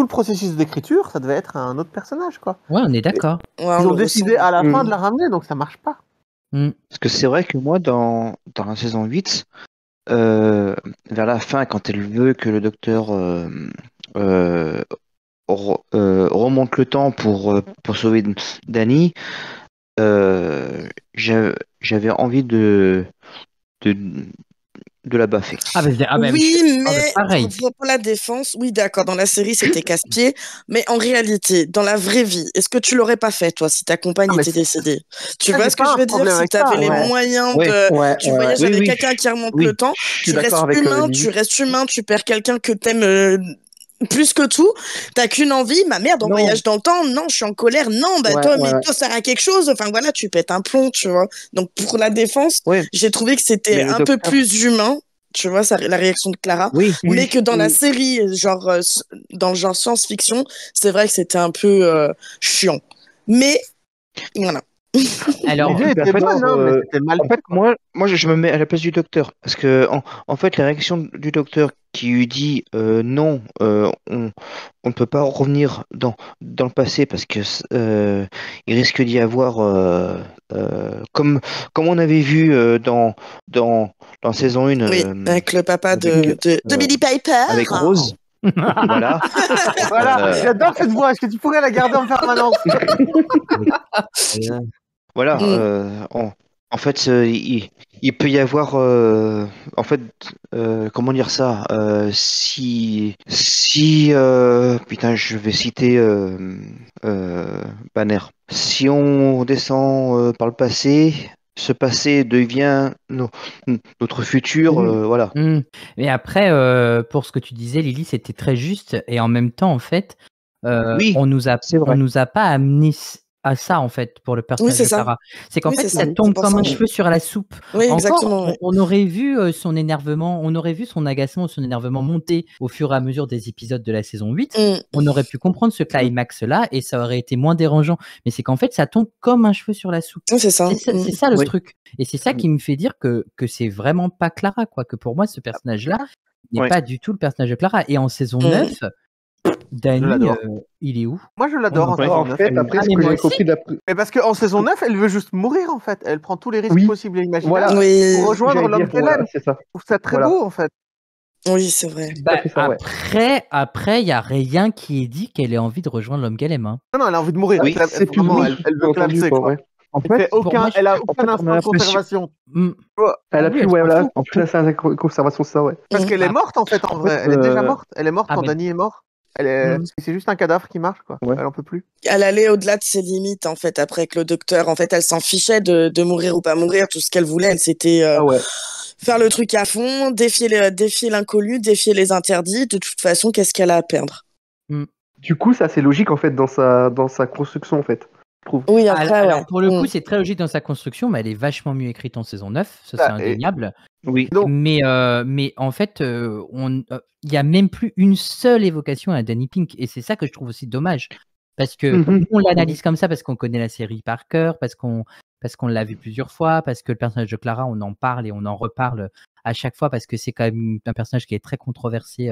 le processus d'écriture. Ça devait être un autre personnage, quoi. Ouais, on est d'accord. Ouais, Ils on ont le décidé ressent. à la fin Mm. de la ramener, donc ça marche pas. Parce que c'est vrai que moi, dans la saison 8, vers la fin, quand elle veut que le docteur remonte le temps pour sauver Danny, j'avais envie de la baffer. Oui, mais pareil. pour la défense, oui, d'accord, dans la série, c'était casse-pied, mais en réalité, dans la vraie vie, est-ce que tu l'aurais pas fait, toi, si ta compagne Ah, mais était décédée? Tu ça, vois j'ai ce que pas je un veux dire? problème Si avec tu avais ça, les ouais. moyens Ouais. de... Tu voyages Oui, avec oui, quelqu'un qui remonte oui. le temps, Je suis tu restes d'accord avec humain, Lily. tu restes humain, tu perds quelqu'un que t'aimes plus que tout, t'as qu'une envie, ma merde, on Non. voyage dans le temps, non, je suis en colère, non, bah Ouais, toi, ouais. mais toi, ça sert à quelque chose, enfin voilà, tu pètes un plomb, tu vois. Donc pour la défense, Ouais. j'ai trouvé que c'était Mais le un peu docteur- plus humain, tu vois, la réaction de Clara. Oui. Mais que dans la oui. série, genre, dans le genre science-fiction, c'est vrai que c'était un peu chiant. Mais, voilà. Alors, L'idée Mais était en fait, bonne, hein, mais c'était mal En fait, fait, quoi. moi, Je me mets à la place du docteur. Parce que, en fait, la réaction du docteur qui lui dit non, on ne peut pas revenir dans le passé parce que il risque d'y avoir, comme on avait vu dans saison 1 Oui, avec le papa avec, de Billy Piper. avec Rose. Voilà. Voilà, j'adore cette voix. Est-ce que tu pourrais la garder en permanence? Voilà. En fait, il peut y avoir, en fait, comment dire ça, putain, je vais citer Banner. Si on descend par le passé, ce passé devient notre futur, voilà. Mais après, pour ce que tu disais, Lily, c'était très juste. Et en même temps, en fait, Oui, on nous a pas amené à ça, en fait, pour le personnage c'est de ça. Clara. C'est qu'en Oui, fait, c'est ça ça. tombe C'est pour comme ça. un cheveu sur la soupe. Oui, Encore, exactement. Ouais. on aurait vu son énervement, on aurait vu son agacement, son énervement monter au fur et à mesure des épisodes de la saison 8. On aurait pu comprendre ce climax-là et ça aurait été moins dérangeant. Mais c'est qu'en fait, ça tombe comme un cheveu sur la soupe. Oui, c'est ça. C'est ça le Oui. truc. Et c'est ça qui me fait dire que c'est vraiment pas Clara, quoi. Que pour moi, ce personnage-là n'est Ouais. pas du tout le personnage de Clara. Et en saison 9, Dany, l'adore. il est où? Moi, je l'adore en Ouais, saison en 9. fait, après, Ah, ce mais que moi j'ai aussi. compris d'après. Mais parce qu'en saison 9, elle veut juste mourir, en fait. Elle prend tous les risques Oui. possibles et imaginables Voilà. Oui, pour rejoindre J'allais l'homme dire, qu'elle voilà, aime. c'est ça. Je trouve ça très Voilà. beau, en fait. oui, c'est vrai. Tout à fait ça, ouais. Après, il y a rien qui est dit qu'elle ait envie de rejoindre l'homme qu'elle aime. Hein. Non, non, elle a envie de mourir. Oui, Elle, c'est plus vraiment, ou moins elle veut entendu, clamser, quoi, quoi. ouais. En Elle fait fait, moi, elle a en aucun fait, on a instinct de l'impression- conservation. Hmm. Elle a Ah oui, plus, elle ouais, s'en voilà. fout. En plus, là, c'est un conservation, ça, ouais. Parce qu'elle est Ah. morte, en fait, en vrai. fait, Elle est déjà morte. Elle est morte Ah, quand mais- Dany est mort. C'est juste un cadavre qui marche, quoi. Ouais. Elle en peut plus. Elle allait au-delà de ses limites, en fait, après que le docteur, en fait, elle s'en fichait de mourir ou pas mourir. Tout ce qu'elle voulait, elle, c'était Ah ouais. faire le truc à fond, défier l'inconnu, défier les interdits. De toute façon, qu'est-ce qu'elle a à perdre? Du coup, c'est assez logique, en fait, dans sa construction, en fait. Je trouve. Oui, après, Alors, ouais. pour le coup, c'est très logique dans sa construction, mais elle est vachement mieux écrite en saison 9. Ça, c'est Ah, et- indéniable. oui. Donc, Mais en fait, il n'y a même plus une seule évocation à Danny Pink. Et c'est ça que je trouve aussi dommage. Parce que Mhm. nous, on l'analyse comme ça parce qu'on connaît la série par cœur, parce qu'on l'a vu plusieurs fois, parce que le personnage de Clara, on en parle et on en reparle à chaque fois parce que c'est quand même un personnage qui est très controversé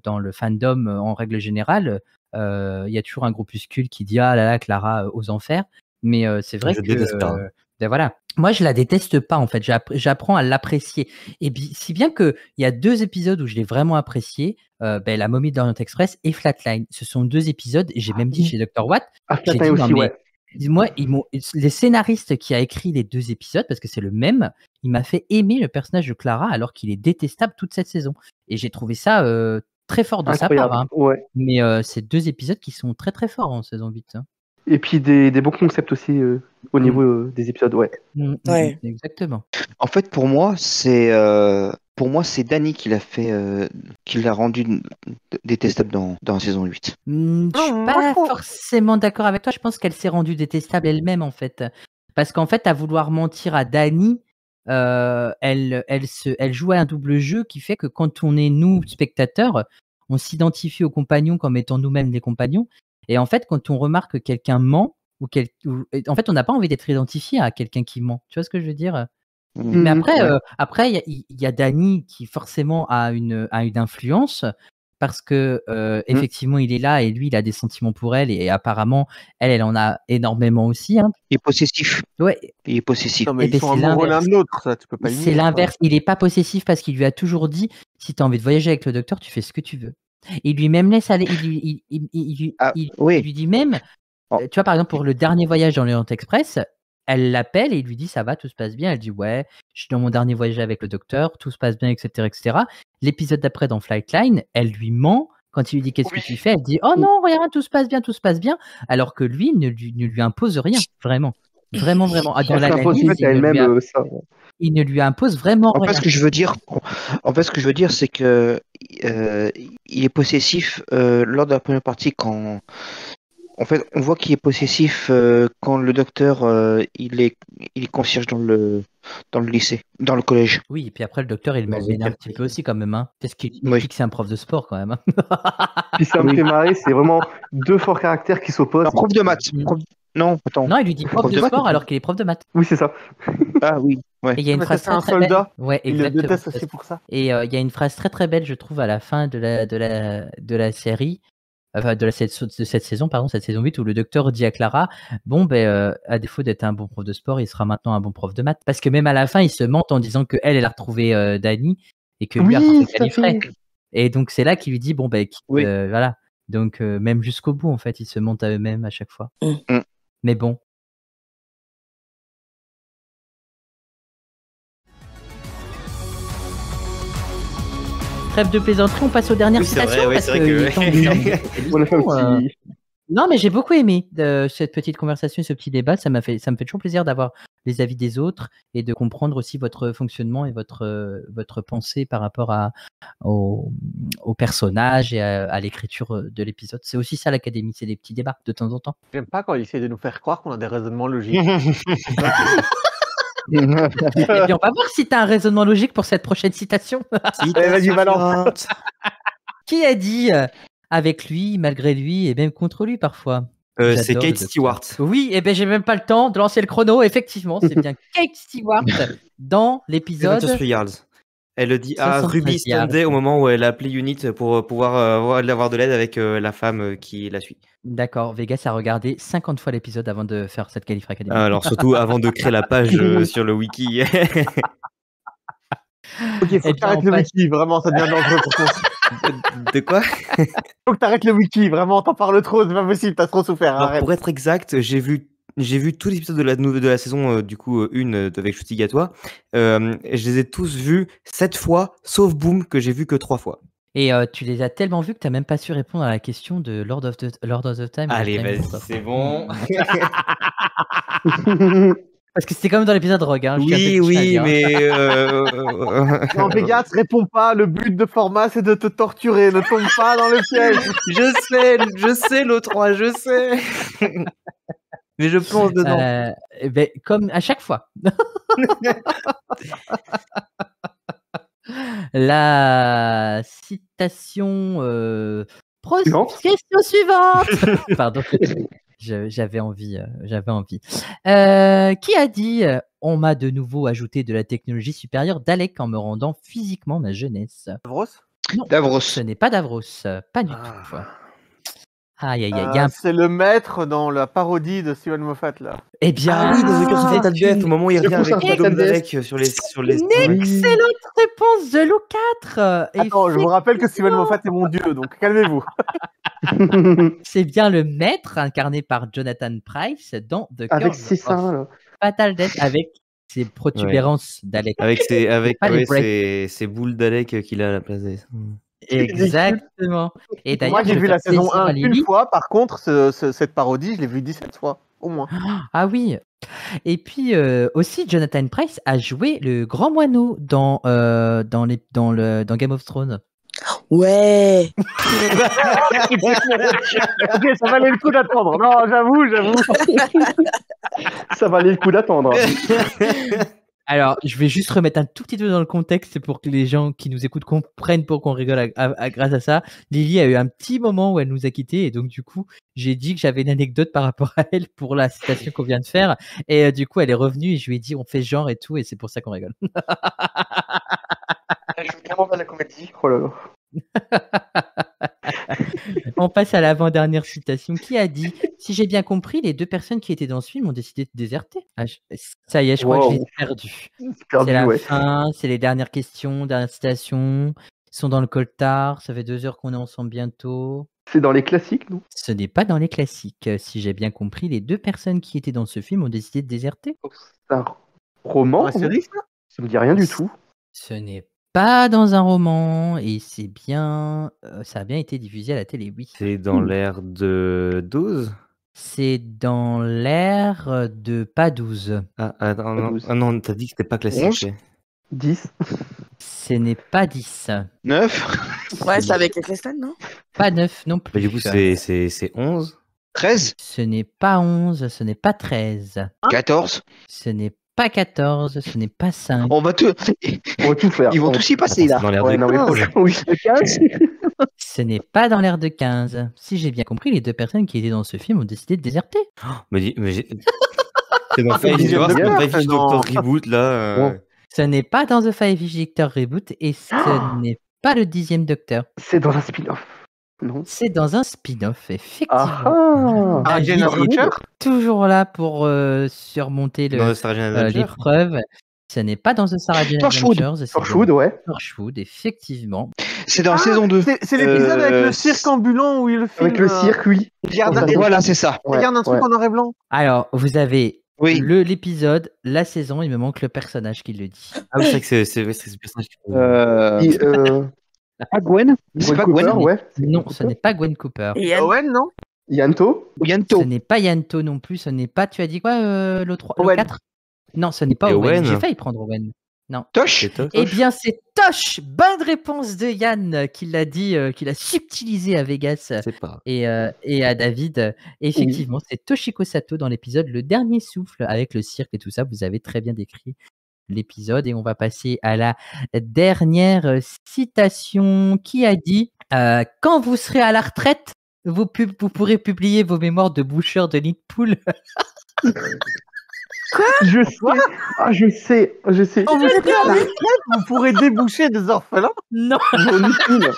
dans le fandom en règle générale. Il y a toujours un groupuscule qui dit ah là là, Clara aux enfers. Mais c'est vrai Je que déteste ça. ben voilà. Moi, je la déteste pas en fait. J'apprends à l'apprécier. Et si bien que il y a 2 épisodes où je l'ai vraiment apprécié, La Momie d'Orient Express et Flatline. Ce sont 2 épisodes. Et j'ai même dit chez Dr Watt, Ah, j'ai Flatline dit, non, aussi, mais ouais. moi, les scénaristes qui a écrit les 2 épisodes, parce que c'est le même, il m'a fait aimer le personnage de Clara alors qu'il est détestable toute cette saison. Et j'ai trouvé ça très fort de sa part. Incroyable. Hein. Ouais. Mais c'est 2 épisodes qui sont très très forts en saison 8. Hein. Et puis des bons concepts aussi au niveau des épisodes, ouais. Ouais. Exactement. En fait, pour moi, c'est Dany qui l'a rendu détestable dans la saison 8. Je Non, suis moi, pas je trouve- forcément d'accord avec toi. Je pense qu'elle s'est rendue détestable elle-même, en fait. Parce qu'en fait, à vouloir mentir à Dany, elle joue à un double jeu qui fait que quand on est, nous, spectateurs, on s'identifie aux compagnons comme étant nous-mêmes des compagnons. Et en fait, quand on remarque que quelqu'un ment, en fait, on n'a pas envie d'être identifié à quelqu'un qui ment. Tu vois ce que je veux dire? Mais après, il y a Dany qui forcément a une influence parce que effectivement, il est là et lui, il a des sentiments pour elle et apparemment, elle en a énormément aussi. Hein. Il est possessif. Ouais, Il est possessif. Non, mais Eh ils ben, sont c'est amoureux l'un l'inverse. de l'autre, ça, tu peux pas le c'est nier, ça. l'inverse. Il est pas possessif parce qu'il lui a toujours dit si tu as envie de voyager avec le docteur, tu fais ce que tu veux. Il lui même laisse aller. Il Oui. lui dit même, Oh. tu vois, par exemple, pour le dernier voyage dans l'Orient Express, elle l'appelle et il lui dit ça va, tout se passe bien. Elle dit ouais, je suis dans mon dernier voyage avec le docteur, tout se passe bien, etc., etc. L'épisode d'après dans Flightline, elle lui ment. Quand il lui dit qu'est-ce que tu fais, elle dit oh non, rien, tout se passe bien, tout se passe bien. Alors que lui ne lui impose rien, vraiment. Vraiment, vraiment. Ah, dans Elle s'impose l'analyse, faite à elle-même ça. il ne lui impose vraiment En fait, rien. ce que je veux dire, c'est que il est possessif lors de la première partie quand, en fait, on voit qu'il est possessif quand le docteur il est concierge dans le lycée, dans le collège. Oui, et puis après, le docteur, il Dans une m'énerve un petit quartier. peu aussi, quand même. Hein. Parce qu'il Oui. dit que c'est un prof de sport, quand même. Hein. Puis ça me fait marrer, c'est vraiment deux forts caractères qui s'opposent. Non, prof de maths. Non, attends. Non, il lui dit prof Prof de de maths, sport ou- alors qu'il est prof de maths. Oui, c'est ça. Ah oui, ouais. Et il y a une Parce que phrase c'est un très, très belle. soldat. Ouais, Il le exactement. déteste aussi pour ça. Et il y a une phrase très très belle, je trouve, à la fin de la série, enfin de cette saison, pardon, cette saison 8, où le docteur dit à Clara, bon, à défaut d'être un bon prof de sport, il sera maintenant un bon prof de maths. Parce que même à la fin, il se mente en disant que elle a retrouvé Dany et que lui a retrouvé Oui, tout à fait. Gallifrey. Et donc c'est là qu'il lui dit, bon, Oui. voilà. Donc même jusqu'au bout, en fait, ils se mentent à eux-mêmes à chaque fois. Mm. Mais bon. Trêve de plaisanterie, on passe aux dernières Oui, c'est citations. vrai, ouais, parce c'est vrai qu'il que- est temps de terminer cette On a fait un émission, petit. Non, mais j'ai beaucoup aimé cette petite conversation, ce petit débat. Ça me fait toujours plaisir d'avoir les avis des autres et de comprendre aussi votre fonctionnement et votre pensée par rapport au personnage et à l'écriture de l'épisode. C'est aussi ça l'académie, c'est des petits débats de temps en temps. J'aime pas quand il essaie de nous faire croire qu'on a des raisonnements logiques. Et puis on va voir si tu as un raisonnement logique pour cette prochaine citation. vas-y, balance. Qui a dit avec lui, malgré lui et même contre lui parfois? C'est J'adore le Kate docteur. Stewart. Oui, et ben j'ai même pas le temps de lancer le chrono. Effectivement, c'est bien Kate Stewart dans l'épisode. 23 Yards. Elle le dit à 73 Ruby yards. Sunday au moment où elle a appelé Unit pour pouvoir avoir de l'aide avec la femme qui la suit. D'accord, Vegas a regardé 50 fois l'épisode avant de faire cette Gallifrey Academy. Alors surtout avant de créer la page sur le wiki. Ok, faut que t'arrêtes le wiki, vraiment, ça devient dangereux pour toi. De quoi? Faut que t'arrêtes le wiki, vraiment, t'en parles trop, c'est pas possible, t'as trop souffert, Alors, arrête. pour être exact, j'ai vu tous les épisodes de la saison du coup 1 avec Shooty Gatois. Je les ai tous vus 7 fois, sauf Boom que j'ai vu que 3 fois. Et tu les as tellement vus que t'as même pas su répondre à la question de Lord of the Time. Allez, Time vas-y, Warp. c'est bon. Parce que c'était comme dans l'épisode Rogue. Hein, Oui, mais Non, Vegas, réponds pas, le but de format, c'est de te torturer, ne tombe pas dans le piège. je sais l'O3, je sais. Mais je plonge dedans. Comme à chaque fois. La citation. Question suivante. Pardon. J'avais envie. Qui a dit on m'a de nouveau ajouté de la technologie supérieure Dalek en me rendant physiquement ma jeunesse? Davros? Non, Davros. ce n'est pas Davros. Pas du tout. Aïe, aïe, aïe. C'est le maître dans la parodie de Steven Moffat, là. Eh bien, oui, dans The Curse of Fatal Death, au moment où il revient avec le dôme Dalek sur les. Une excellente réponse de Lou 4. Attends, je vous rappelle que Steven Moffat est mon dieu, donc calmez-vous. C'est bien le maître incarné par Jonathan Pryce dans The Avec Curse ses seins, là. of Fatal Death avec ses protubérances Dalek. Avec Pas les ses boules Dalek qu'il a à la place des. Exactement. Et d'ailleurs, Moi, j'ai je vu vais la faire saison plaisir à 1 une Lily. fois, par contre, cette parodie, je l'ai vue 17 fois, au moins. Ah oui. Et puis aussi, Jonathan Pryce a joué le Grand Moineau dans Game of Thrones. Ouais. Ok, ça valait le coup d'attendre. Non, j'avoue. Ça valait le coup d'attendre. Alors, je vais juste remettre un tout petit peu dans le contexte pour que les gens qui nous écoutent comprennent pourquoi on rigole grâce à ça. Lily a eu un petit moment où elle nous a quittés et donc du coup, j'ai dit que j'avais une anecdote par rapport à elle pour la citation qu'on vient de faire et du coup, elle est revenue et je lui ai dit on fait genre et tout et c'est pour ça qu'on rigole. Je joue vraiment pas la comédie. Oh là là. On passe à l'avant-dernière citation. Qui a dit si j'ai bien compris, les deux personnes qui étaient dans ce film ont décidé de déserter. Ça y est, je crois que je les ai perdus. C'est la fin, c'est les dernières questions, dernière citation. Ils sont dans le coltard, ça fait 2 heures qu'on est ensemble bientôt. C'est dans les classiques, non? Ce n'est pas dans les classiques. Si j'ai bien compris, les deux personnes qui étaient dans ce film ont décidé de déserter. C'est un roman? La série, ça? Ça me dit rien du tout. Ce n'est pas dans un roman et c'est bien. Ça a bien été diffusé à la télé, oui. C'est dans l'ère de 12. C'est dans l'ère de pas 12. Ah, attends, non, 12. ah non, t'as dit que c'était pas 11. classique. 10. Ce n'est pas 10. 9. Ouais, c'est avec les Creston, non? Pas 9 non Bah, plus. du coup, c'est 11. 13. Ce n'est pas 11, ce n'est pas 13. 14. Ce n'est pas 14, ce n'est pas 5. On va tout. On va tout faire. Ils vont tous y passer Attends, là. c'est dans l'air Ouais, de non, mais 15. franchement, oui. 15. Ce n'est pas dans l'ère de 15. Si j'ai bien compris, les deux personnes qui étaient dans ce film ont décidé de déserter. C'est dans Five dixième Doctor, Docteur, Five c'est dans- Doctor Reboot, là. Bon. Ce n'est pas dans The Five Victor Reboot et ce n'est pas le 10e Docteur. C'est dans un spin-off. Non. C'est dans un spin-off, effectivement. Ah Ah, David Jane est Archer. toujours là pour surmonter Dans Sarah Jane Adventure. l'épreuve. Ce n'est pas dans The Sarah Jane Torchwood. Adventures. c'est Torchwood, dans ouais. Torchwood, effectivement. C'est dans la saison 2. C'est l'épisode avec le cirque ambulant où il filme. Avec le circuit. Voilà, c'est ça. Il regarde un truc en noir et blanc. Alors, vous avez Oui. l'épisode, la saison, il me manque le personnage qui le dit. Ah oui, c'est vrai que c'est ce personnage. Ah, Gwen. C'est pas Gwen. Cooper, ouais. Non, ce n'est pas Gwen Cooper. Et Yann, Owen, non? Yanto. Yanto. Ce n'est pas Yanto non plus, ce n'est pas, tu as dit quoi, le 3, le Owen. 4? Non, ce n'est pas Et Owen. Owen. J'ai failli prendre Owen. Tosh. C'est Tosh. Eh bien, c'est Tosh. Bonne réponse de Yann qui l'a dit, qui l'a subtilisé à Vegas C'est pas. et à David. Effectivement, c'est Toshiko Sato dans l'épisode Le Dernier Souffle avec le cirque et tout ça. Vous avez très bien décrit l'épisode et on va passer à la dernière citation qui a dit quand vous serez à la retraite, vous pourrez publier vos mémoires de boucheur de nid de poule. Je sais. Ah, je sais. Quand vous serez à la retraite, vous pourrez déboucher des orphelins. Non, Johnny. non.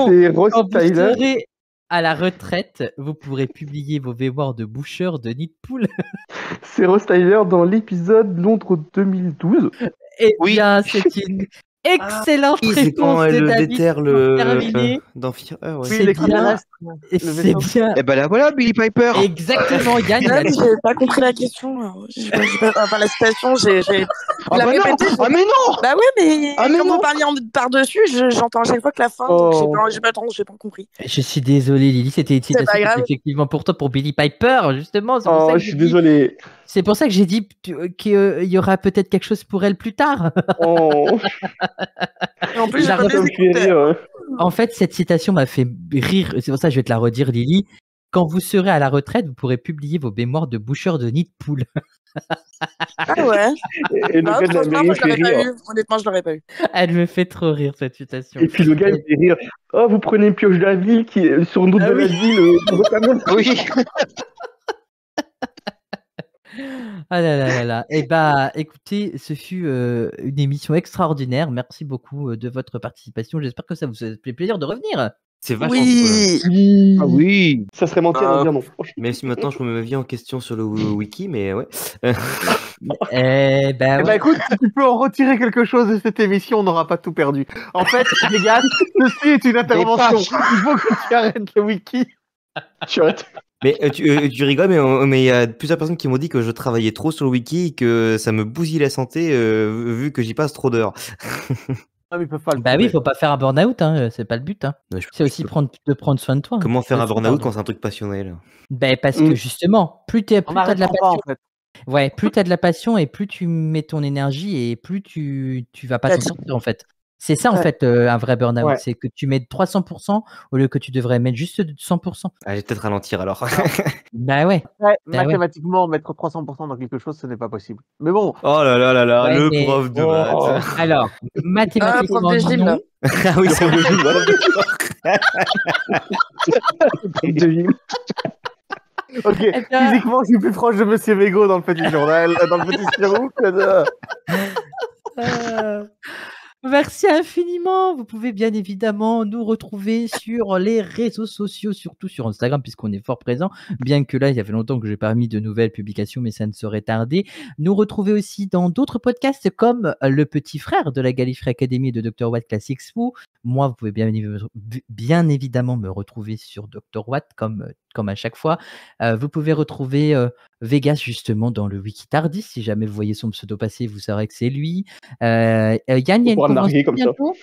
C'est Ross Quand vous Tyler. serez à la retraite, vous pourrez publier vos mémoires de boucheur de nid de poule. C'est Ross Tyler dans l'épisode Londres 2012. Eh Oui. bien, c'est une excellente Oui, c'est quand réponse de elle David. déterre terminé. dans Fear. Ouais. Oui, C'est bien. l'extraterrestre. Et Le c'est vaisseau. bien. Eh ben là, voilà, Billy Piper. Exactement, Yann. il a Yann, j'ai pas compris la question. Alors, enfin, la citation, j'ai. Ah, la bah non. répété, Ah, mais non. Bah ouais, mais Ah, mais quand non. vous parliez par-dessus, j'entends à chaque fois que la fin, donc j'ai pas compris. Je suis désolé, Lily, c'était une citation pas qui était grave. effectivement pour toi, pour Billy Piper, justement. C'est pour, Oh, ça que je j'ai suis dit- désolé. c'est pour ça que j'ai dit qu'il y aura peut-être quelque chose pour elle plus tard. Oh, Et en plus, La j'ai pas ça me des fait écouteurs. rire. En fait, cette citation m'a fait rire. C'est pour ça que je vais te la redire, Lily. Quand vous serez à la retraite, vous pourrez publier vos mémoires de boucheur de nid de poule. Ah ouais. Et le Ah, gars de la franchement, mairie moi, je fait l'aurais pas rire. eu. Honnêtement, je l'aurais pas eu. Elle me fait trop rire, cette citation. Et puis le gars, il fait rire. Oh, vous prenez une pioche de la ville qui est sur une route Ah de la oui. ville. Dans un camion. Oui. Ah là là là là. Eh bah, écoutez, ce fut une émission extraordinaire. Merci beaucoup de votre participation. J'espère que ça vous a fait plaisir de revenir. C'est vachement cool. Oui. Ah oui. Ça serait mentir de dire non. Même si maintenant je remets ma vie en question sur le wiki, mais ouais. Eh ben, Eh ben ouais. écoute, si tu peux en retirer quelque chose de cette émission, on n'aura pas tout perdu. En fait, les gars, ceci est une intervention. Il faut que tu arrêtes le wiki. Tu arrêtes. Mais tu rigoles, mais il y a plusieurs personnes qui m'ont dit que je travaillais trop sur le wiki et que ça me bousille la santé vu que j'y passe trop d'heures. Ah, mais ils peuvent pas le Bah oui, prouver. il faut pas faire un burn-out, hein, c'est pas le but. Hein. Ouais, C'est aussi de prendre soin de toi. hein. Comment faire un C'est burn-out pas- quand c'est un truc passionnel? Ben, parce que justement, plus On t'as de la n'arrêtera pas, passion, en fait. ouais, plus t'as de la passion et plus tu mets ton énergie et plus tu vas pas t'en Fatigue. sortir en fait. C'est ça en Ouais. fait un vrai burn-out, Ouais. c'est que tu mets 300% au lieu que tu devrais mettre juste 100%. Ah, je vais peut-être ralentir alors. Bah ouais. Ouais, Ben ouais. mathématiquement, mettre 300% dans quelque chose, ce n'est pas possible. Mais bon, Oh là là là là, Ouais, le mais- prof de Oh. maths. Alors, mathématiquement prof de gym, non. là. Ah oui, c'est De gym. ok. Eh bien- Physiquement, je suis plus proche de Monsieur Vego dans le petit journal, dans le petit Spirou que de... Merci infiniment. Vous pouvez bien évidemment nous retrouver sur les réseaux sociaux, surtout sur Instagram, puisqu'on est fort présent. Bien que là, il y avait longtemps que je n'ai pas mis de nouvelles publications, mais ça ne saurait tarder. Nous retrouver aussi dans d'autres podcasts comme Le Petit Frère de la Gallifrey Academy de Dr. Watt Classics Foo. Moi, vous pouvez bien évidemment me retrouver sur Dr. Watt comme à chaque fois. Vous pouvez retrouver Vegas justement dans le Wiki Tardis. Si jamais vous voyez son pseudo passer, vous saurez que c'est lui. Yann, il y a une On pourra le convention narguer comme ça. bientôt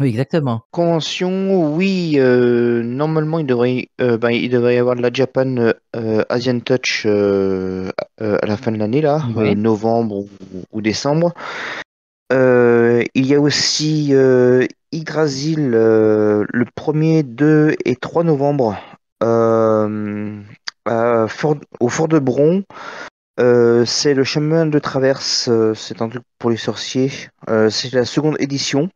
Oui, exactement. Convention, oui, normalement il devrait y avoir de la Japan Asian Touch à la fin de l'année là, Ouais. novembre ou décembre. Il y a aussi Yggdrasil le 1er, 2 et 3 novembre au Fort de Bron. C'est le chemin de traverse, c'est un truc pour les sorciers. C'est la seconde édition.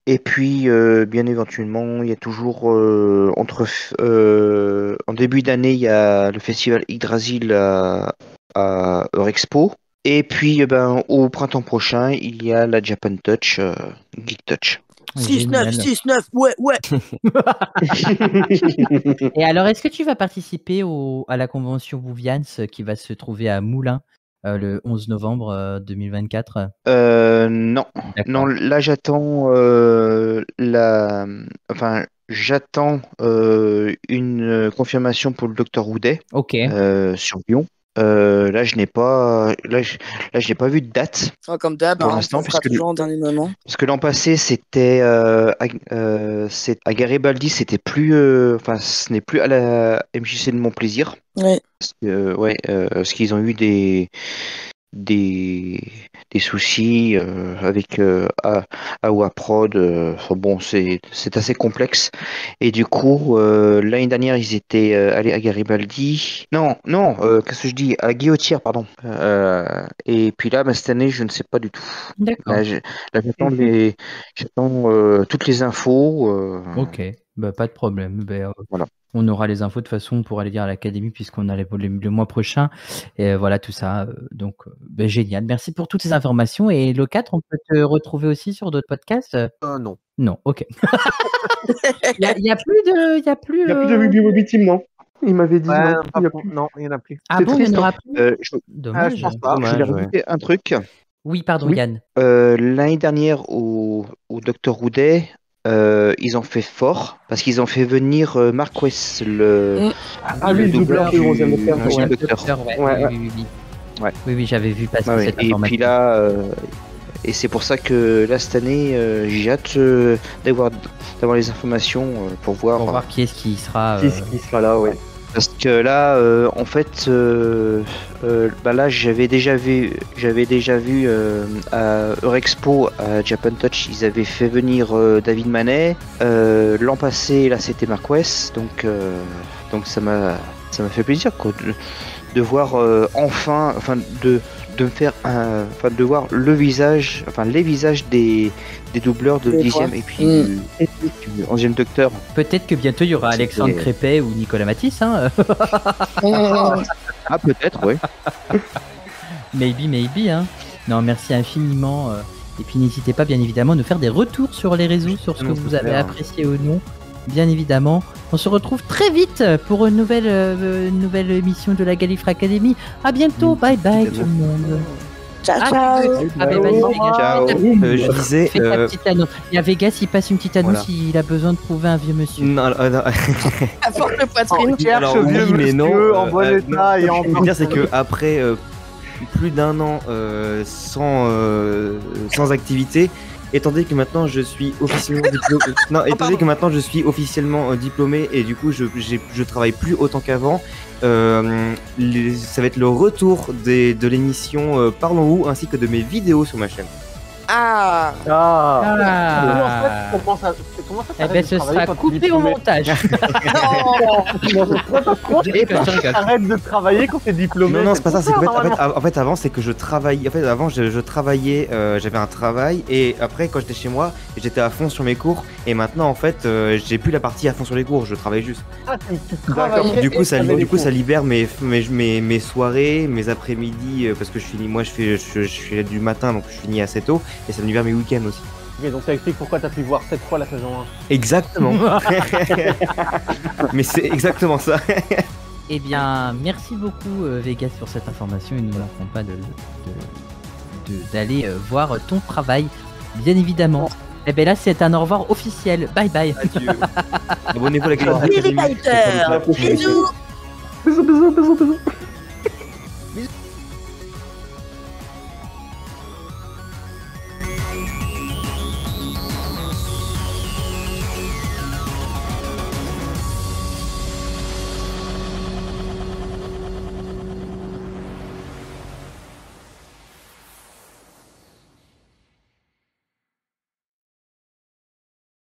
Et puis, bien éventuellement, il y a toujours en début d'année, il y a le festival Yggdrasil à Eurexpo. Et puis, au printemps prochain, il y a la Japan Touch, Geek Touch. 6-9, 6-9, ouais. Et alors, est-ce que tu vas participer à la convention Bouvians qui va se trouver à Moulins le 11 novembre 2024? Non. D'accord. Non, là j'attends j'attends une confirmation pour le Dr Houdet Ok. sur Lyon. Là je n'ai pas vu de date Comme d'hab, pour hein, l'instant, on fera puisque toujours en dernier moment. parce que l'an passé c'était à Garibaldi, c'était plus ce n'est plus à la MJC de Montplaisir. Ouais. Parce qu'ils ont eu des soucis avec AWAPROD. Bon, c'est assez complexe. Et du coup, l'année dernière, ils étaient allés à Garibaldi. Non, qu'est-ce que je dis? À Guillotière, pardon. Et puis là, cette année, je ne sais pas du tout. D'accord. Là, j'attends toutes les infos. Ok, bah, pas de problème. Voilà. On aura les infos de toute façon pour aller dire à l'académie puisqu'on a le mois prochain. Et voilà tout ça. Donc, génial. Merci pour toutes ces informations. Et le 4, on peut te retrouver aussi sur d'autres podcasts? Non. Non, ok. Il y a plus de. Il n'y a plus de Bibi Bobby Team, non? Il m'avait dit Ouais, non. il n'y en a plus. Ah C'est bon, il triste, n'y en aura hein. plus? Dommage. je pense pas. Je voulais Dommage, rajouter un truc. Oui, pardon, Oui. Yann. L'année dernière au Dr Houdet, ils ont fait fort parce qu'ils ont fait venir Mark West, le Le doubleur du 11e docteur. du Ouais. docteur. Ouais, Ouais. Oui, oui, j'avais vu passer Ouais, cette et information. puis là, et c'est pour ça que là cette année, j'ai hâte d'avoir les informations pour voir. Pour voir qui est-ce qui sera. Qui sera là, ouais. Parce que là, en fait, là j'avais déjà vu à Eurexpo, à Japan Touch, ils avaient fait venir David Manet. L'an passé, là c'était Mark West, donc ça m'a fait plaisir quoi, de voir de me faire de voir les visages des doubleurs de Des 10e voix. et puis du 11e docteur. Peut-être que bientôt il y aura C'était- Alexandre Crépet ou Nicolas Matisse. Hein. Ah peut-être, ouais. Maybe. Hein. Non, merci infiniment. Et puis n'hésitez pas, bien évidemment, à nous faire des retours sur les réseaux, sur ce que Non, vous c'est avez clair. apprécié ou non. Bien évidemment. On se retrouve très vite pour une nouvelle émission de la Gallifrey Academy. À bientôt. Bye bye tout le monde. Ciao, Ah, ciao. Ah, ben, vas-y, Vegas, Ciao. Je disais. fais ta petite annonce. Il y a Vegas, il passe une petite annonce, Voilà. il a besoin de trouver un vieux monsieur. Non, non. À forte poitrine. On cherche Alors, vieux oui, mais non, monsieur en bon non. état et en Ce que je veux dire, c'est que après plus d'un an sans activité, étant donné que maintenant je suis officiellement diplômé et du coup je travaille plus autant qu'avant, ça va être le retour de l'émission Parlons Où ainsi que de mes vidéos sur ma chaîne. Ah. Ah. Comment ça Eh ben, ce sera coupé au montage. Arrête de travailler quand t'es diplômé. Non, c'est pas ça. C'est normalement. en fait, avant, c'est que je travaillais. En fait, avant, je travaillais. J'avais un travail et après, quand j'étais chez moi, j'étais à fond sur mes cours. Et maintenant, en fait, j'ai plus la partie à fond sur les cours. Je travaille juste. Ah, tu travaillais Du coup, et ça t'avais les libère mes soirées, mes après-midi, parce que je finis. Moi, je fais du matin, donc je finis assez tôt, et ça me libère mes week-ends aussi. Ok, donc ça explique pourquoi t'as pu voir 7 fois la saison 1. Exactement. Mais c'est exactement ça. Eh bien, merci beaucoup Vegas pour cette information. Et nous ne manquerons pas d'aller voir ton travail, bien évidemment. Et bien là, c'est un au revoir officiel. Bye bye. Adieu. Abonnez-vous à la Gallifrey Billy Academy. Fighter. Bisous. Bisous.